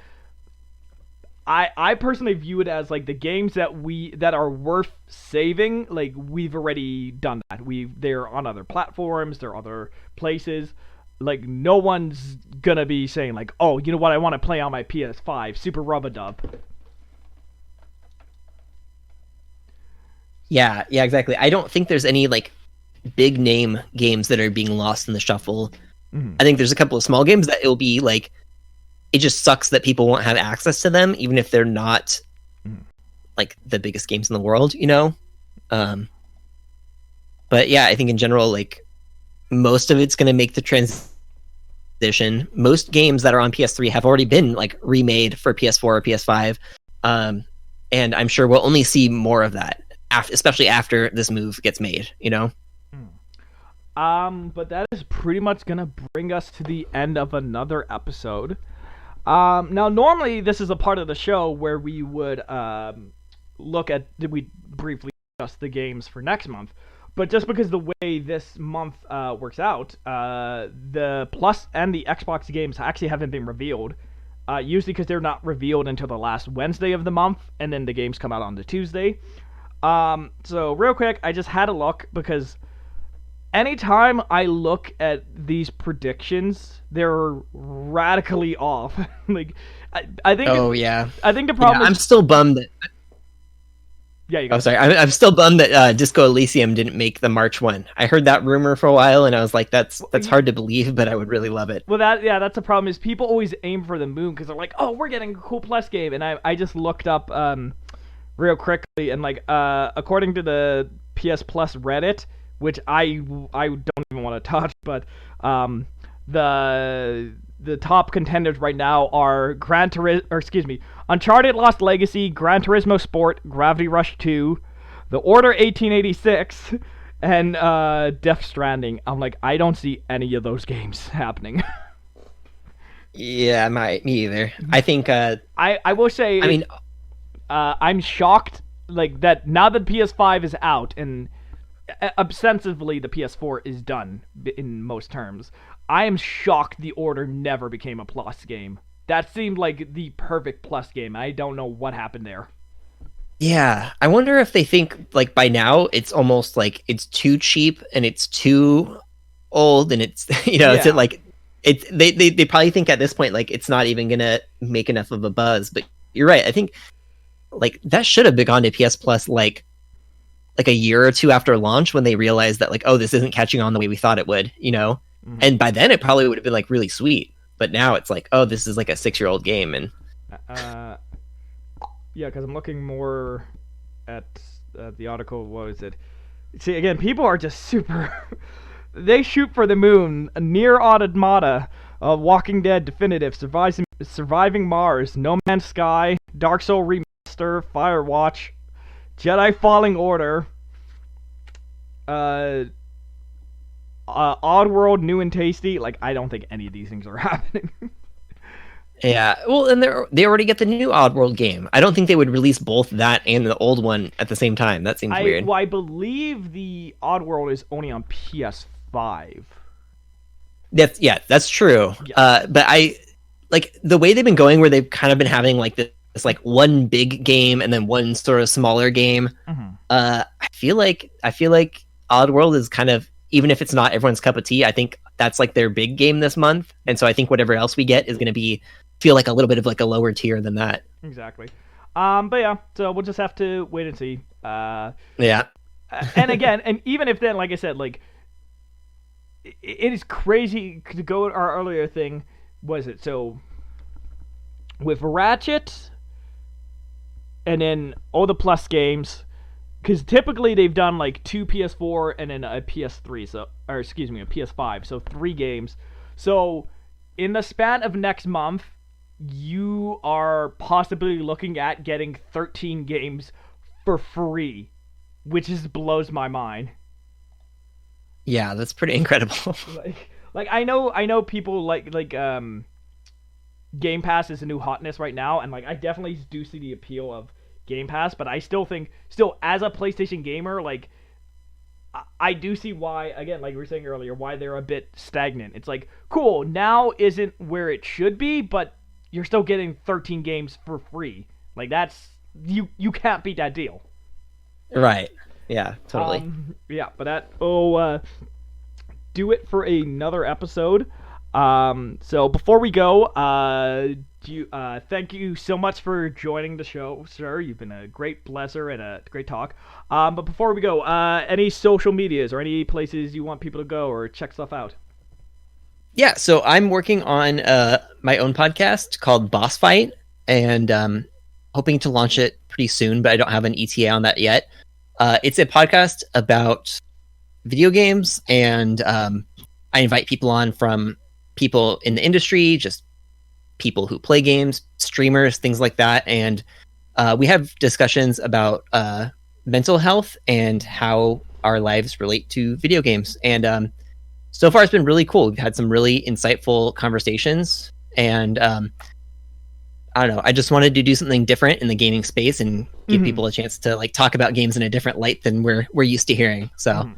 I personally view it as like the games that are worth saving, like we've already done that. They're on other platforms, they're other places. Like no one's gonna be saying like, oh, you know what, I want to play on my PS5, Super Rub-a-Dub.
Yeah, exactly. I don't think there's any like big name games that are being lost in the shuffle. Mm-hmm. I think there's a couple of small games that it'll be like, it just sucks that people won't have access to them, even if they're not like the biggest games in the world, you know? But yeah, I think in general, like most of it's going to make the transition. Most games that are on PS3 have already been like remade for PS4 or PS5. And I'm sure we'll only see more of that, especially after this move gets made, you know?
But that is pretty much going to bring us to the end of another episode. Now, normally this is a part of the show where we would we briefly discuss the games for next month, but just because the way this month works out, the Plus and the Xbox games actually haven't been revealed, usually because they're not revealed until the last Wednesday of the month, and then the games come out on the Tuesday. So real quick, I just had a look, because anytime I look at these predictions, they're radically off. Like, I think.
Oh yeah.
I think the problem.
I'm still bummed that.
Yeah, you go.
Oh, sorry. I'm still bummed that Disco Elysium didn't make the March one. I heard that rumor for a while, and I was like, that's hard to believe, but I would really love it.
Well, that's the problem. Is people always aim for the moon because they're like, oh, we're getting a cool Plus game, and I just looked up real quickly, and like according to the PS Plus Reddit, which I don't even want to touch, but the top contenders right now are Uncharted Lost Legacy, Gran Turismo Sport, Gravity Rush 2, The Order 1886, and Death Stranding. I'm like, I don't see any of those games happening.
Yeah, me either. I think
I will say, I mean, I'm shocked like that now that PS5 is out and ostensibly the PS4 is done in most terms. I am shocked The Order never became a Plus game. That seemed like the perfect Plus game. I don't know what happened there.
Yeah, I wonder if they think like by now it's almost like it's too cheap and it's too old and it's it's
Yeah.
like they probably think at this point like it's not even gonna make enough of a buzz. But you're right. I think like that should have been gone to PS Plus like a year or two after launch when they realized that like, oh, this isn't catching on the way we thought it would,
Mhm.
And by then it probably would have been like really sweet. But now it's like, oh, this is like a 6-year-old game and
Uh, yeah, because I'm looking more at the article. What is it? See, again, people are just super. They shoot for the moon. Near Automata, Walking Dead Definitive, Surviving Mars, No Man's Sky, Dark Soul Remaster, Firewatch, Jedi Falling Order, uh, Oddworld, New and Tasty. Like, I don't think any of these things are happening.
yeah, well, and they already get the new Oddworld game. I don't think they would release both that and the old one at the same time. That seems weird.
Well, I believe the Oddworld is only on PS5.
That's true.
Yeah.
But I like the way they've been going, where they've kind of been having like this like one big game and then one sort of smaller game.
Mm-hmm.
I feel like Oddworld is kind of, even if it's not everyone's cup of tea, I think that's like their big game this month, and so I think whatever else we get is going to feel like a little bit of like a lower tier than that.
Exactly. But yeah, so we'll just have to wait and see.
Yeah.
And again, and even if then, like I said, like it is crazy to go with our earlier thing. Was it so with Ratchet, and then all the Plus games? Because typically they've done like 2 PS4 and then a PS3, or excuse me, a PS5, so 3 games. So in the span of next month, you are possibly looking at getting 13 games for free, which just blows my mind.
Yeah, that's pretty incredible.
like I know people like Game Pass is a new hotness right now, and like I definitely do see the appeal of Game Pass, but I still think as a PlayStation gamer, like I do see why, again, like we were saying earlier, why they're a bit stagnant. It's like, cool, now isn't where it should be, but you're still getting 13 games for free. Like that's you can't beat that deal.
Right. Yeah, totally.
Yeah, but that do it for another episode. So before we go, thank you so much for joining the show, sir. You've been a great blesser and a great talk. But before we go, any social medias or any places you want people to go or check stuff out?
Yeah, so I'm working on my own podcast called Boss Fight, and hoping to launch it pretty soon, but I don't have an ETA on that yet. It's a podcast about video games, and I invite people on from people in the industry, just people who play games, streamers, things like that. And we have discussions about mental health and how our lives relate to video games. And so far, it's been really cool. We've had some really insightful conversations. And I don't know, I just wanted to do something different in the gaming space and give people a chance to like talk about games in a different light than we're used to hearing. So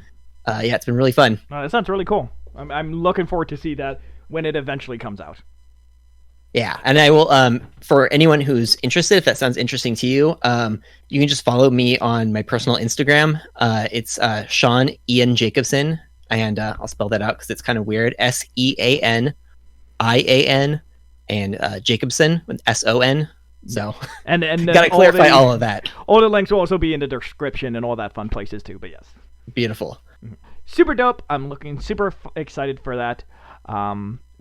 yeah, it's been really fun.
That sounds really cool. I'm looking forward to see that when it eventually comes out.
Yeah, and I will, for anyone who's interested, if that sounds interesting to you, you can just follow me on my personal Instagram. It's Sean Ian Jacobson, and I'll spell that out because it's kind of weird. SEANIAN and Jacobson with SON. So
and
gotta clarify all of that.
All the links will also be in the description and all that fun places too. But yes,
beautiful,
super dope. I'm looking super excited for that.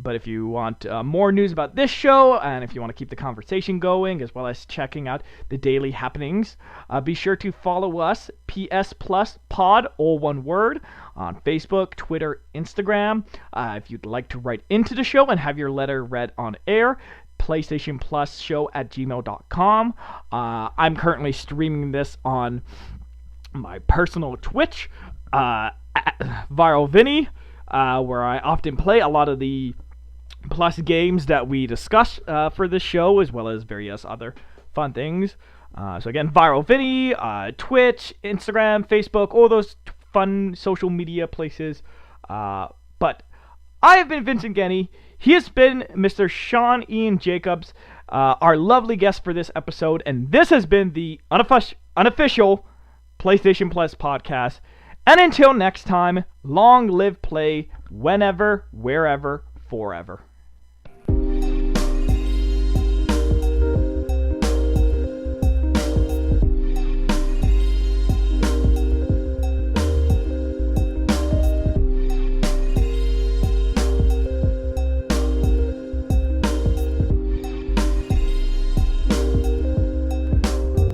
But if you want more news about this show, and if you want to keep the conversation going, as well as checking out the daily happenings, be sure to follow us, PS Plus Pod, all one word, on Facebook, Twitter, Instagram. If you'd like to write into the show and have your letter read on air, PlayStation Plus Show at gmail.com. I'm currently streaming this on my personal Twitch, Viral Vinny, where I often play a lot of the Plus games that we discuss for this show, as well as various other fun things. So again, Viral Vinny, Twitch, Instagram, Facebook, all those fun social media places. But I have been Vincent Kenny. He has been Mr. Sean Ian Jacobs, our lovely guest for this episode, and this has been the Unofficial PlayStation Plus podcast. And until next time, long live play, whenever, wherever, forever.